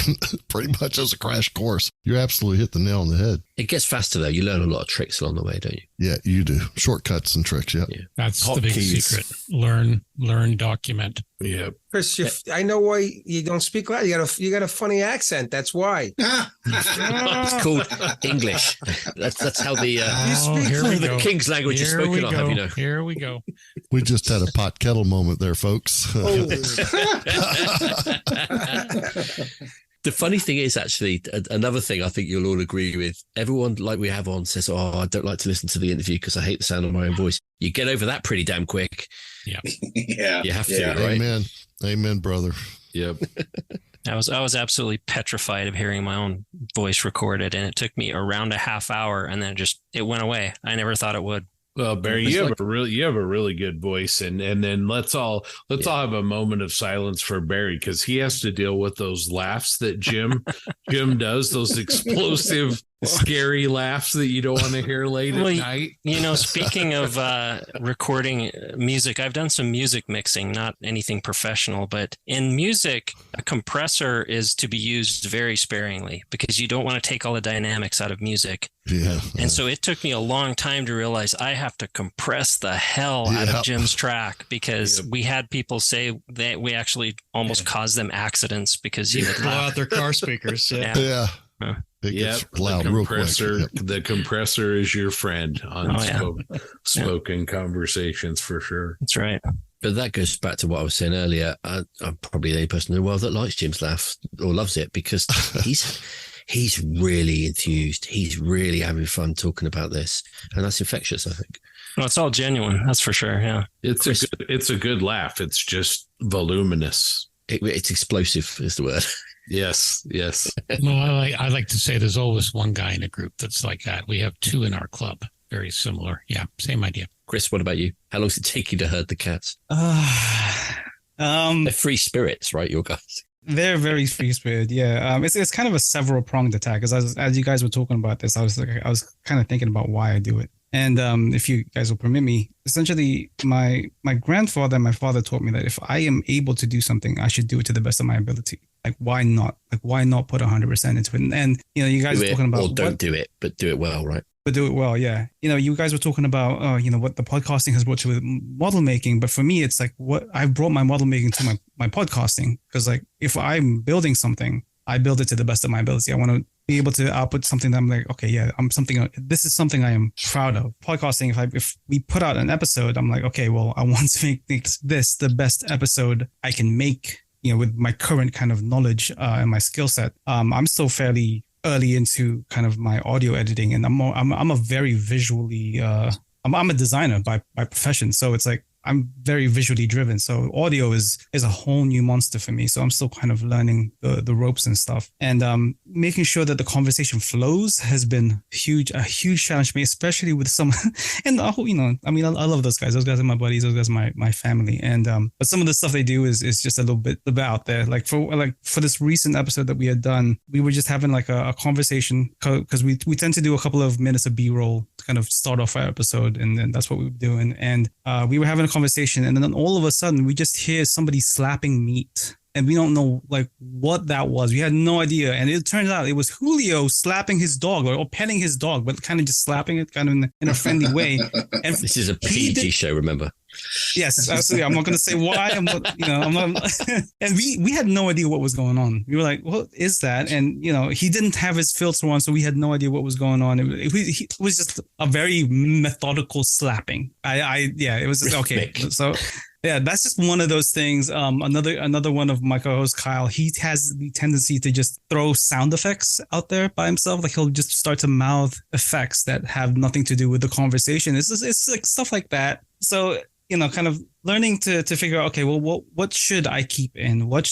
Pretty much as a crash course. You absolutely hit the nail on the head.
It gets faster, though. You learn a lot of tricks along the way, don't you?
Yeah, you do. Shortcuts and tricks, yeah.
That's the big secret. Learn, document.
Yeah.
Chris, I know why you don't speak loud. You got a funny accent. That's why.
It's called English. That's how the King's language is spoken. I'll have you know.
Here we go.
We just had a pot kettle moment there, folks.
The funny thing is, actually, another thing I think you'll all agree with, everyone like we have on says, oh, I don't like to listen to the interview because I hate the sound of my own voice. You get over that pretty damn quick.
Yeah.
Yeah.
You have to, right?
Amen, brother.
Yep.
I was absolutely petrified of hearing my own voice recorded, and it took me around a half hour, and then it went away. I never thought it would.
Well, Barry, you have a really good voice, and then let's all have a moment of silence for Barry, because he has to deal with those laughs that Jim does, those explosive, scary laughs that you don't want to hear late at night.
You know, speaking of recording music, I've done some music mixing, not anything professional, but in music, a compressor is to be used very sparingly because you don't want to take all the dynamics out of music.
Yeah.
And so it took me a long time to realize I have to compress the hell out of Jim's track, because we had people say that we actually almost caused them accidents because he would
blow out their car speakers.
Yeah. It gets loud real quick.
The compressor is your friend on spoken conversations for sure.
That's right.
But that goes back to what I was saying earlier. I'm probably the only person in the world that likes Jim's laugh or loves it, because he's really enthused. He's really having fun talking about this. And that's infectious, I think.
Well, it's all genuine. That's for sure. Yeah.
It's a good laugh. It's just voluminous.
It's explosive is the word.
Yes.
Well, I like to say there's always one guy in a group that's like that. We have two in our club. Very similar. Yeah. Same idea.
Chris, what about you? How long does it take you to herd the cats?
They're
free spirits, right? Your guys.
They're very free spirited. Yeah. It's kind of a several pronged attack. As you guys were talking about this, I was kind of thinking about why I do it. And if you guys will permit me, essentially my grandfather and my father taught me that if I am able to do something, I should do it to the best of my ability. Like, why not? Like, why not put 100% into it? And you guys are talking about,
or don't do it, but do it well, right?
But do it well, yeah. You guys were talking about, what the podcasting has brought to with model making. But for me, it's like what I've brought my model making to my podcasting. Because like, if I'm building something, I build it to the best of my ability. I want to be able to output something that I'm like, okay, yeah, this is something I am proud of. Podcasting, if we put out an episode, I'm like, okay, well, I want to make this the best episode I can make, with my current kind of knowledge and my skill set. I'm still fairly early into kind of my audio editing, and I'm a very visually I'm a designer by profession, so it's like I'm very visually driven. So audio is a whole new monster for me. So I'm still kind of learning the ropes and stuff, and making sure that the conversation flows has been a huge challenge for me, especially with some, and I love those guys. Those guys are my buddies. Those guys are my family. And but some of the stuff they do is just a little bit out there. Like for this recent episode that we had done, we were just having like a conversation, because we tend to do a couple of minutes of B-roll to kind of start off our episode, and then that's what we were doing. And we were having a conversation, and then all of a sudden we just hear somebody slapping meat, and we don't know like what that was. We had no idea, and it turns out it was Julio slapping his dog or petting his dog, but kind of just slapping it kind of in a friendly way. And
this is a PG show, remember?
Yes, absolutely. I'm not going to say why. I'm not. And we had no idea what was going on. We were like, "What is that?" And he didn't have his filter on, so we had no idea what was going on. It was just a very methodical slapping. It was just, okay. So yeah, that's just one of those things. Another one of my co-hosts, Kyle, he has the tendency to just throw sound effects out there by himself. Like, he'll just start to mouth effects that have nothing to do with the conversation. It's like stuff like that. So kind of learning to figure out, okay, well, what should I keep in? What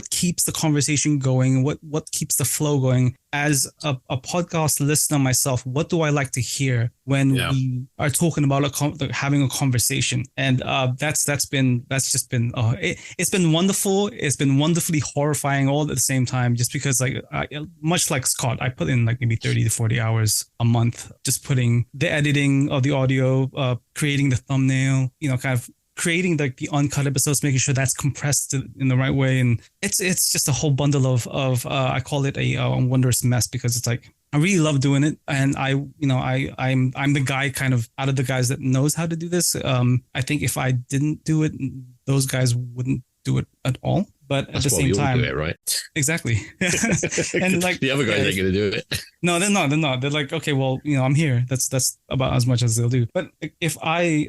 keeps the conversation going? What keeps the flow going? As a podcast listener myself, what do I like to hear when we are talking about having a conversation? And it's been wonderful. It's been wonderfully horrifying all at the same time, just because much like Scott, I put in like maybe 30 to 40 hours a month, just putting the editing of the audio, creating the thumbnail, kind of creating the uncut episodes, making sure that's compressed in the right way. And it's just a whole bundle of I call it a wondrous mess, because it's like, I really love doing it. And I'm the guy kind of out of the guys that knows how to do this. I think if I didn't do it, those guys wouldn't do it at all. But at the same time,
do it, right?
Exactly. And like
the other guys ain't going to do it.
No, they're not. They're like, okay, well, I'm here. That's about as much as they'll do. But if I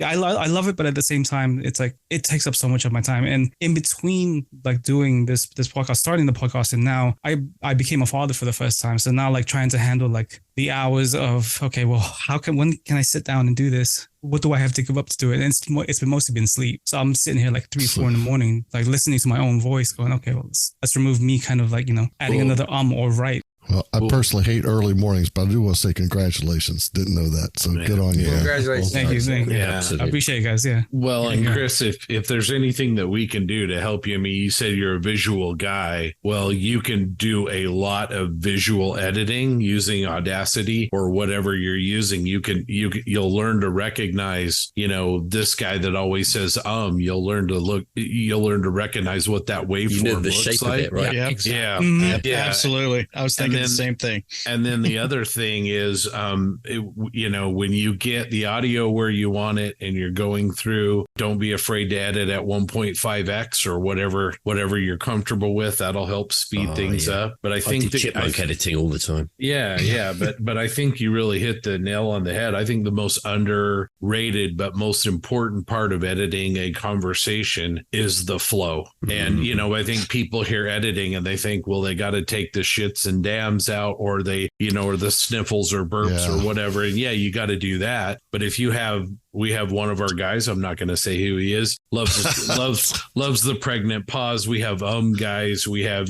love it, but at the same time, it's like, it takes up so much of my time. And in between like doing this podcast, starting the podcast, and now I became a father for the first time. So now like trying to handle like the hours of, okay, well, when can I sit down and do this? What do I have to give up to do it? And it's been mostly been sleep. So I'm sitting here like 3-4 in the morning, like listening to my own voice, going, okay, well, let's remove me, kind of like, adding another or right.
Well, I personally hate early mornings, but I do want to say congratulations. Didn't know that. So good on you.
Congratulations.
Thank you.
Yeah,
I appreciate it, guys. Yeah.
Well, and Chris, if there's anything that we can do to help you, I mean, you said you're a visual guy. Well, you can do a lot of visual editing using Audacity or whatever you're using. You'll learn to recognize, this guy that always says, you'll learn to recognize what that waveform
the
looks
shape
like.
of it, right?
Yeah.
Yeah. Yeah. Absolutely. I was thinking the same thing.
And then the other thing is, when you get the audio where you want it and you're going through, don't be afraid to edit at 1.5x or whatever you're comfortable with. That'll help speed things up. But I think
chipmunk editing all the time.
Yeah. But I think you really hit the nail on the head. I think the most underrated but most important part of editing a conversation is the flow. And I think people hear editing and they think, well, they got to take the shits and downs hams out, or they, or the sniffles or burps or whatever. And you got to do that. But if we have one of our guys, I'm not going to say who he is, loves the pregnant pause. We have guys, we have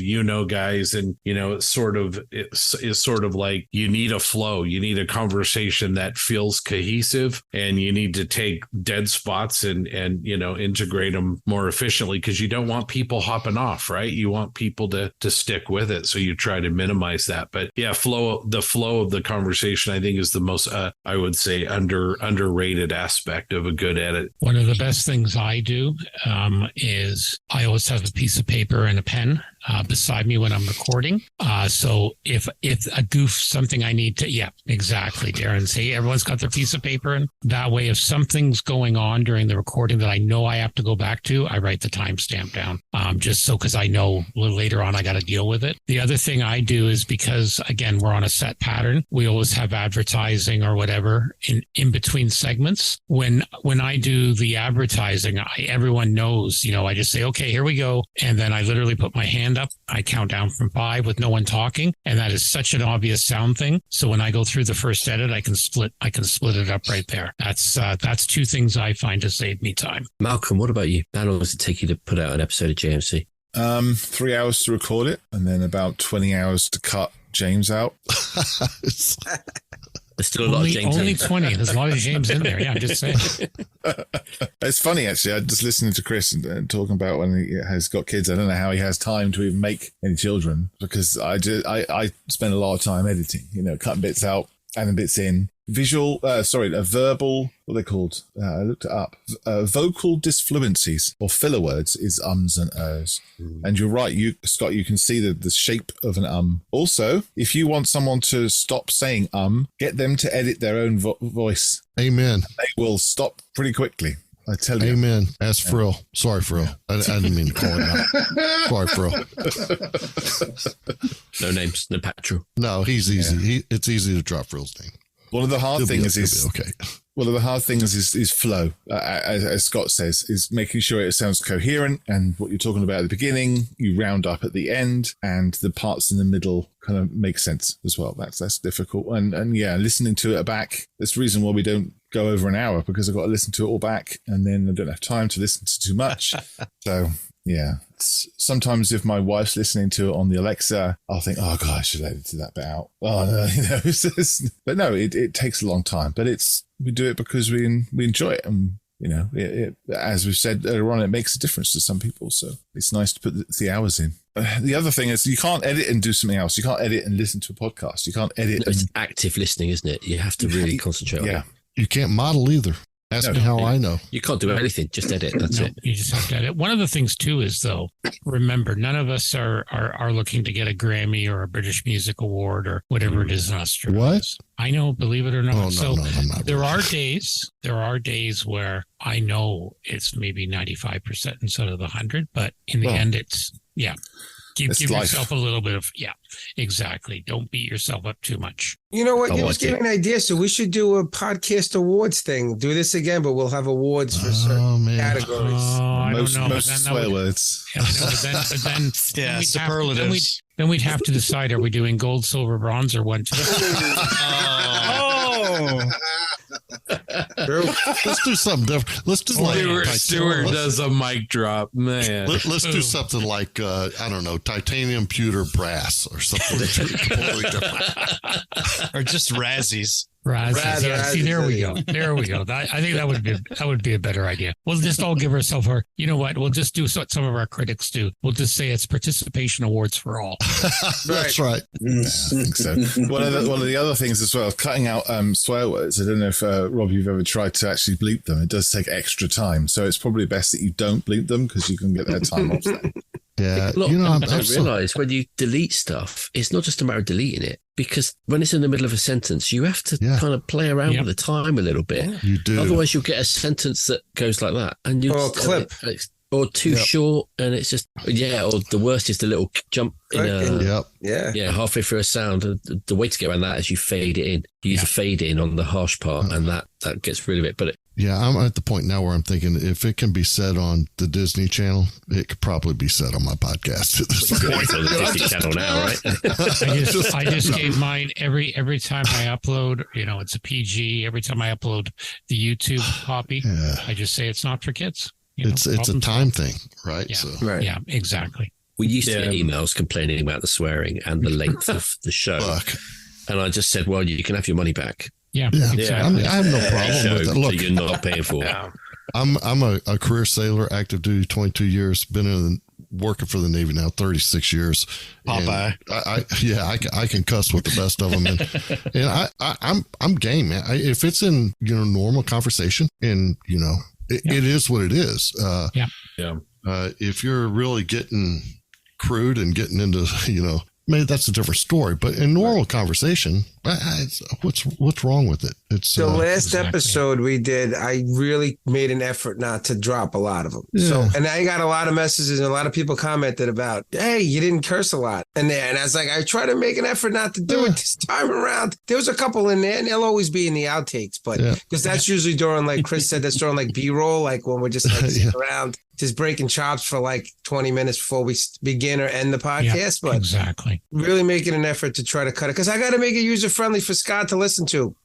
guys, and it's sort of like you need a flow, you need a conversation that feels cohesive, and you need to take dead spots and integrate them more efficiently, because you don't want people hopping off, right? You want people to stick with it, so you try to minimize that. But the flow of the conversation, I think, is the most I would say underrated aspect of a good edit.
One of the best things I do is I always have a piece of paper and a pen beside me when I'm recording. So if a goof, something I need to, exactly, Darren, say everyone's got their piece of paper, and that way if something's going on during the recording that I know I have to go back to, I write the timestamp down, just so, because I know a little later on I got to deal with it. The other thing I do is, because again, we're on a set pattern, we always have advertising or whatever in between segments. When I do the advertising, everyone knows, I just say, okay, here we go. And then I literally put my hand up. I count down from 5 with no one talking. And that is such an obvious sound thing. So when I go through the first edit, I can split it up right there. That's two things I find to save me time.
Malcolm, what about you? How long does it take you to put out an episode of JMC?
3 hours to record it, and then about 20 hours to cut James out.
There's still a lot of James.
Only 20. There's a lot of James in there. Yeah, I'm just saying.
It's funny, actually. I just listening to Chris and talking about when he has got kids. I don't know how he has time to even make any children, because I spend a lot of time editing, cutting bits out, adding bits in. A verbal, what are they called? I looked it up. Vocal disfluencies, or filler words, is ums and ers. And you're right, Scott, you can see the shape of an Also, if you want someone to stop saying get them to edit their own voice.
Amen.
They will stop pretty quickly. I tell you.
Amen. Ask Frill. Sorry, Frill. I didn't mean to call him out. Sorry, Frill.
No names, no patrol.
No, he's easy. It's easy to drop Frill's name.
One of the hard things is flow, as Scott says, is making sure it sounds coherent, and what you're talking about at the beginning, you round up at the end, and the parts in the middle kind of make sense as well. That's difficult. And listening to it back, that's the reason why we don't go over an hour, because I've got to listen to it all back, and then I don't have time to listen to too much. So sometimes if my wife's listening to it on the Alexa, I'll think, oh God, I should have edited that bit out. Oh no, but no, it takes a long time, but we do it because we enjoy it. And, it, as we've said earlier on, it makes a difference to some people. So it's nice to put the hours in. The other thing is, you can't edit and do something else. You can't edit and listen to a podcast. You can't edit.
It's active listening, isn't it? You have to really concentrate on it.
You can't model either. Ask me how I know.
You can't do anything. Just edit. That's it.
You just have to edit. One of the things too is, though, remember, none of us are looking to get a Grammy or a British Music Award or whatever it is in Australia.
What?
I know, believe it or not.
No, I'm not.
There are days where I know it's maybe 95% instead of the 100, but in the end, it's Give yourself a little bit of, exactly. Don't beat yourself up too much.
You know what? You just gave me an idea. So we should do a podcast awards thing. Do this again, but we'll have awards for certain categories.
I don't know.
Most swear words.
But then
superlatives.
Then we'd have to decide, are we doing gold, silver, bronze, or 1, 2?
Let's do something different. Let's do
Stuart does a mic drop, man.
Let's do something like I don't know, titanium, pewter, brass, or something completely different,
or just Razzies.
Razzies. See, there we go. I think that would be a better idea. We'll just all give ourselves you know what? We'll just do what some of our critics do. We'll just say it's participation awards for all.
That's right.
Yeah, I think so. One of the other things as well, cutting out swear words. I don't know if Rob, you've ever tried to actually bleep them. It does take extra time, so it's probably best that you don't bleep them, because you can get that time off then.
Yeah,
I don't realize when you delete stuff, it's not just a matter of deleting it, because when it's in the middle of a sentence, you have to kind of play around with the time a little bit.
You do.
Otherwise, you'll get a sentence that goes like that, and you
a clip.
Or too short, and it's just or the worst is the little jump in halfway through a sound. The way to get around that is you fade it in. You use a fade in on the harsh part, and that gets rid of it. But
Yeah, I'm at the point now where I'm thinking if it can be said on the Disney Channel, it could probably be said on my podcast at this point.
It's on the Disney Channel now, right?
I just gave mine every time I upload. It's a PG. Every time I upload the YouTube copy, I just say it's not for kids.
It's a time thing, right?
Yeah,
So.
Right.
Yeah, exactly.
We used to get emails complaining about the swearing and the length of the show.
Fuck.
And I just said, well, you can have your money back.
Yeah,
I
exactly.
have no problem with that. Look,
So you're not paying for it.
I'm a career sailor, active duty, 22 years, been working for the Navy now, 36 years.
Popeye.
I can cuss with the best of them, and I'm game, man. If it's in normal conversation, and it is what it is. If you're really getting crude and getting into maybe that's a different story, but in normal conversation, what's wrong with it? It's
the last episode we did. I really made an effort not to drop a lot of them.
Yeah.
So, and I got a lot of messages and a lot of people commented about, "Hey, you didn't curse a lot." And I was like, I try to make an effort not to do it this time around. There was a couple in there, and they'll always be in the outtakes, but because that's usually during, like Chris said, that's during like B-roll, like when we're just like sitting around, just breaking chops for like 20 minutes before we begin or end the podcast. But
exactly,
really making an effort to try to cut it because I got to make it user friendly for Scott to listen to.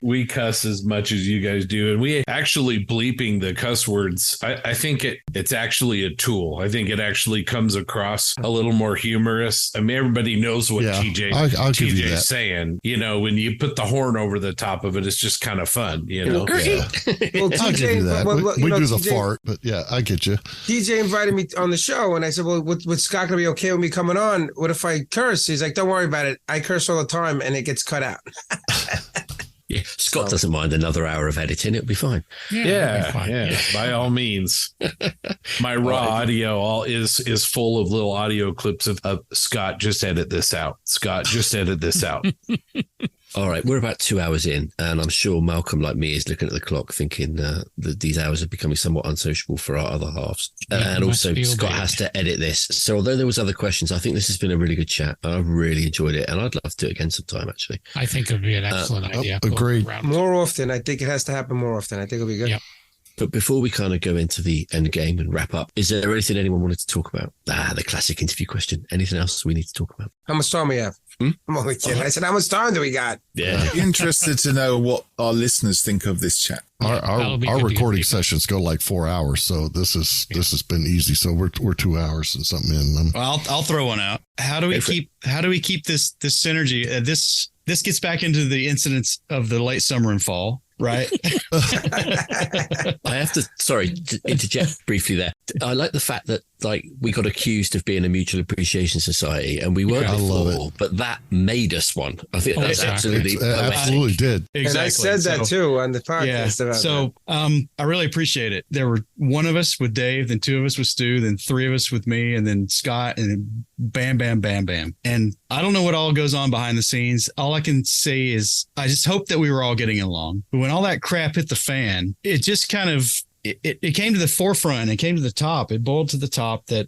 We cuss as much as you guys do, and we actually bleeping the cuss words. I think it's actually a tool. I think it actually comes across a little more humorous. I mean, everybody knows what
I'll give you that.
TJ's saying. When you put the horn over the top of it, it's just kind of fun.
Well,
I'll give you that. We do the fart, but I get you.
DJ invited me on the show, and I said, "Well, would Scott gonna be okay with me coming on? What if I curse?" He's like, "Don't worry about it. I curse all the time, and it gets cut out."
Yeah, Scott doesn't mind another hour of editing. It'll be fine.
Yeah, by all means. My raw audio is full of little audio clips of Scott, just edit this out. Scott, just edit this out.
All right, we're about 2 hours in, and I'm sure Malcolm, like me, is looking at the clock thinking that these hours are becoming somewhat unsociable for our other halves. And also, Scott has to edit this. So although there was other questions, I think this has been a really good chat. I really enjoyed it, and I'd love to do it again sometime, actually.
I think it would be an excellent idea.
Agreed.
More often. I think it has to happen more often. I think it'll be good.
Yep.
But before we kind of go into the end game and wrap up, is there anything anyone wanted to talk about? The classic interview question. Anything else we need to talk about?
How much time we have? I'm only kidding. I said, how much time do we got?
Yeah.
Interested to know what our listeners think of this chat.
Our recording sessions go like 4 hours, so this has been easy. So we're 2 hours and something in.
Well, I'll throw one out. How do we keep this synergy? This gets back into the incidents of the late summer and fall. Right.
I have to, interject briefly there. I like the fact that we got accused of being a mutual appreciation society, and we weren't before, but that made us one. I think that's absolutely
did.
Exactly.
And I said that too on the podcast.
Yeah. So I really appreciate it. There were one of us with Dave, then two of us with Stu, then three of us with me, and then Scott, and then bam, bam, bam, bam. And I don't know what all goes on behind the scenes. All I can say is I just hope that we were all getting along. But when all that crap hit the fan, it just kind of it came to the forefront. It came to the top. It boiled to the top that,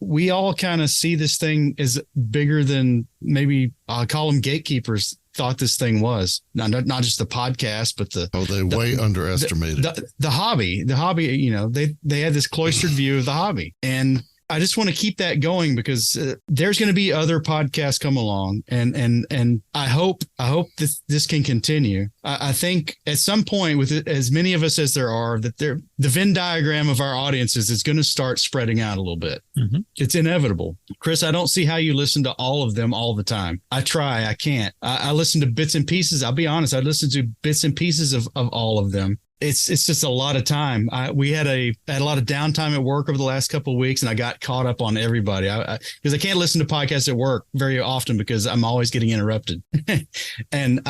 we all kind of see this thing as bigger than maybe I'll call them gatekeepers thought this thing was. Not just the podcast, but
they way underestimated
the hobby. The hobby, they had this cloistered view of the hobby. And I just want to keep that going because there's going to be other podcasts come along, and I hope this can continue. I think at some point, with as many of us as there are, that the Venn diagram of our audiences is going to start spreading out a little bit. Mm-hmm. It's inevitable. Chris, I don't see how you listen to all of them all the time. I try, I can't. I listen to bits and pieces. I'll be honest. I listen to bits and pieces of all of them. It's just a lot of time. We had a lot of downtime at work over the last couple of weeks, and I got caught up on everybody because I can't listen to podcasts at work very often because I'm always getting interrupted. And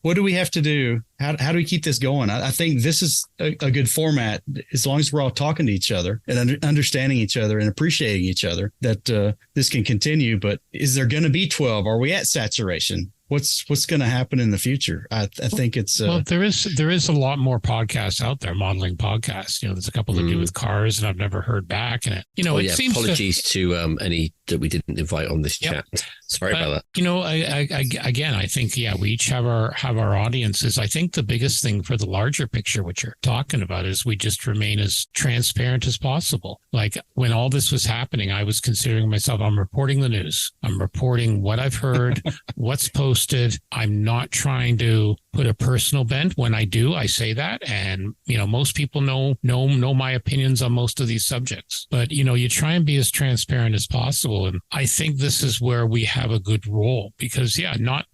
what do we have to do? How do we keep this going? I think this is a good format as long as we're all talking to each other and understanding each other and appreciating each other, that this can continue. But is there going to be 12? Are we at saturation? What's going to happen in the future? I think it's
there is a lot more podcasts out there, modeling podcasts. There's a couple that do with cars, and I've never heard back. And it seems
apologies to any that we didn't invite on this chat. Sorry about that.
You know, I think, we each have our audiences. I think the biggest thing for the larger picture, what you're talking about, is we just remain as transparent as possible. Like when all this was happening, I was considering myself, I'm reporting the news. I'm reporting what I've heard, what's posted. I'm not trying to put a personal bent. When I do, I say that. And, you know, most people know my opinions on most of these subjects. But, you know, you try and be as transparent as possible. And I think this is where we have a good role because, not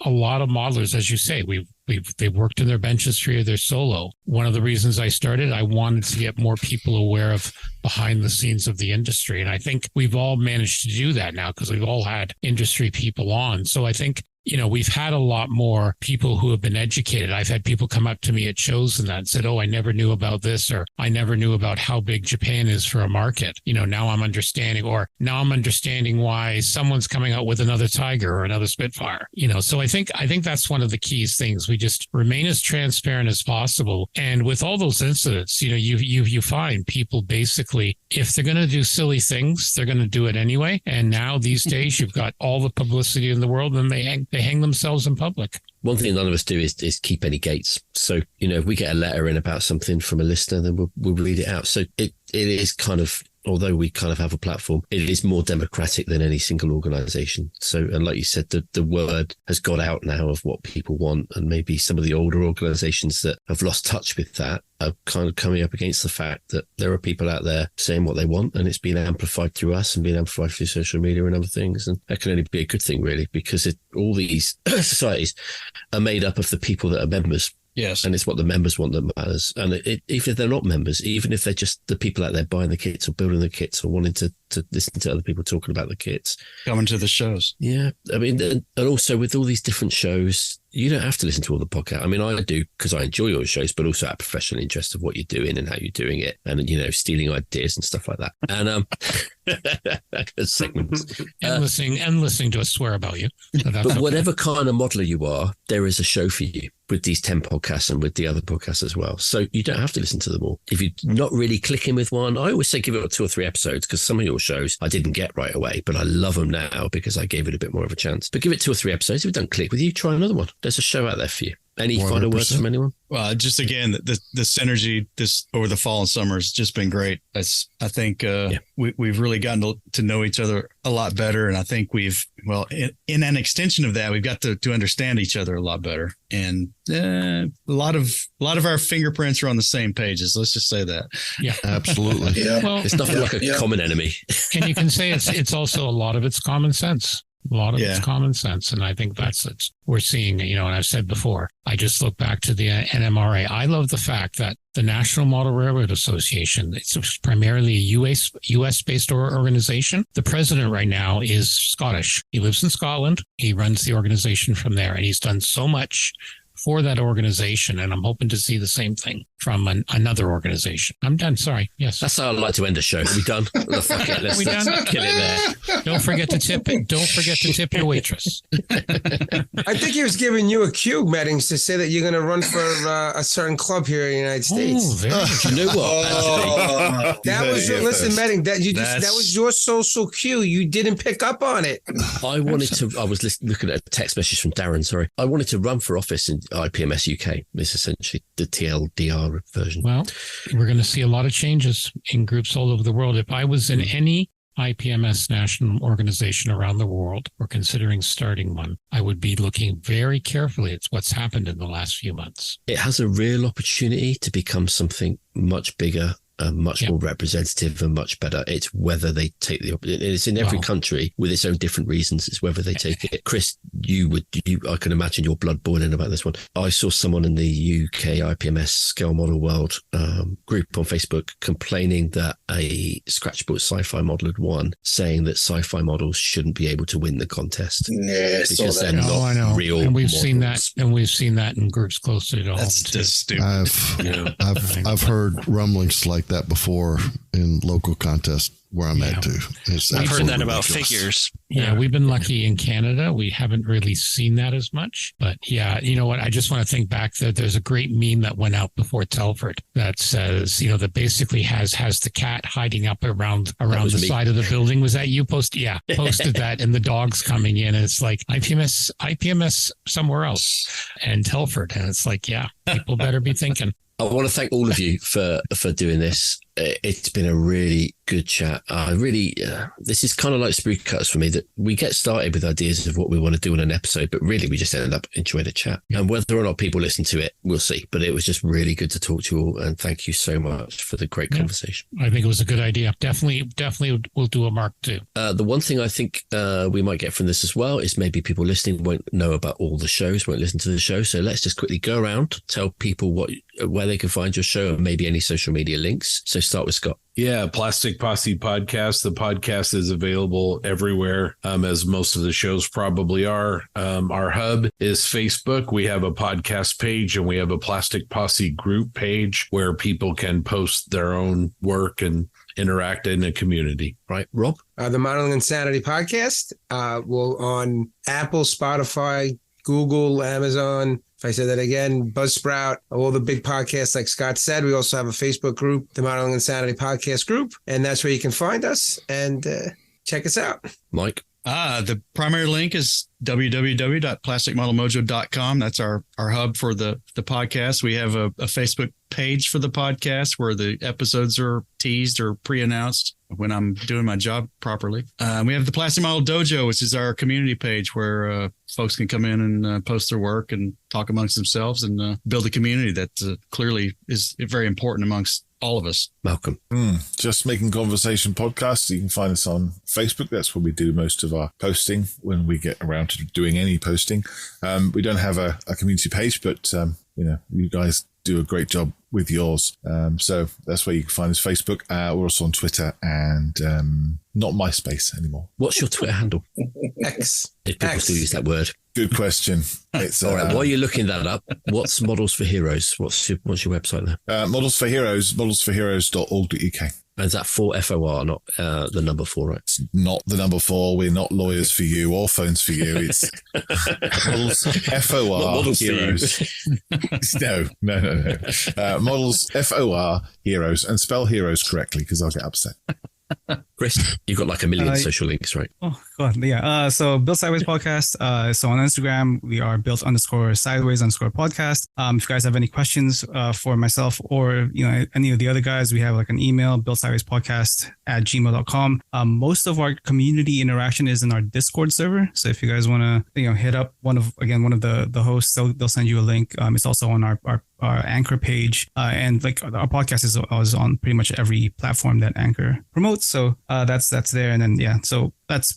a lot of modelers, as you say, they've worked in their benches for their solo. One of the reasons I started, I wanted to get more people aware of behind the scenes of the industry. And I think we've all managed to do that now because we've all had industry people on. So I think, you know, we've had a lot more people who have been educated. I've had people come up to me at shows and said, oh, I never knew about this, or I never knew about how big Japan is for a market. You know, now I'm understanding why someone's coming out with another Tiger or another Spitfire, you know. So I think that's one of the keys things. We just remain as transparent as possible. And with all those incidents, you know, you find people basically, if they're going to do silly things, they're going to do it anyway. And now these days you've got all the publicity in the world and they hang themselves in public.
One thing none of us do is keep any gates. So, you know, if we get a letter in about something from a listener, then we'll read it out. So it is kind of, although we kind of have a platform, it is more democratic than any single organization. So, and like you said, the word has got out now of what people want. And maybe some of the older organizations that have lost touch with that are kind of coming up against the fact that there are people out there saying what they want, and it's being amplified through us and being amplified through social media and other things. And that can only be a good thing, really, because all these societies are made up of the people that are members.
Yes.
And it's what the members want that matters. And even if they're not members, even if they're just the people out there buying the kits or building the kits or wanting to listen to other people talking about the kits.
Coming to the shows.
Yeah. I mean, and also with all these different shows, you don't have to listen to all the podcasts. I mean, I do because I enjoy your shows, but also out of professional interest of what you're doing and how you're doing it and, you know, stealing ideas and stuff like that. And segments.
And listening to us swear about you.
But whatever kind of modeler you are, there is a show for you with these 10 podcasts and with the other podcasts as well. So you don't have to listen to them all. If you're not really clicking with one, I always say give it 2 or 3 episodes because some of your shows I didn't get right away, but I love them now because I gave it a bit more of a chance. But give it 2 or 3 episodes. If it doesn't click with you, try another one. There's a show out there for you. Any 100%. Final words from anyone?
Well, just again, the synergy this over the fall and summer has just been great. I think we've really gotten to know each other a lot better, and I think we've in an extension of that, we've got to understand each other a lot better. And a lot of our fingerprints are on the same pages. Let's just say that.
Yeah,
absolutely.
Well, it's nothing like a common enemy.
And you can say it's also a lot of it's common sense. A lot of it's common sense. And I think that's what we're seeing, you know, and I've said before, I just look back to the NMRA. I love the fact that the National Model Railroad Association, it's primarily a US-based organization. The president right now is Scottish. He lives in Scotland. He runs the organization from there, and he's done so much for that organization, and I'm hoping to see the same thing from another organization. I'm done. Sorry. Yes.
That's how I'd like to end the show. Are we done? Fuck it. Let's kill it there.
Don't forget to tip your waitress.
I think he was giving you a cue, Meddings, to say that you're going to run for a certain club here in the United States.
You know what?
Listen, Meddings, that was your social cue. You didn't pick up on it.
I was looking at a text message from Darren. Sorry. I wanted to run for office in IPMS UK. It's essentially the TLDR version.
Well, we're going to see a lot of changes in groups all over the world. If I was in any IPMS national organization around the world or considering starting one, I would be looking very carefully at what's happened in the last few months.
It has a real opportunity to become something much bigger, much more representative and much better. It's whether they take it's in every country with its own different reasons. It's whether they take it. Chris, I can imagine your blood boiling about this one. I saw someone in the UK IPMS Scale Model World group on Facebook complaining that a scratchbuilt sci-fi model had won, saying that sci-fi models shouldn't be able to win the contest because they're not real.
And we've
models.
seen that in groups closer to home.
That's just stupid.
I've heard rumblings like that before, in local contests where I'm at too.
I've heard that about figures.
Yeah, we've been lucky in Canada. We haven't really seen that as much. But yeah, you know what? I just want to think back that there's a great meme that went out before Telford that says, that basically has the cat hiding up around the side of the building. Was that you posted? Yeah, posted that, and the dog's coming in, and it's like IPMS somewhere else, and Telford, and it's like, yeah, people better be thinking.
I want to thank all of you for doing this. It's been a really good chat. This is kind of like Sprue Cutters for me, that we get started with ideas of what we want to do in an episode, but really we just end up enjoying a chat. And whether or not people listen to it, we'll see. But it was just really good to talk to you all, and thank you so much for the great conversation.
I think it was a good idea. Definitely we'll do a Mark 2.
The one thing I think we might get from this as well is maybe people listening won't know about all the shows, won't listen to the show. So let's just quickly go around, tell people where they can find your show and maybe any social media links. So start with Scott.
Yeah, Plastic Posse Podcast. The podcast is available everywhere, as most of the shows probably are. Our hub is Facebook. We have a podcast page, and we have a Plastic Posse group page where people can post their own work and interact in a community.
Right, Rob?
The Modeling Insanity Podcast will on Apple, Spotify, Google, Amazon. If I said that again, Buzzsprout, all the big podcasts, like Scott said. We also have a Facebook group, the Modeling Insanity Podcast group, and that's where you can find us and check us out.
Mike?
The primary link is www.plasticmodelmojo.com. That's our hub for the podcast. We have a Facebook page for the podcast where the episodes are teased or pre-announced when I'm doing my job properly. We have the Plastic Model Dojo, which is our community page where folks can come in and post their work and talk amongst themselves and build a community that clearly is very important amongst all of us.
Malcolm.
Just Making Conversation Podcast. You can find us on Facebook. That's where we do most of our posting when we get around to doing any posting. We don't have a community page, but you guys do a great job with yours. So that's where you can find us. Facebook. We're also on Twitter and not MySpace anymore.
What's your Twitter handle?
X.
If people still use that word.
Good question. It's
all right. While you're looking that up, what's Models for Heroes? What's your website there?
Models for Heroes, modelsforheroes.org.uk.
And is that 4 FOR, not the number 4, right?
It's not the number 4. We're not lawyers for you or phones for you. It's Models FOR
Models
Heroes. No. Models FOR Heroes, and spell heroes correctly because I'll get upset.
Chris, you've got like a million social links, right?
Oh, God. Yeah. So Built Sideways Podcast. So on Instagram, we are built_sideways_podcast. If you guys have any questions for myself or, any of the other guys, we have like an email, builtsideways_podcast@gmail.com. Most of our community interaction is in our Discord server. So if you guys want to, hit up one of the hosts, they'll send you a link. It's also on our Anchor page. And like our podcast is on pretty much every platform that Anchor promotes. So that's there. And then, so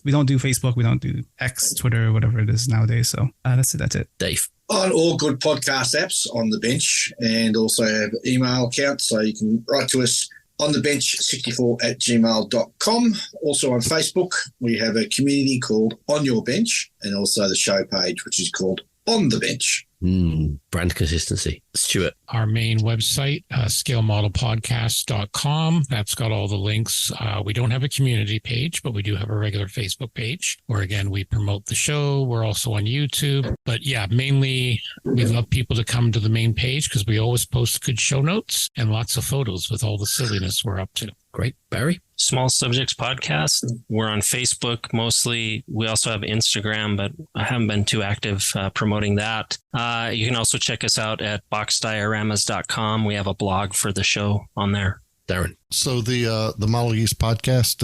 we don't do Facebook. We don't do X, Twitter, whatever it is nowadays. So that's it.
Dave.
On all good podcast apps on the bench, and also have an email account. So you can write to us on the bench64@gmail.com. Also on Facebook, we have a community called On Your Bench, and also the show page, which is called On the Bench.
Brand consistency. Stuart.
Our main website, scalemodelpodcast.com. That's got all the links. We don't have a community page, but we do have a regular Facebook page where, again, we promote the show. We're also on YouTube. But yeah, mainly we love people to come to the main page because we always post good show notes and lots of photos with all the silliness we're up to.
Great. Barry?
Small Subjects Podcast. We're on Facebook mostly. We also have Instagram, but I haven't been too active promoting that. You can also check us out at boxdioramas.com. We have a blog for the show on there.
Darren.
So the Model Geeks Podcast,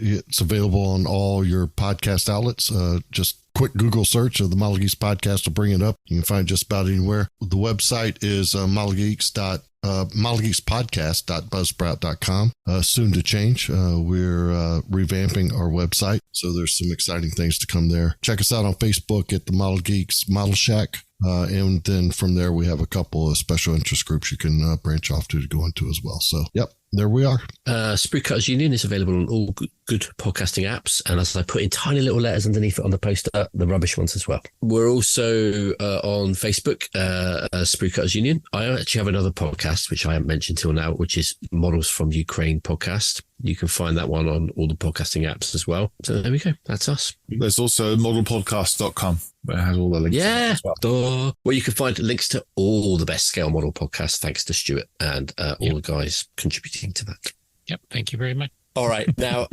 it's available on all your podcast outlets. Just quick Google search of the Model Geeks Podcast will bring it up. You can find it just about anywhere. The website is modelgeekspodcast.buzzsprout.com. Soon to change. We're revamping our website, so there's some exciting things to come there. Check us out on Facebook at the Model Geeks Model Shack. And then from there, we have a couple of special interest groups you can branch off to go into as well. So, yep, There we are.
Sprue Cutters Union is available on all good podcasting apps. And as I put in tiny little letters underneath it on the poster, the rubbish ones as well. We're also on Facebook, Sprue Cutters Union. I actually have another podcast, which I haven't mentioned till now, which is Models from Ukraine podcast. You can find that one on all the podcasting apps as well. So there we go. That's us.
There's also modelpodcast.com where it has all the links.
Yeah.
As well.
Where you can find links to all the best scale model podcasts, thanks to Stuart and all the guys contributing to that.
Yep. Thank you very much.
All right. Now,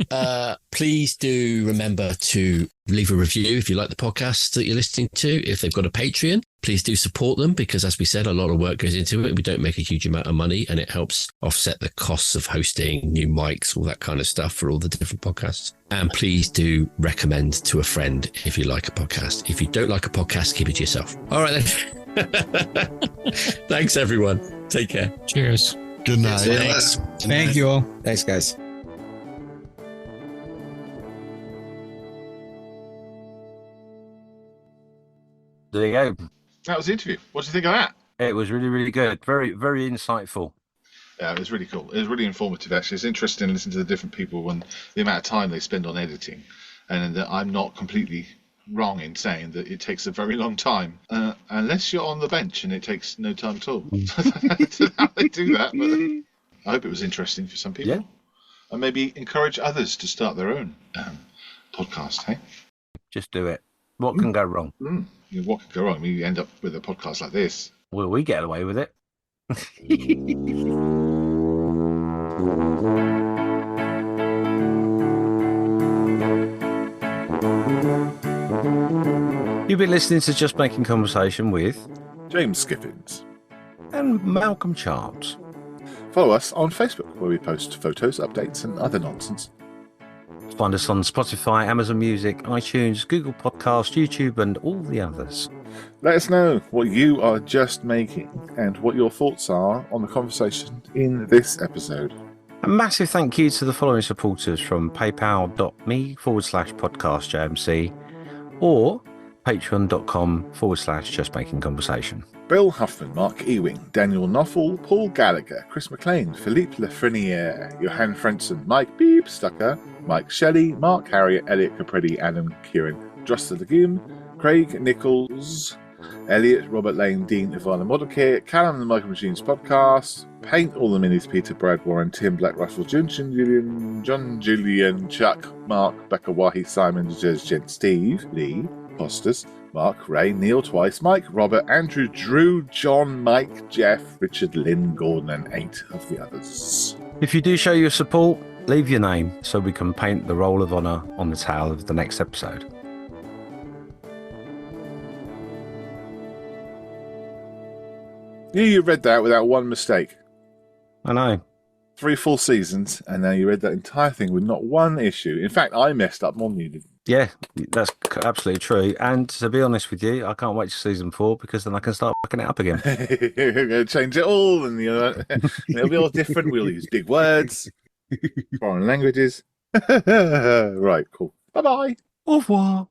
please do remember to leave a review if you like the podcast that you're listening to. If they've got a Patreon, please do support them because, as we said, a lot of work goes into it. We don't make a huge amount of money and it helps offset the costs of hosting, new mics, all that kind of stuff for all the different podcasts. And please do recommend to a friend if you like a podcast. If you don't like a podcast, keep it to yourself. All right, then. Thanks, everyone. Take care.
Cheers.
Good night.
Thanks.
Thank you all.
Thanks, guys.
There you go.
That was the interview. What do you think of that?
It was really, really good. Very, very insightful.
Yeah, it was really cool. It was really informative, actually. It's interesting to listen to the different people and the amount of time they spend on editing. And that I'm not completely wrong in saying that it takes a very long time, unless you're on the bench and it takes no time at all. I don't know how they do that, but I hope it was interesting for some people.
Yeah.
And maybe encourage others to start their own podcast, hey?
Just do it. What can go wrong?
What could go wrong? I mean, you end up with a podcast like this.
Will we get away with it? You've been listening to Just Making Conversation with
James Skiffins
and Malcolm Charles.
Follow us on Facebook where we post photos, updates and other nonsense.
Find us on Spotify, Amazon Music, iTunes, Google Podcast, YouTube and all the others.
Let us know what you are just making and what your thoughts are on the conversation in this episode.
A massive thank you to the following supporters from paypal.me/podcastjmc or patreon.com/justmakingconversation.
Bill Huffman, Mark Ewing, Daniel Knoffel, Paul Gallagher, Chris McLean, Philippe Lefreniere, Johan Frenson, Mike Beeb Stucker, Mike Shelley, Mark Harriet, Elliot Capredi, Adam Kieran, Dross the Legume, Craig Nichols, Elliot, Robert Lane, Dean, Ivana Modicare, Callum the Michael Machines Podcast, Paint All the Minis, Peter, Brad Warren, Tim, Black Russell, John Julian, Chuck, Mark, Becca Wahi, Simon, Jen, Steve, Lee, Posters, Mark, Ray, Neil twice, Mike, Robert, Andrew, Drew, John, Mike, Jeff, Richard, Lynn, Gordon, and 8 of the others.
If you do show your support, leave your name so we can paint the roll of honour on the towel of the next episode.
You read that without one mistake.
I know.
3 full seasons, and now you read that entire thing with not one issue. In fact, I messed up more than you did.
Yeah, that's absolutely true. And to be honest with you, I can't wait to season 4 because then I can start fucking it up again.
We're going to change it all, and it'll be all different. We'll use big words, foreign languages. Right, cool. Bye-bye.
Au revoir.